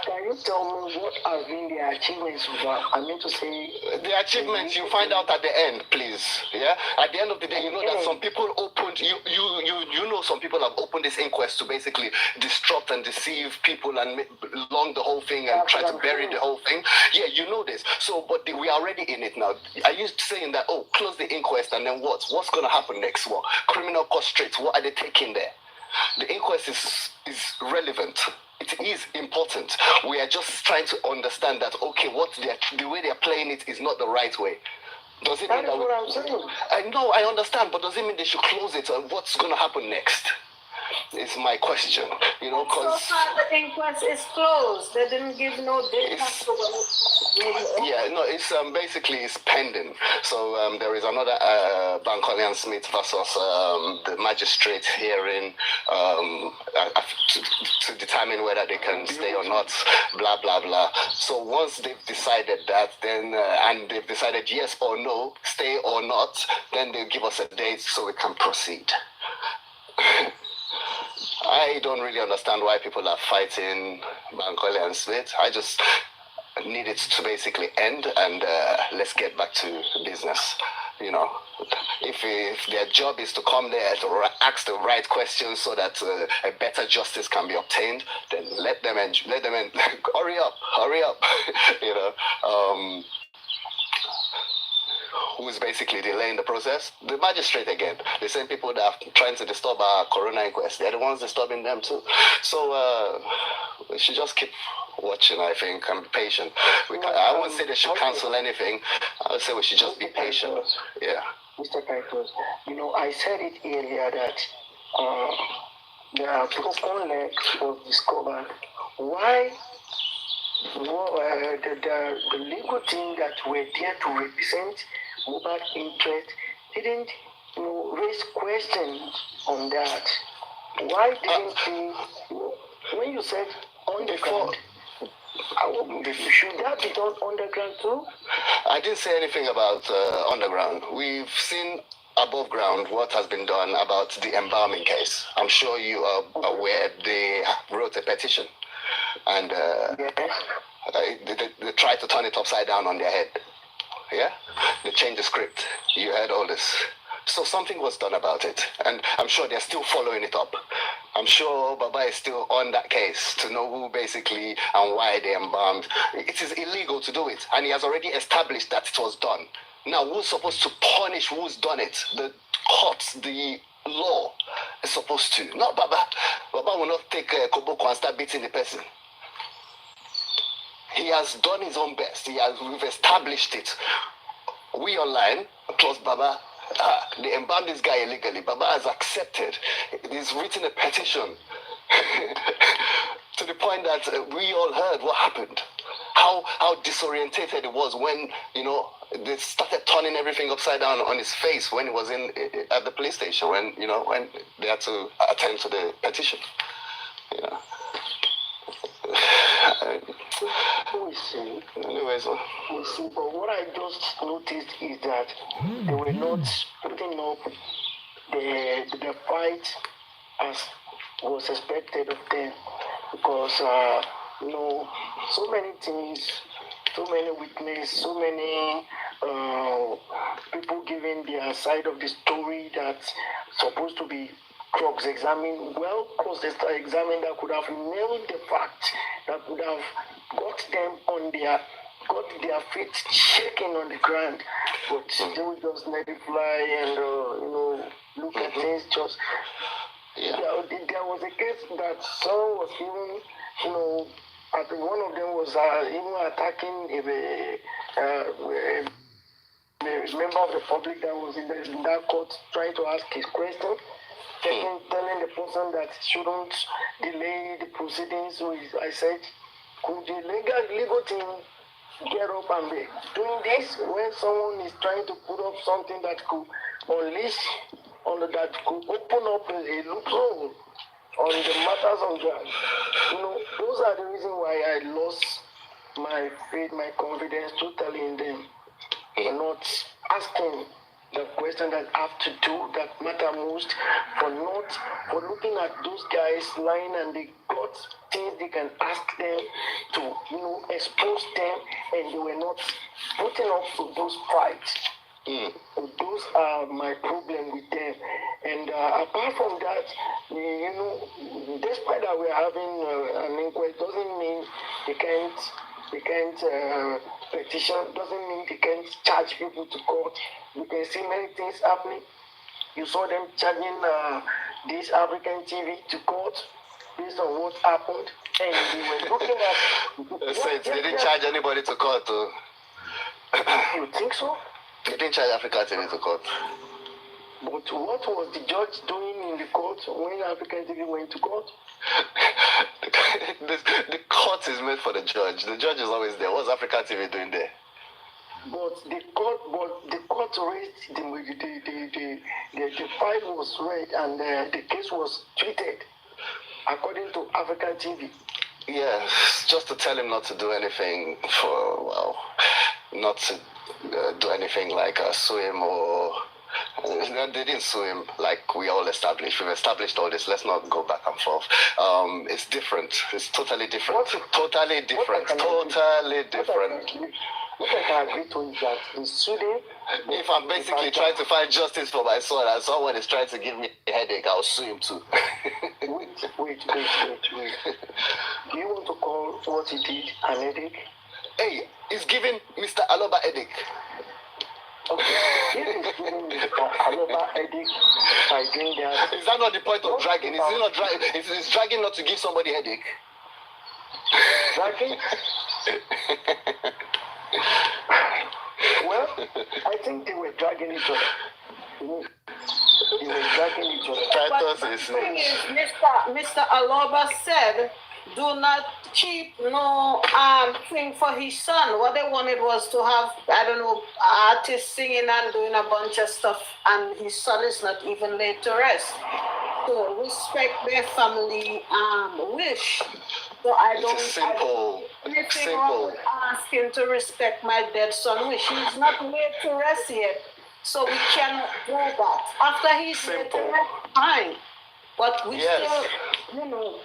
can you tell me what have been the achievements of that? I mean to say the achievements you find out at the end, please. Yeah. At the end of the day, you know that some people opened. You know some people have opened this inquest to basically disrupt and deceive people and long the whole thing and try to bury the whole thing. Yeah, you know this. So, but we are already in it now. Are you saying that close the inquest and then what? What's going to happen next? What criminal court straight? What are they taking there? The inquest is relevant. It is important. We are just trying to understand that, okay, the way they're playing it is not the right way. Does it mean that what I'm saying. I know, I understand, but does it mean they should close it? And what's going to happen next? Is my question. You know, because so far the inquest is closed. They didn't give no date. Yeah, no, it's basically it's pending. So there is another Bankole and Smith versus the magistrate hearing to determine whether they can stay or not. Blah blah blah. So once they've decided that, then and they've decided yes or no, stay or not, then they'll give us a date so we can proceed. I don't really understand why people are fighting Bankole and Smith. I just need it to basically end and let's get back to business. You know, if their job is to come there to ask the right questions so that a better justice can be obtained, then let them hurry up. You know. Who is basically delaying the process? The magistrate again. The same people that are trying to disturb our corona inquest, they're the ones disturbing them too. So we should just keep watching, I think, and be patient. I won't say they should cancel anything. I would say we should just be patient. Yeah. Mr. Titus, you know, I said it earlier that the broken leg was discovered. Why the legal team that were there to represent Mohbad interest didn't raise questions on that? Why didn't they, when you said underground, should that be done underground too? I didn't say anything about underground. We've seen above ground what has been done about the embalming case. I'm sure you are aware they wrote a petition and they tried to turn it upside down on their head. Yeah? They changed the script. You heard all this. So something was done about it. And I'm sure they're still following it up. I'm sure Baba is still on that case to know who basically and why they embalmed. It is illegal to do it. And he has already established that it was done. Now, who's supposed to punish who's done it? The courts, the law is supposed to. Not Baba. Baba will not take Koboko and start beating the person. He has done his own best. We've established it. We online, plus Baba, they embalmed this guy illegally. Baba has accepted. He's written a petition to the point that we all heard what happened. How disorientated it was when, they started turning everything upside down on his face when he was at the police station, when they had to attend to the petition. We see. Anyways, We see, but what I just noticed is that they were not putting up the fight as was expected of them, because so many things, so many witnesses, so many people giving their side of the story that's supposed to be cross-examined, well cross-examined, that could have nailed the fact, that could have got their feet shaking on the ground, but they would just let it fly and look at things just. Yeah. There was a case that someone was even, I think one of them was even attacking a member of the public that was in that court, trying to ask his question, telling the person that shouldn't delay the proceedings. So I said, could the legal team get up and be doing this when someone is trying to put up something that could unleash, that could open up a loophole on the matters on ground? Those are the reasons why I lost my faith, my confidence totally in them. Not asking the question that have to do, that matter most, for looking at those guys lying and they got things they can ask them to, expose them, and they were not putting up to those fights. Those are my problem with them. And apart from that, despite that we're having an inquest, doesn't mean they can't petition, doesn't mean they can't charge people to court. You can see many things happening. You saw them charging this African TV to court based on what happened, and they were looking at. So they didn't charge anybody to court, too. You think so? They didn't charge African TV to court. But what was the judge doing in the court when African TV went to court? The court is made for the judge. The judge is always there. What's African TV doing there? But the court raised the file was read and the case was treated according to African TV. Yes, just to tell him not to do anything not to do anything like sue him or. They didn't sue him like we all established. We've established all this. Let's not go back and forth. It's different. It's totally different. Totally different. What I can agree to is that in Sweden, if I'm basically trying to find justice for my son and someone is trying to give me a headache, I'll sue him too. Wait. Do you want to call what he did an headache? Hey, he's giving Mr. Aloba headache. Okay, if he's giving Mr. Aloba headache by doing that. Is that not the point of dragging? Is it not dragging? Is dragging not to give somebody headache? Dragging? Well, I think they were dragging each other. They were dragging each other. But the thing is, Mr. Aloba said, do not keep no thing for his son. What they wanted was to have, artists singing and doing a bunch of stuff, and his son is not even laid to rest. So respect their family wish. So I don't see anything wrong with asking to respect my dead son wish. He's not laid to rest yet, so we cannot do that. After he's laid to rest, fine. But we still,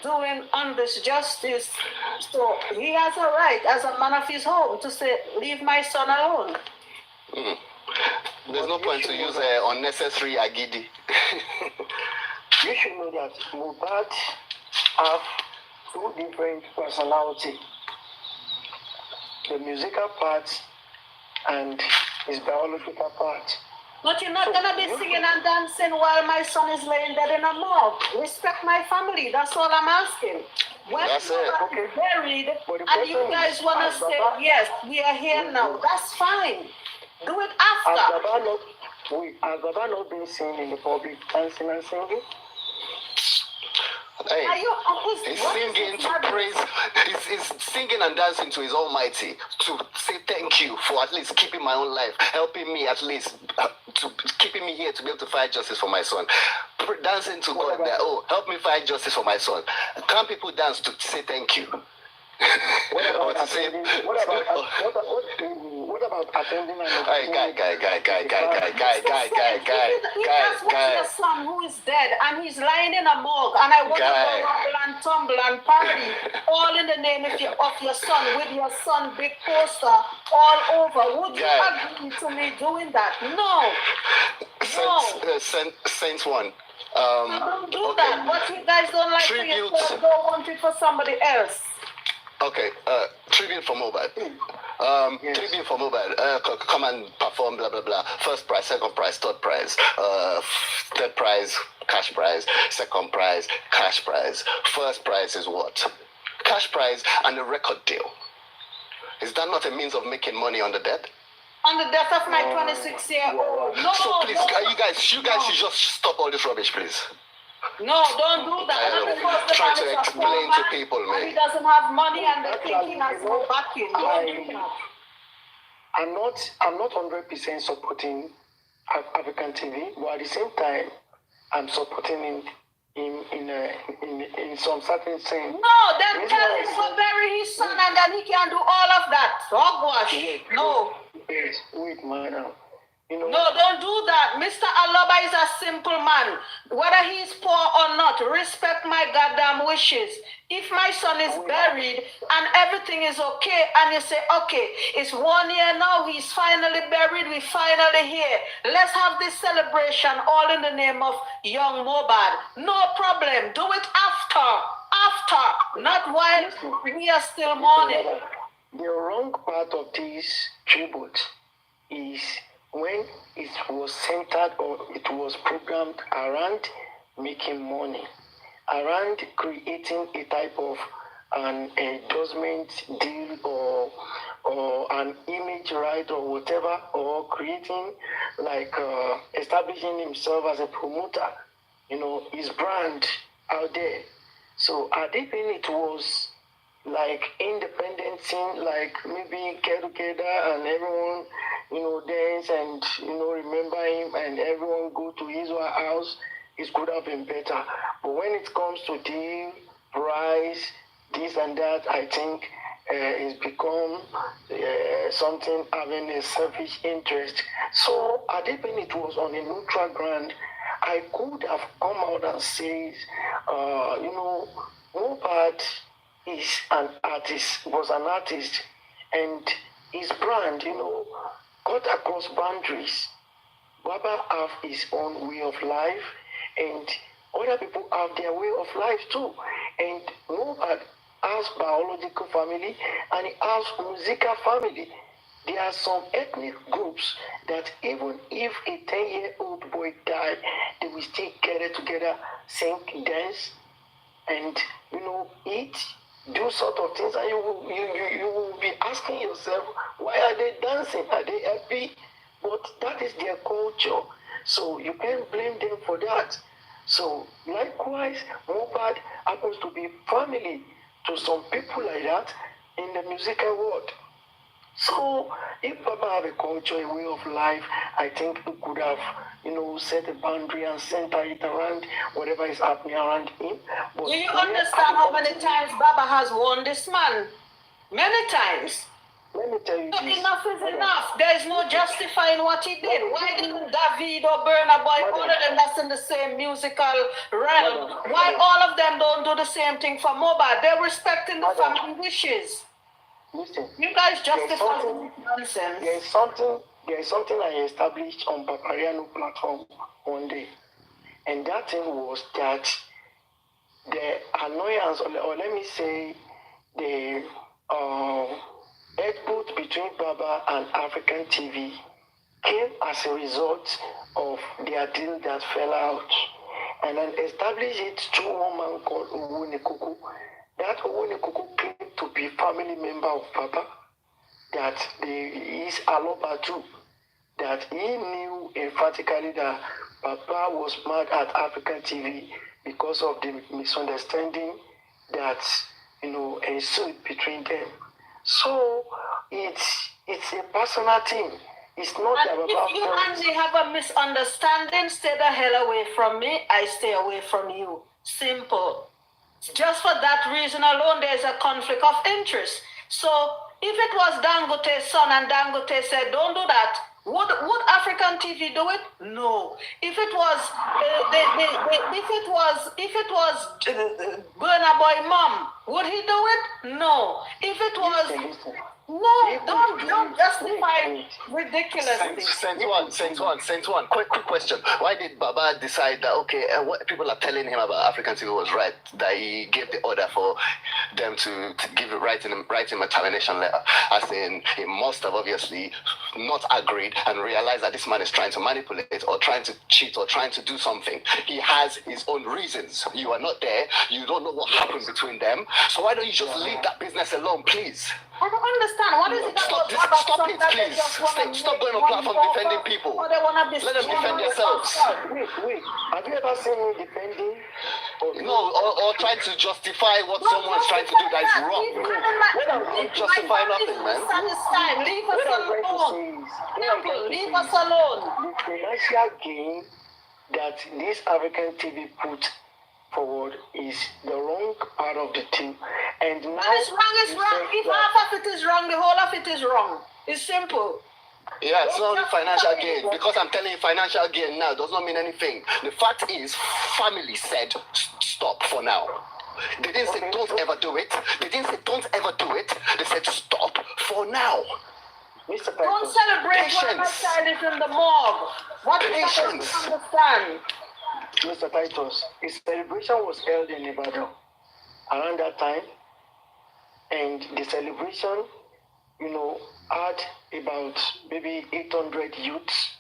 doing on this justice. So he has a right, as a man of his home, to say, leave my son alone. There's no point to use unnecessary agidi. You should know that Mohbad have two different personalities. The musical part and his biological part. But you're not going to be singing and dancing while my son is laying dead in a morgue. Respect my family. That's all I'm asking. When he's buried, and you guys want to say, yes, we are here now, that's fine. Do it after. Has Baba not been seen in the public dancing and singing? Hey, he's singing to praise, he's singing and dancing to his Almighty to say thank you for at least keeping my own life, helping me at least, to keeping me here to be able to fight justice for my son. Dancing to God that, help me fight justice for my son. Can't people dance to say thank you? What about attending an Hey, guy. That's what your son who is dead and he's lying in a morgue and I want to go rumble and tumble and party all in the name of your son with your son big poster all over. Would you agree to me doing that? No. Saints one. Don't do that. What you guys don't like for yourself, don't want it for somebody else. Okay, tribute for Mohbad. Tribute for Mohbad. Come and perform, blah, blah, blah. First prize, second prize, third prize. Third prize, cash prize. Second prize, cash prize. First prize is what? Cash prize and a record deal. Is that not a means of making money on the dead? On the death of my 26-year-old. No, so please, you guys should just stop all this rubbish, please. No, don't do that. Try to explain to people, man. He doesn't have money and they're thinking has no backing. Don't do that. I'm not 100% supporting African TV, but at the same time, I'm supporting him in some certain sense. No, then tell him to bury his son and then he can do all of that. Hogwash. No. Yes, wait, madam. No, don't do that. Mr. Aloba is a simple man. Whether he's poor or not, respect my goddamn wishes. If my son is buried and everything is okay, and you say, okay, it's 1 year now, he's finally buried, we're finally here. Let's have this celebration all in the name of young Mohbad. No problem. Do it after, not while we are still mourning. The wrong part of this tribute is when it was centered or it was programmed around making money, around creating a type of an endorsement deal or an image right or whatever, or creating like establishing himself as a promoter, his brand out there. So I think it was like independent thing, like maybe get together and everyone, dance and, remember him and everyone go to his or her house, it could have been better. But when it comes to deal, price, this and that, I think it's become something having a selfish interest. So I think when it was on a neutral ground, I could have come out and said, Mohbad is was an artist, and his brand, got across boundaries. Baba have his own way of life, and other people have their way of life too. And Mohbad has biological family, and he has musical family. There are some ethnic groups that even if a 10-year-old boy died, they will still gather together, sing, dance, and eat, do sort of things, and you will be asking yourself, why are they dancing? Are they happy? But that is their culture, so you can't blame them for that. So likewise, Mohbad happens to be family to some people like that in the musical world. So if Baba have a culture, a way of life, I think he could have, set a boundary and center it around whatever is happening around him. But do you understand how many times Baba has warned this man? Many times. Let me tell you this. Enough is enough. There is no justifying what he did. Why didn't David or Burna Boy, all of them that's in the same musical realm, why all of them don't do the same thing for Mohbad? They're respecting the family wishes. Listen, you guys justify nonsense. There is something I established on Papariano platform one day, and that thing was that the annoyance, or let me say, the output between Baba and African TV came as a result of their deal that fell out, and then established it through one man called Owonekuku. That Owonekuku claimed to be family member of Baba, that he is Aloba too, that he knew emphatically that Baba was mad at African TV because of the misunderstanding that ensued between them. So it's a personal thing. It's not and about if you and me have a misunderstanding, stay the hell away from me. I stay away from you. Simple. Just for that reason alone, there's a conflict of interest. So If it was Dangote's son and Dangote said, don't do that, would African TV do it? No. If it was, if it was Burna Boy mom, would he do it? No. If it was, no, don't justify ridiculously. Saint one. Quick question. Why did Baba decide that, okay, what people are telling him about African TV was right, that he gave the order for them to write him a termination letter? As in, he must have obviously not agreed and realized that this man is trying to manipulate or trying to cheat or trying to do something. He has his own reasons. You are not there. You don't know what happened between them. So why don't you just leave that business alone, please? I don't understand. What is it about Stop it, please. Stop going on platform defending people. Let them defend themselves. Wait. Have you ever seen me defending? No, or trying to justify what someone is trying to do that is wrong. Don't justify nothing, man. Leave us alone. Leave us alone. The financial gain that this African TV put forward is the wrong part of the team. And now what is wrong is wrong. If half of it is wrong, the whole of it is wrong. It's simple. Yeah, it's not only financial gain. Because I'm telling you, financial gain now does not mean anything. The fact is, family said stop for now. They didn't say don't ever do it. They didn't say don't ever do it. They said stop for now. Mr. Don't celebrate when my child is in the morgue. What is that? I don't understand. Mr. Titus, his celebration was held in Ibadan around that time, and the celebration, had about maybe 800 youths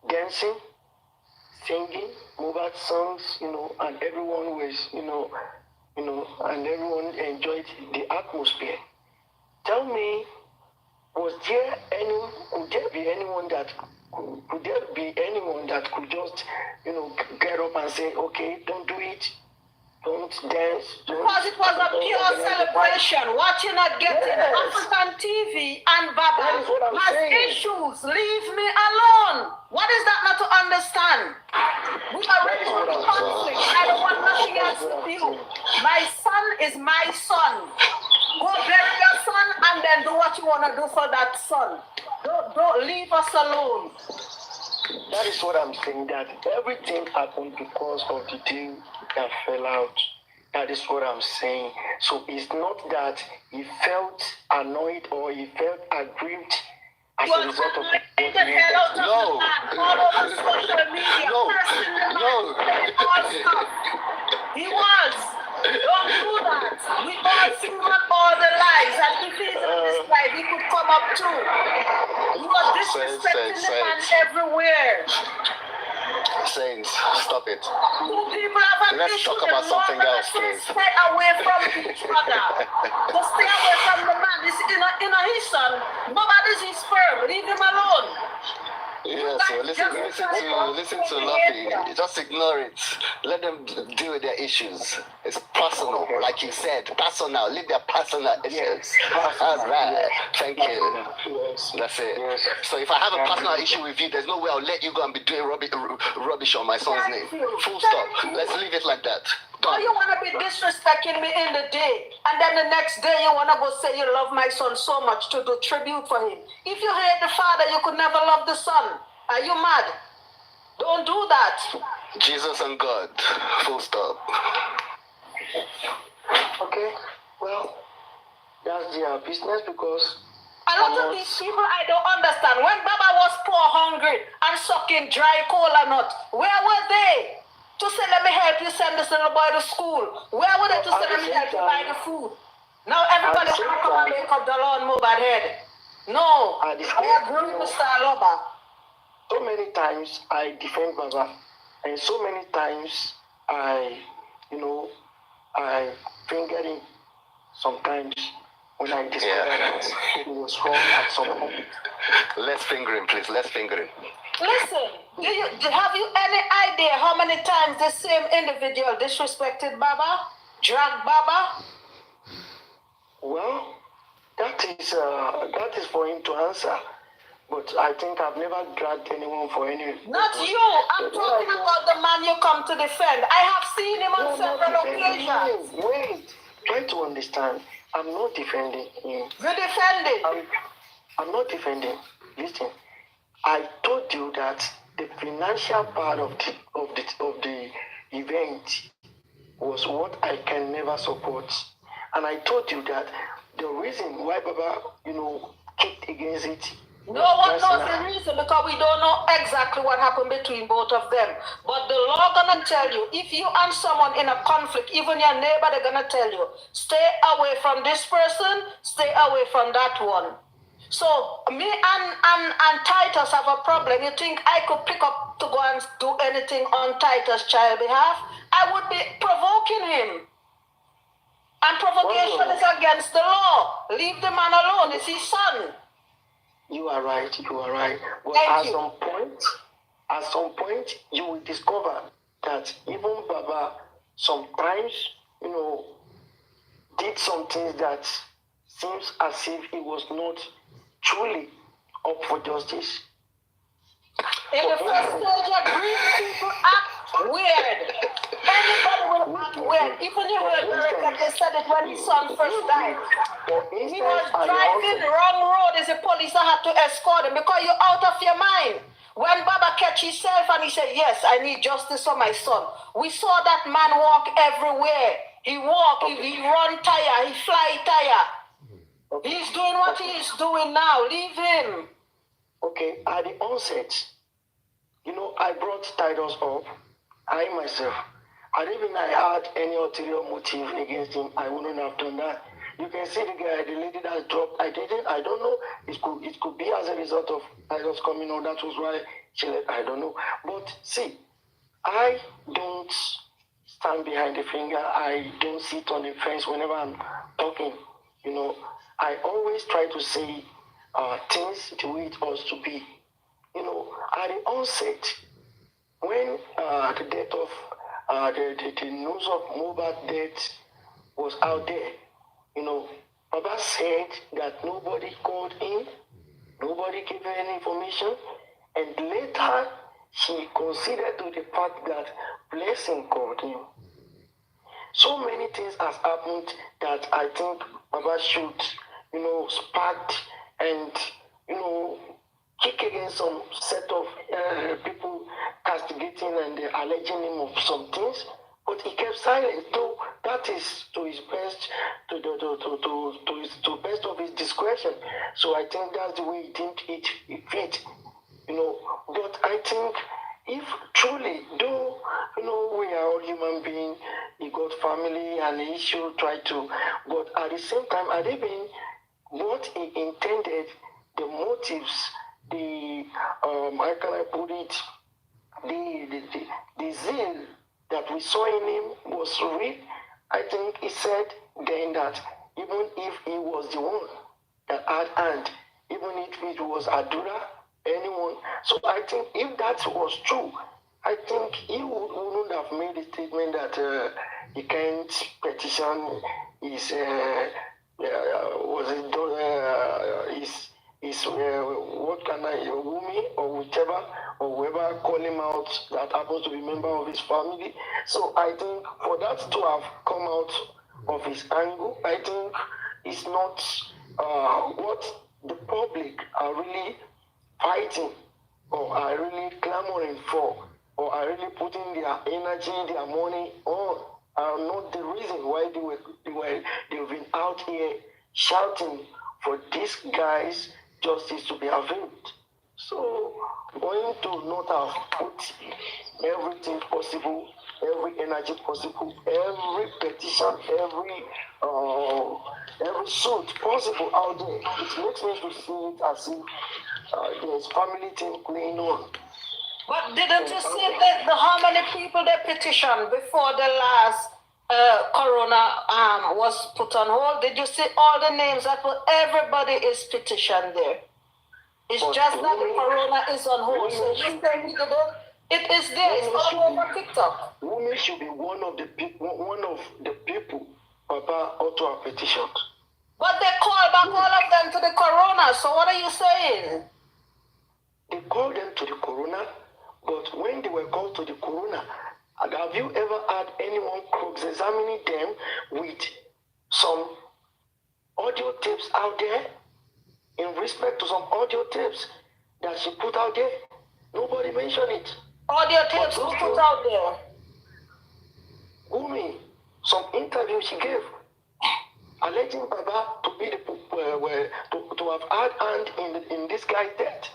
dancing, singing Mohbad songs, and everyone was, and everyone enjoyed the atmosphere. Tell me, could there be anyone that could just, get up and say, okay, don't do it, don't dance? Because it was a pure celebration. What you're not getting, African TV and Baba has issues. Leave me alone. What is that not to understand? We are ready for conflict. I don't want nothing else with you. My son is my son. Go bury your son and then do what you want to do for that son. Don't leave us alone. That is what I'm saying, that everything happened because of the deal that fell out. That is what I'm saying. So it's not that he felt annoyed or he felt aggrieved as a result of it. No. All over social media. No. He was. Don't do that. We all see all the lies, and if he's on this life, he could come up too. You are disrespecting the man everywhere. Saints, stop it. Two people have an Let's issue. talk about something else, please. Stay away from each other. Just stay away from the man. This is his son. Nobody's his sperm. Leave him alone. Yeah, so listen to Luffy. Just ignore it. Let them deal with their issues. It's personal, like you said. Personal. Leave their personal issues. All right. Thank you. That's it. So if I have a personal issue with you, there's no way I'll let you go and be doing rubbish on my son's name. Full stop. Let's leave it like that. Or you want to be disrespecting me in the day, and then the next day you want to go say you love my son so much to do tribute for him. If you hate the father, you could never love the son. Are you mad? Don't do that. Jesus and God. Full stop. Okay, well, that's their business because a lot of these people I don't understand. When Baba was poor, hungry, and sucking dry cola nut, where were they? To say, let me help you send this little boy to school. Where were they to say, let me help you buy the food? Now everybody want to come and make up the law on Mohbad head. No, I agree with Mr. Aloba. So many times I defend Baba, and so many times I finger him sometimes when I discover that he was wrong at some point. Let's finger him, please. Let's finger him. Listen, have you any idea how many times the same individual disrespected Baba, dragged Baba? Well, that is for him to answer. But I think I've never dragged anyone for any. Not you. I'm talking about the man you come to defend. I have seen him on several occasions. Wait. Try to understand. I'm not defending him. You defended. I'm not defending. Listen, I told you that the financial part of the event was what I can never support, and I told you that the reason why Baba, kicked against it. No one knows the reason because we don't know exactly what happened between both of them. But the law gonna tell you, if you and someone in a conflict, even your neighbor, they're gonna tell you, stay away from this person, stay away from that one. So me and Titus have a problem. You think I could pick up to go and do anything on Titus' child behalf? I would be provoking him. And provocation is against the law. Leave the man alone. It's his son. You are right. But at some point, you will discover that even Baba sometimes, did some things that seems as if he was not truly up for justice. In the first stage, Greek people act weird. Anybody will act weird. Even you heard Eric, they said it when his son first died. He was driving the wrong road. As a police had to escort him because you're out of your mind. When Baba catch himself and he said, yes, I need justice for my son. We saw that man walk everywhere. He walk, he run tire, he fly tire. He's doing what he is doing now. Leave him. Okay, at the onset, I brought Titus up. I myself, even I had any ulterior motive against him, I wouldn't have done that. You can see the guy, the lady that dropped. I don't know. It could be as a result of Titus coming on. That was why she left. I don't know. But see, I don't stand behind the finger. I don't sit on the fence whenever I'm talking. I always try to say things the way it ought to be. At the onset, when the death of the news of Mohbad death was out there, Baba said that nobody called him, nobody gave her any information, and later she considered to the fact that Blessing called him. So many things has happened that I think Baba should, spark and, kick against some set of people castigating and alleging him of some things. But he kept silent, though that is to his best, to best of his discretion. So I think that's the way he deemed it fit, But I think if truly, though, we are all human beings, he got family and he should try to, but at the same time, are they being what he intended, the motives, how can I put it, the zeal that we saw in him was real. I think he said then that even if he was the one that had hand, even if it was Adura, anyone. So I think if that was true, I think he wouldn't have made a statement that he can't petition his what can I, Wumi or whichever, or whoever call him out that happens to be a member of his family. So I think for that to have come out of his angle, I think it's not what the public are really fighting or are really clamoring for or are really putting their energy, their money on are not the reason why they've been out here shouting for these guys justice to be availed. So for him to not have put everything possible, every energy possible, every petition, every suit possible out there, it makes me to see it as if there's family thing playing on. But didn't you see how many people they petitioned before the last corona was put on hold? Did you see all the names that everybody is petitioned there? It's but just that the corona is on hold. So you think it is there. It's all over TikTok. Women should be one of the people Papa ought to have petitioned. But they call back all of them to the corona. So what are you saying? They called them to the corona, but when they were called to the corona, have you ever had anyone cross-examining them with some audio tapes out there in respect to some audio tapes that she put out there. Nobody mentioned it. Audio tapes who put out there? Gumi, some interview she gave, alleging Baba to be to have had hand in this guy's death.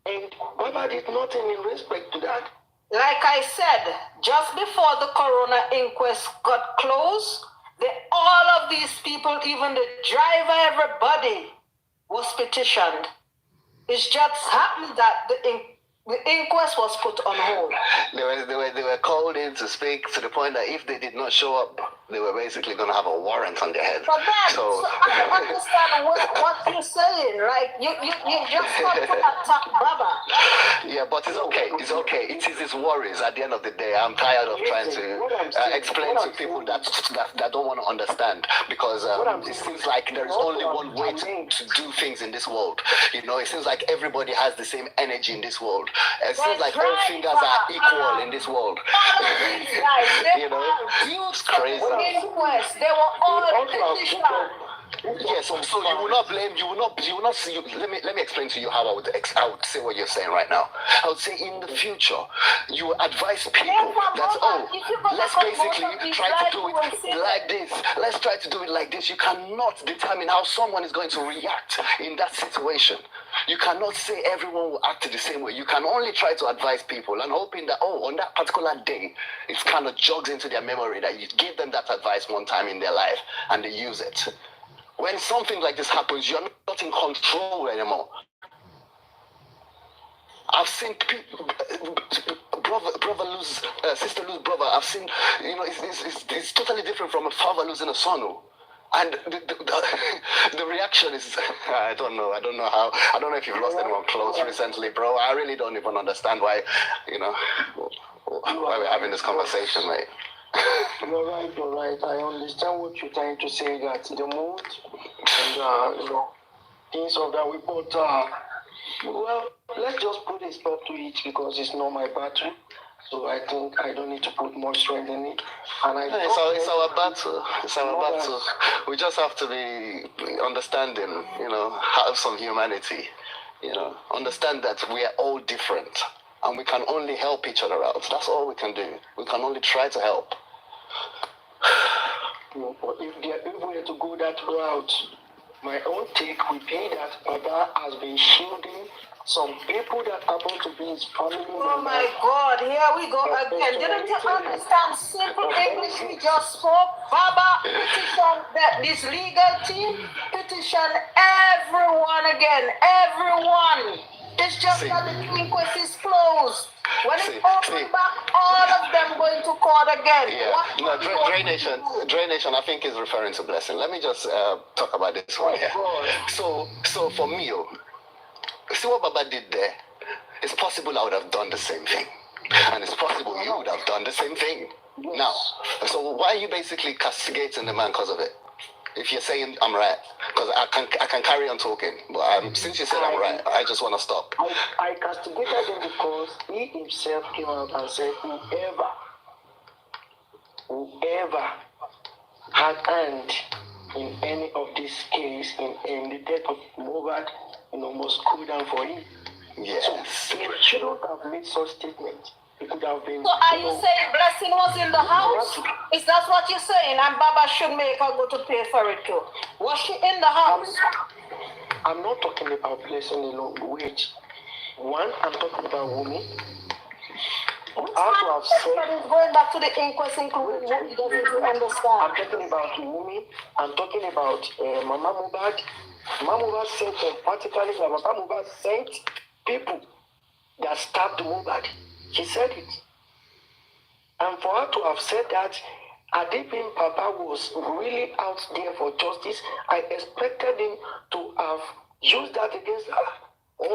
And Baba did nothing in respect to that. Like I said, just before the coroner inquest got closed, all of these people, even the driver, everybody was petitioned. It's just happened that the inquest was put on hold. They were called in to speak to the point that if they did not show up, they were basically going to have a warrant on their head. But then, so I don't understand what you're saying. Like, you just got to attack Baba. Yeah, but it's okay. It's okay. It is his worries at the end of the day. I'm tired of trying to explain to people that don't want to understand, because it seems like there is only one way to do things in this world. You know, it seems like everybody has the same energy in this world. It seems like all fingers are equal in this world. You know, it's crazy. Inquest, they were all petitioned. Yes, so you will not blame, you will not see. Let me explain to you how I would say what you're saying right now. I would say in the future, you will advise people that, let's basically try to do it like this. Let's try to do it like this. You cannot determine how someone is going to react in that situation. You cannot say everyone will act the same way. You can only try to advise people and hoping that, on that particular day, it kind of jogs into their memory that you gave them that advice one time in their life and they use it. When something like this happens, you're not in control anymore. I've seen people, brother lose, sister lose brother. I've seen, it's totally different from a father losing a son. And the reaction is, I don't know how, I don't know if you've lost anyone close recently, bro. I really don't even understand why we're having this conversation, mate. You're right. I understand what you're trying to say, that the mood and, things of that way. But, well, let's just put a stop to it because it's not my battle. So I think I don't need to put more strength in it. And it's our battle. It's our battle. We just have to be understanding, have some humanity, understand that we are all different and we can only help each other out. That's all we can do. We can only try to help. But if we were to go that route, my own take would be that Baba has been shielding some people that happen to be his family members. Oh my God, here we go again. Didn't you understand simple English we just spoke? Baba petition this legal team, petition everyone again, everyone. It's just that the inquest is closed. When it opens back, all of them going to court again. Yeah. Dre Nation, I think is referring to Blessing. Let me just talk about this one here. So for me, see what Baba did there? It's possible I would have done the same thing. And it's possible you would have done the same thing. Yes. Now, so why are you basically castigating the man because of it? If you're saying I'm right, because I can carry on talking, but since you said I'm right, I just want to stop. I castigated him because he himself came out and said whoever had hand in any of this case, in the death of Mohbad, must go down for him. Yes. So he shouldn't have made such statement. It could have been. So are you saying Blessing was in the house? Is that what you're saying? And Baba should make her go to pay for it too? Was she in the house? I'm not talking about Blessing alone. Wait. One, I'm talking about Wumi. Going back to the inquest, including Wumi, doesn't understand. I'm talking about Wumi. I'm talking about Mama Mohbad. Mama Mohbad sent particularly Mama Mohbad sent people that stabbed Mohbad. She said it. And for her to have said that, Adipin Papa was really out there for justice, I expected him to have used that against her. So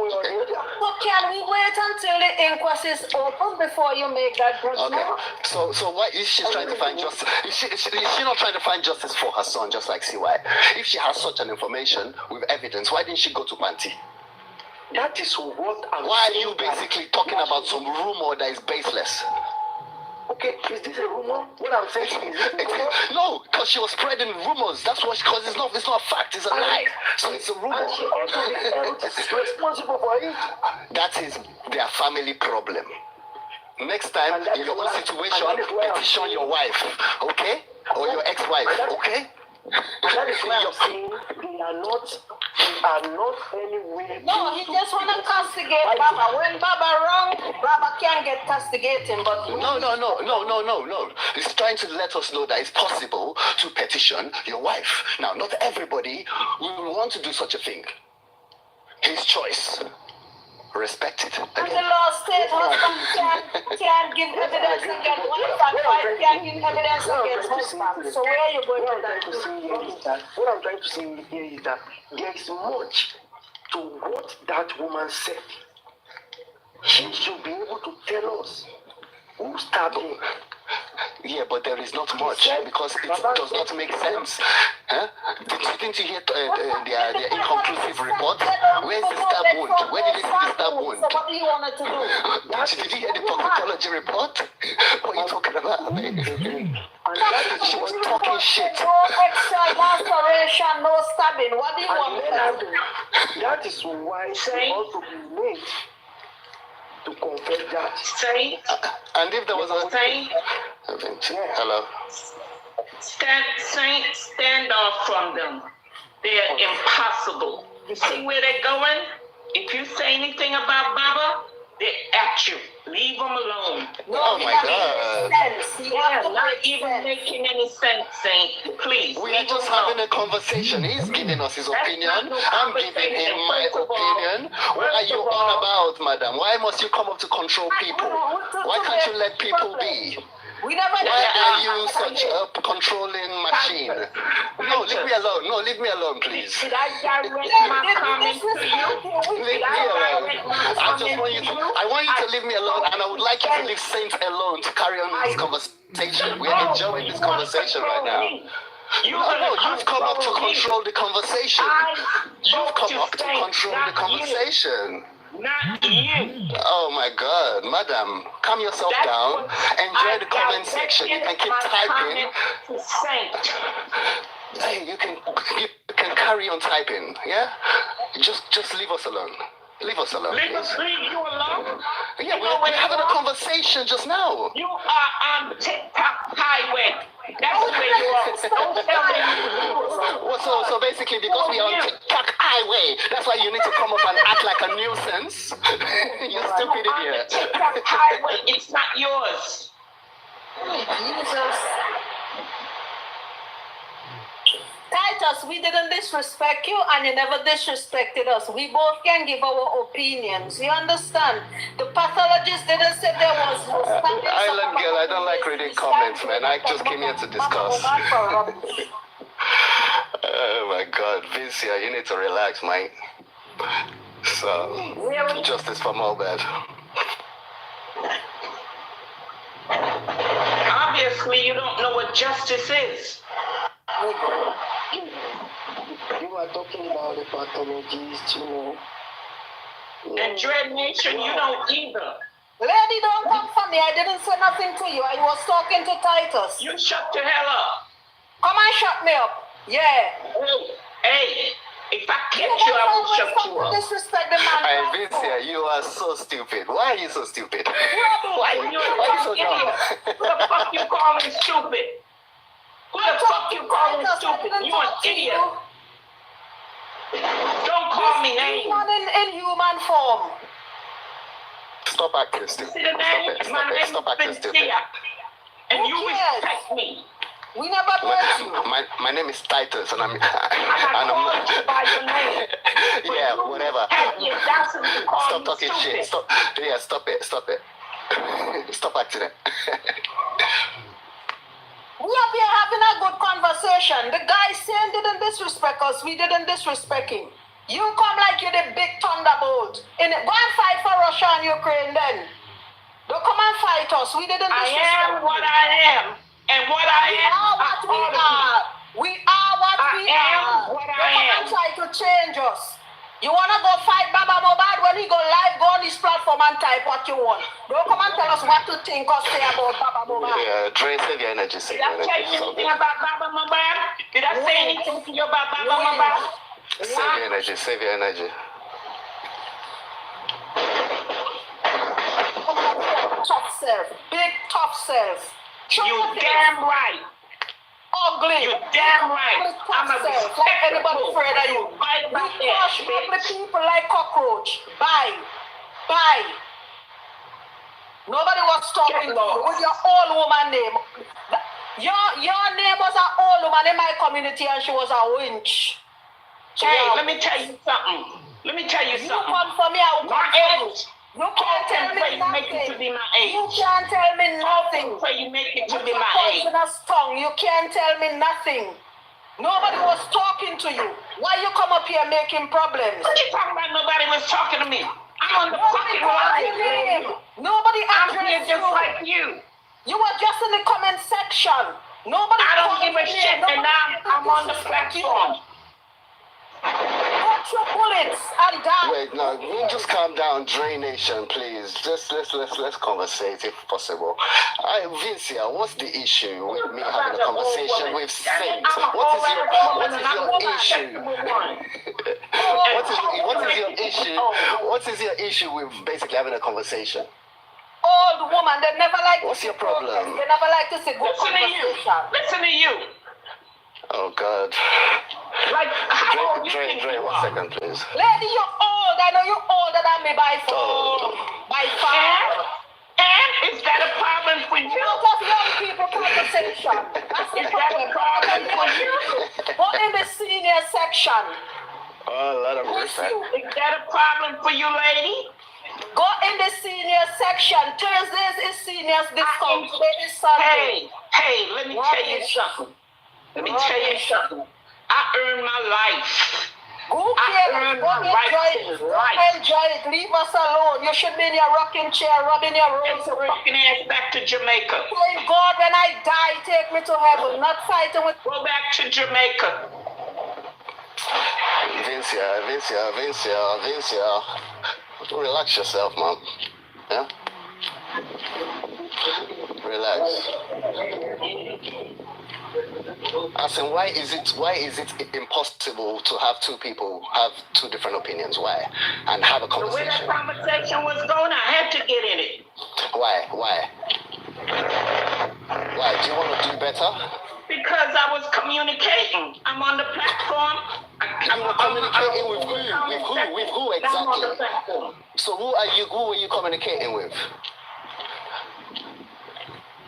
can we wait until the inquest is open before you make that judgment? Okay. So why is she trying to find justice? Is she not trying to find justice for her son, just like CY? If she has such an information with evidence, why didn't she go to Panti? That is what I'm Why saying. Are you basically talking about some rumor that is baseless? Okay, is this a rumor? What I'm saying is this a rumor? No, because she was spreading rumors. That's what. Because it's not a fact. It's a lie. So it's a rumor. And she also is responsible for it. That is their family problem. Next time, in your own situation, petition your wife, okay? Or your ex-wife, okay? And that is why I'm saying they are not anywhere. No, he just want to castigate Baba. When Baba wrong, Baba can't get castigating. But No. He's trying to let us know that it's possible to petition your wife. Now, not everybody will want to do such a thing. His choice. Respect it. and the law states husband can't give evidence against wife and wife can't give evidence against husband. So where are you going with that? What I'm trying to say here is that there is much to what that woman said. She should be able to tell us who stabbed him. Yeah, but there is not much because it does not make sense. Huh? Didn't you hear their inconclusive report? Where's the stab wound? Where did they see the stab wound? So what do you want her to do? Did you hear the toxicology report? What are you talking about? She was talking shit. No extra laceration, no stabbing. What do you want her to do? That is why she also be made to confess that. And if there was a Saint, hello. stand off from them. They're impossible. You see where they're going? If you say anything about Baba, they're at you. Leave them alone. Oh my God. Yeah, not even making any sense, Saint. Please. We are just having a conversation. He's giving us his opinion. I'm giving him my opinion. What are you on about, madam? Why must you come up to control people? Why can't you let people be? We never Why are you such a controlling machine? No, leave me alone. No, leave me alone, please. Did I direct my comments to you? Leave me alone. I want you to leave me alone, and I would like you to leave Saint alone to carry on this conversation. We are enjoying this conversation right now. No, you've come up to control the conversation. You've come up to control the conversation. Not you. Oh my God, madam, calm yourself down. Enjoy the comment section. You can keep typing. Hey, you can carry on typing. Yeah, just leave us alone. Leave us alone. Leave you alone? Yeah, we're having a conversation just now. You are on TikTok highway. That's where you are. Don't tell me you. So basically, because we are on TikTok highway, that's why you need to come up and act like a nuisance. You stupid idiot. TikTok highway, it's not yours. Jesus. Titus, we didn't disrespect you and you never disrespected us. We both can give our opinions. You understand? The pathologist didn't say there was no standing. Island girl, I don't like reading comments, man. I just came here to discuss. Oh my God, Vincia, you need to relax, mate. So, justice for Mohbad. Obviously, you don't know what justice is. You are talking about the pathologist, you know. And Dread Nation, you don't either. Lady, don't come for me. I didn't say nothing to you. I was talking to Titus. You shut the hell up. Come and shut me up. Yeah. Hey, if I catch you, I will shut you up. Disrespect the man. Hey, Vincia, you are so stupid. Why are you so stupid? Why are you so dumb? Who the fuck you calling stupid? Who the fuck you calling stupid? You an idiot. Don't call me names. In human form. Stop acting stupid. See the name? My name Stop is acting stupid. Vincia. And you respect me. We never met you. My name is Titus, and I'm I called you by your name. Yeah, whatever. Have the audacity to call Stop me talking stupid. shit. Stop. Yeah, stop it. Stop acting it. We are here having a good conversation. The guy saying didn't disrespect us. We didn't disrespect him. You come like you're the big thunderbolt. Go and fight for Russia and Ukraine then. Don't come and fight us. We didn't disrespect I am what I am. And what I am, we are what we are. We are what we are. What Don't I come am. and try to change us. You wanna go fight Baba Mohbad when he go live, go on this platform and type what you want. Don't come and tell us what to think or say about Baba Mohbad. Yeah, Dre, save your energy, save Did your I tell energy. you anything about Baba Mohbad? Did I say anything to you about Baba Mohbad? Save your energy, save your energy. Tough self, big tough self. You damn right. Ugly. You damn right. I'm a self. Like anybody respectful. afraid of you. Right You about crush that, ugly bitch. people like cockroach. Bye. Bye. Nobody was talking to you with your old woman name. Your name was an old woman in my community and she was a winch. So Hey, let me tell you something. Let me tell you you something. come for me, I will come My for you. age. You can't tell me You make it to be nothing. my age. You can't tell me nothing. Pray you make it to With be your my age. poisonous tongue, you can't tell me nothing. Nobody was talking to you. Why you come up here making problems? What you talking about? Nobody was talking to me. I'm on the Nobody fucking called line. your name. Nobody I'm here addressed just you. like you. You were just in the comment section. Nobody I don't called give a your shit, name. and I'm on the platform. Got your bullets and die. Wait, no, we'll just calm down, Dre Nation, please. Just let's conversate if possible. Vincia, what's the issue with me having a conversation with Saint? What is your issue? What is your issue with basically having a conversation? Old woman, they never like What's to your see problem? progress. They never like to see good conversation. Listen to you. Oh God. Like, how old you Dre, think Dre, you 1 are? second, please. Lady, you're old. I know you're older than me by far. By far. And is that a problem for you? Out of young people conversation. That's the Is that a problem for you? Go in the senior section. Oh, Lord of mercy. Is that a problem for you, lady? Go in the senior section. Thursdays is seniors discount. Today is Sunday. Hey, let me tell you something. Let me tell you something. I earned my life. Who I cares? earned Go my right enjoy it. to Go life. enjoy it. Leave us alone. You should be in your rocking chair, rubbing your Get your rosary. fucking ass back to Jamaica. Saying, God, when I die, take me to heaven. Not fighting with. Go back to Jamaica. Vincia. Relax yourself, man. Yeah? Relax. As in, why is it impossible to have two people have two different opinions? Why? And have a The way that conversation. conversation was going, I had to get in it. Why? Do you want to do better? Because I was communicating. I'm on the platform. You were communicating with who? With who I'm on the exactly? platform. So who were you communicating with?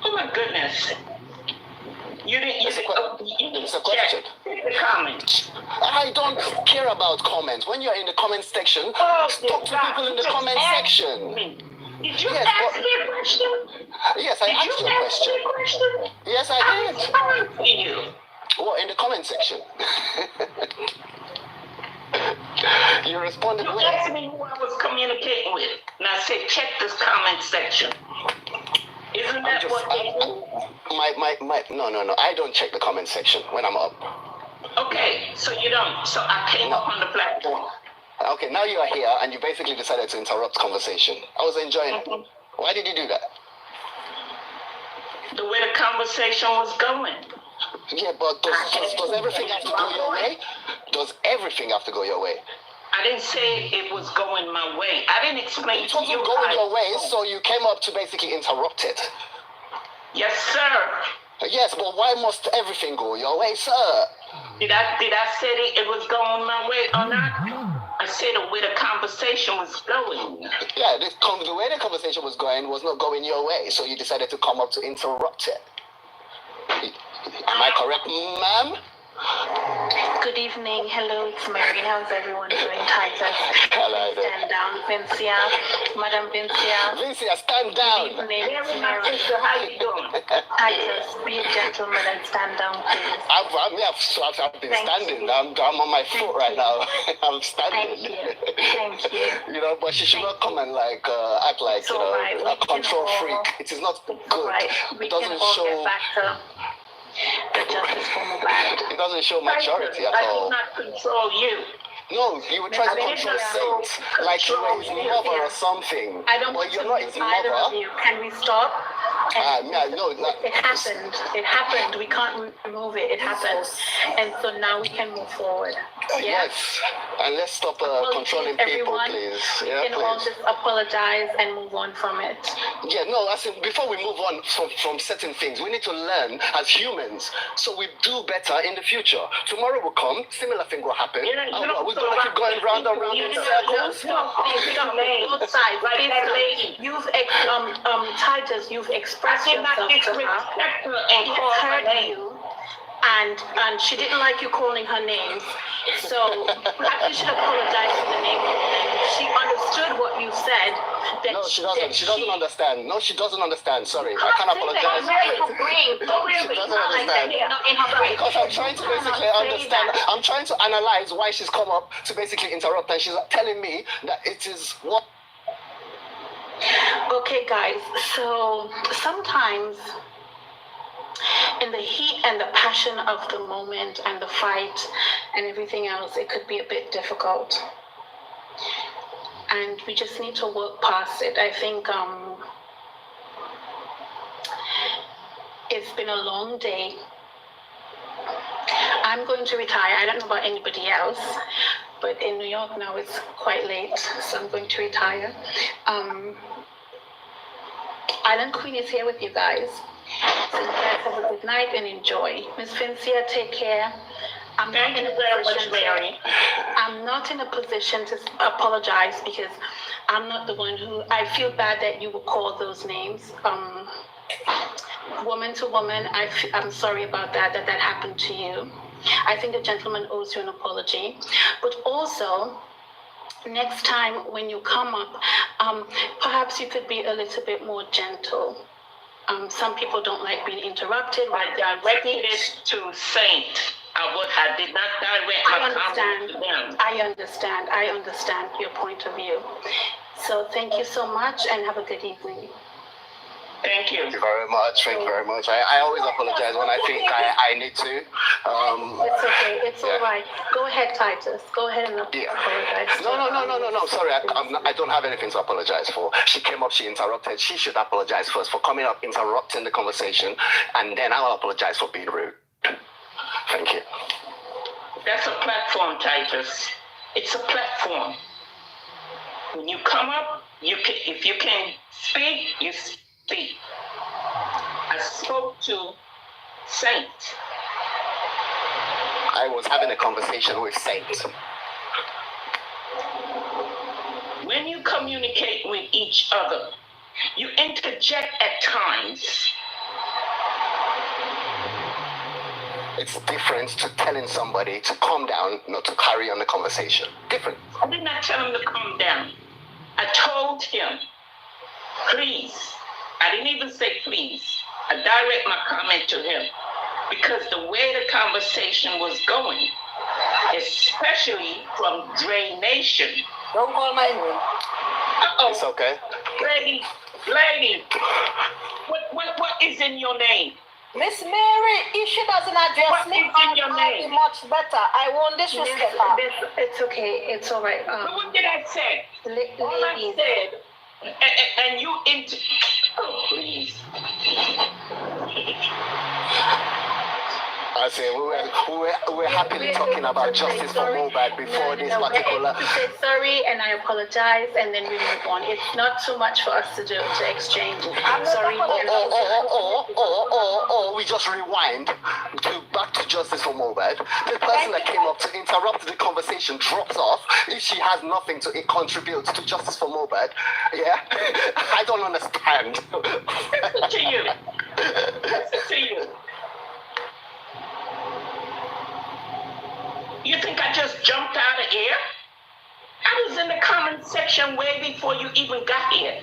Oh my goodness. You didn't It's a question. check the comments. I don't care about comments. When you're in the comment section, talk to people in the comment section. Did you ask me a question? Yes, I asked you a question. Yes, I did. I'm asking you. What, in the comment section? You responded You with. asked me who I was communicating with. And I said, check this comment section. Isn't that what they do? No. I don't check the comment section when I'm up. Okay, so you don't. So I came up on the platform. Okay, now you are here and you basically decided to interrupt conversation. I was enjoying it. Why did you do that? The way the conversation was going. Yeah, but does everything have to go your way? Does everything have to go your way? I didn't say it was going my way. I didn't explain It to you. wasn't going your way, so you came up to basically interrupt it. Yes, sir. Yes, but why must everything go your way, sir? Did I say it was going my way or not? I said the way the conversation was going. Yeah, the way the conversation was going was not going your way, so you decided to come up to interrupt it. Am I correct, ma'am? Good evening. Hello, it's Mary. How's everyone doing? Titus. Hello there. Stand down, Vincia. Madam Vincia. Vincia, stand down. Good evening. Mary, my sister, how you doing? Titus, be a gentleman and stand down, please. I've been standing. I'm on my foot right now. I'm standing. Thank you. You know, but she should not come and act like a control freak. It is not good. We It can doesn't all show. get back to the justice for Mohbad. It doesn't show maturity at I all. do not control you. No, you were trying to control Saint, like you were his mother or something. I don't But want you're to not lose his either of mother. you. Can we stop? No, It happened. It happened. We can't remove it. It happened. And so now we can move forward. Yeah? Yes. And let's stop controlling people, everyone. please. We Yeah, can all please. just apologize and move on from it. Yeah, no, I said before we move on from certain things, we need to learn as humans so we do better in the future. Tomorrow will come, similar thing will happen. Yeah, And we're going to keep going round and round in circles. Both sides. Like that lady. You've Titus, you've expressed I did not yourself to her. disrespect her and She call her heard name. you, and she didn't like you calling her names. So perhaps you should apologize for the name calling. She understood what you said. No, she doesn't. She doesn't understand. No, she doesn't understand. Sorry, I can't apologize. She doesn't understand. Because I'm trying to basically understand. I'm trying to analyze why she's come up to basically interrupt, and she's telling me that it is what. Okay, guys, so sometimes in the heat and the passion of the moment and the fight and everything else, it could be a bit difficult. And we just need to work past it. I think it's been a long day. I'm going to retire. I don't know about anybody else, but in New York now it's quite late, so I'm going to retire. Island Queen is here with you guys. So you guys have a good night and enjoy. Miss Vincia, take care. I'm not in a position to apologize because I'm not the one who, I feel bad that you would call those names. Woman to woman, I'm sorry about that happened to you. I think the gentleman owes you an apology. But also, next time when you come up, perhaps you could be a little bit more gentle. Some people don't like being interrupted. I directed it to Saint. I did not direct my comments to them. I understand your point of view. So thank you so much and have a good evening. Thank you. Thank you very much. Thank you very much. I always apologize when I think I need to. It's okay. It's all right. Go ahead, Titus. Go ahead and apologize. No. Sorry, I don't have anything to apologize for. She came up, she interrupted. She should apologize first for coming up, interrupting the conversation, and then I'll apologize for being rude. Thank you. That's a platform, Titus. It's a platform. When you come up, if you can speak, you speak. I spoke to Saint. I was having a conversation with Saint. When you communicate with each other, you interject at times. It's different to telling somebody to calm down, not to carry on the conversation. Different. I did not tell him to calm down. I told him, please. I didn't even say please. I direct my comment to him because the way the conversation was going, especially from Dre Nation. Don't call my name. Uh-oh. It's okay. Lady, what is in your name? Miss Mary, if she doesn't address me, I'll be much better. I won't disrespect her. It's okay. It's all right. But what did I say? All I said, and you oh, please. I say we were happily talking about justice for Mohbad before this particular. To say sorry and I apologize and then we move on. It's not too much for us to do to exchange. I'm sorry. Or we just rewind back to justice for Mohbad. The person that came up to interrupt the conversation drops off if she has nothing to contribute to justice for Mohbad. Yeah, I don't understand. Listen to you. Listen to you. You think I just jumped out of here? I was in the comment section way before you even got here.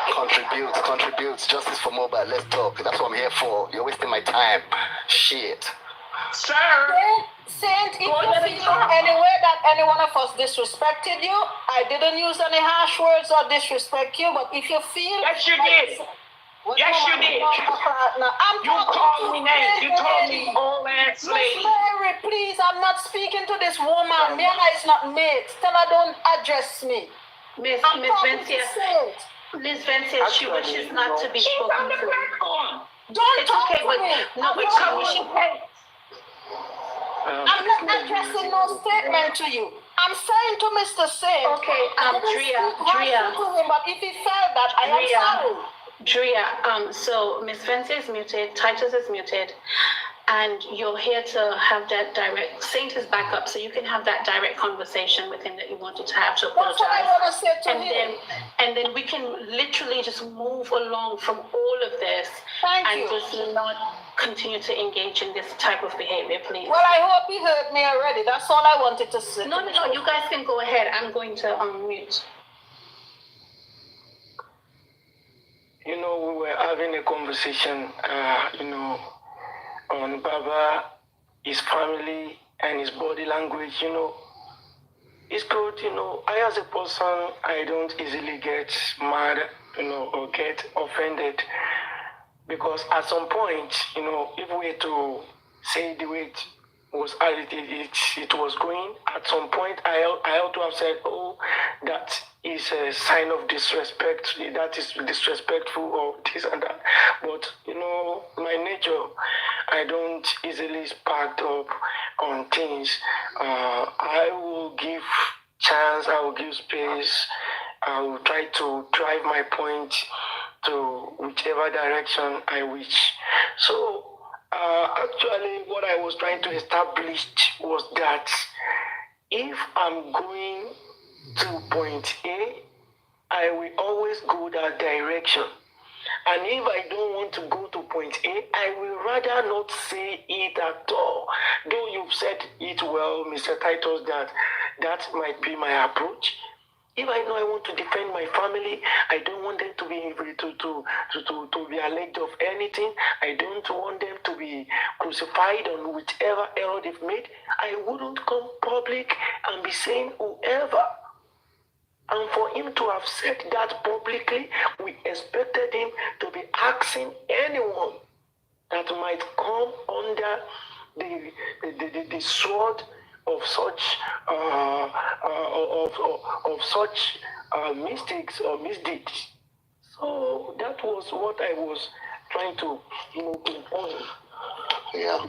Contribute. Justice for Mohbad. Let's talk. That's what I'm here for. You're wasting my time. Shit. Sir. Saint, if you feel any way that any one of us disrespected you, I didn't use any harsh words or disrespect you, but if you feel... Yes, you did. Yes, you did. I'm You called me names. You told me old ass Miss lady. Mary, please, I'm not speaking to this woman. Me and her is not mates. Tell her don't address me. Miss Vencia, Miss Vencia, she wishes not to be spoken to. Don't It's talk okay, to but me. no, I'm it's not okay. I'm not addressing no statement to you. I'm saying to Mr. Singh. Okay, Drea, to him, but if he felt that, I am sorry. Drea, so Miss Vencia is muted, Titus is muted, and you're here to have that direct. Saint is back up, so you can have that direct conversation with him that you wanted to have to apologize. That's what I want to say to him. Then we can literally just move along from all of this and just not continue to engage in this type of behavior, please. Well, I hope he heard me already. That's all I wanted to say. No, you guys can go ahead. I'm going to unmute. You know, we were having a conversation, on Baba, his family, and his body language, It's good, I as a person, I don't easily get mad, or get offended. Because at some point, if we were to say the way it was going, at some point I ought to have said, oh, that is a sign of disrespect, that is disrespectful or this and that. But, my nature, I don't easily spark up on things. I will give chance, I will give space, I will try to drive my point to whichever direction I wish. So, actually, what I was trying to establish was that if I'm going to point A, I will always go that direction. And if I don't want to go to point A, I will rather not say it at all. Though you've said it well, Mr. Titus, that might be my approach. If I know I want to defend my family, I don't want them to be be alleged of anything. I don't want them to be crucified on whichever error they've made. I wouldn't come public and be saying whoever. And for him to have said that publicly, we expected him to be asking anyone that might come under the sword of such mistakes or misdeeds. So that was what I was trying to pinpoint. Yeah.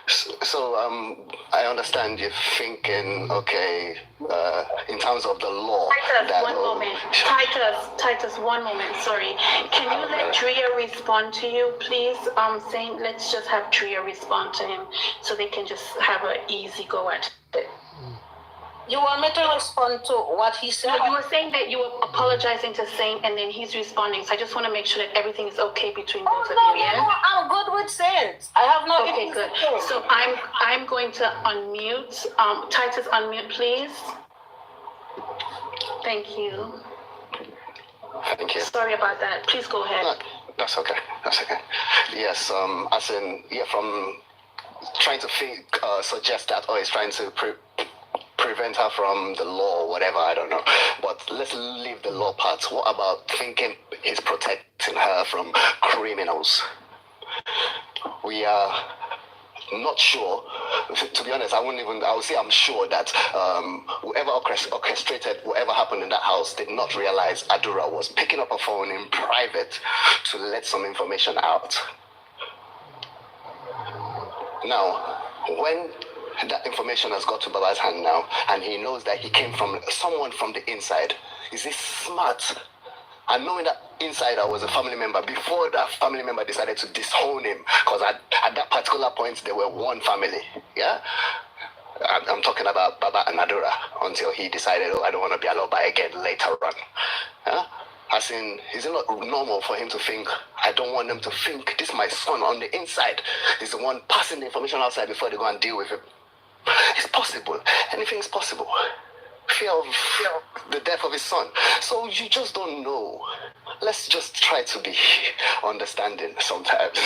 So I understand you're thinking, okay, in terms of the law. Titus, one moment. Sorry. Can you let Drea respond to you, please? Saying let's just have Drea respond to him so they can just have an easy go at it. You want me to respond to what he said? No, you were saying that you were apologizing to Saint and then he's responding. So I just want to make sure that everything is okay between both of you, yeah? No, I'm good with Saint. I have no Okay, good. So I'm going to unmute. Titus, unmute, please. Thank you. Thank you. Sorry about that. Please go ahead. No, that's okay. Yes, as in, from trying to suggest that, he's trying to prevent her from the law or whatever, I don't know. But let's leave the law part. What about thinking he's protecting her from criminals? We are not sure. To be honest, I would say I'm sure that whoever orchestrated whatever happened in that house did not realize Adura was picking up a phone in private to let some information out. Now, when that information has got to Baba's hand now, and he knows that he came from someone from the inside, is he smart? And knowing that insider was a family member before that family member decided to disown him, because at that particular point they were one family, yeah? I'm talking about Baba and Adura, until he decided, I don't want to be allowed by again later on. Yeah? As in, is it not normal for him to think, I don't want them to think this is my son on the inside is the one passing the information outside before they go and deal with him? It's possible. Anything is possible. Fear of the death of his son. So you just don't know. let's just try to be understanding sometimes.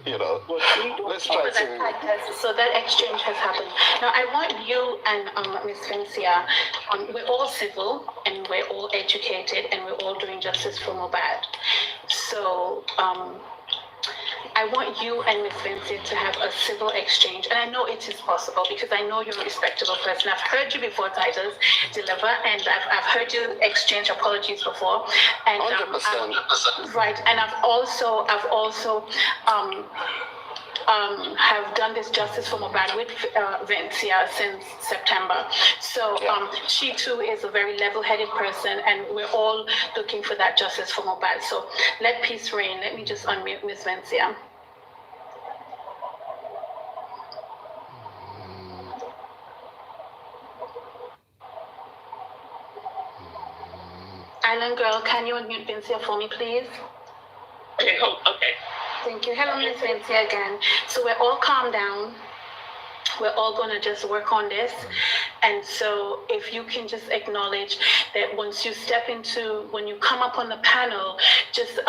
Let's try to. So that exchange has happened. Now I want you and Miss Vincia, we're all civil and we're all educated and we're all doing justice for Mohbad. So I want you and Miss Vincent to have a civil exchange, and I know it is possible because I know you're a respectable person. I've heard you before, Titus, deliver, and I've heard you exchange apologies before, and 100%. Right, and I've also have done this justice for Mohbad with Vincia since September. So she too is a very level-headed person, and we're all looking for that justice for Mohbad. So let peace reign. Let me just unmute Miss Vincia. Island Girl, can you unmute Vincia for me, please? Okay, okay. Thank you. Hello, Miss Vincia again. So we're all calm down. We're all going to just work on this. And so if you can just acknowledge that once you step into, when you come up on the panel, just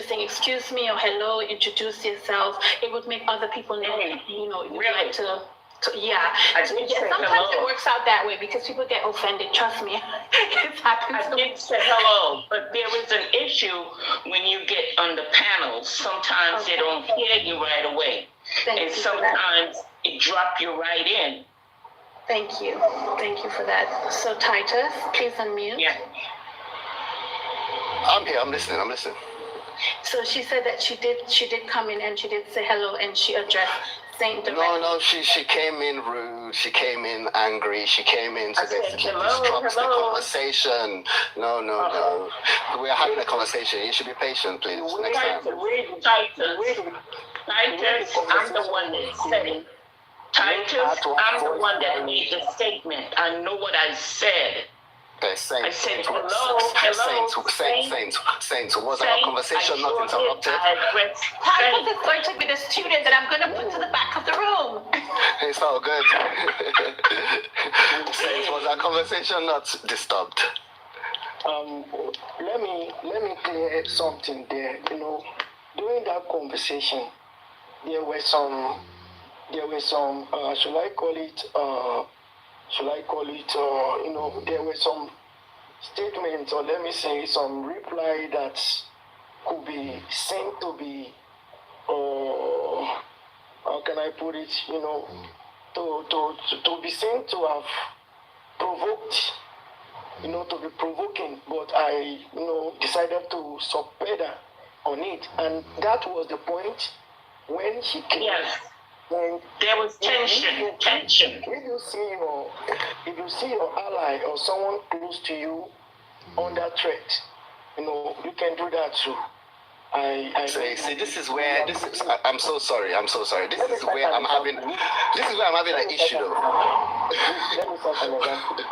saying, excuse me, or hello, introduce yourself, it would make other people know, you'd like to sometimes it works out that way because people get offended. Trust me. It's happened to me. I did say hello, but there is an issue when you get on the panel. Sometimes they don't hear you right away. And sometimes it drop you right in. Thank you. Thank you for that. So Titus, please unmute. Yeah. I'm here, I'm listening. So she said that she did come in and she did say hello and she addressed Saint directly. No, she came in rude, she came in angry, she came in to basically disrupt the conversation. No. We're having a conversation. You should be patient, please. Next time. Titus, I'm the one that said it. Titus, I'm the one that made the statement. I know what I said. Okay, Saint. I said hello. Saint. Was our conversation not interrupted? Titus is going to be the student that I'm going to put to the back of the room. It's all good. Saint, was our conversation not disturbed? Let me clear something there. During that conversation, there were some there were some statements, or let me say some reply that could be seen to be, how can I put it, to be seen to have provoked, to be provoking, but I, decided to subpedal on it, and that was the point when she came. Yes. When there was tension. If you see your ally or someone close to you under threat, you can do that too. See, this is where I'm so sorry. This is where I'm having an issue though. Let me talk an example.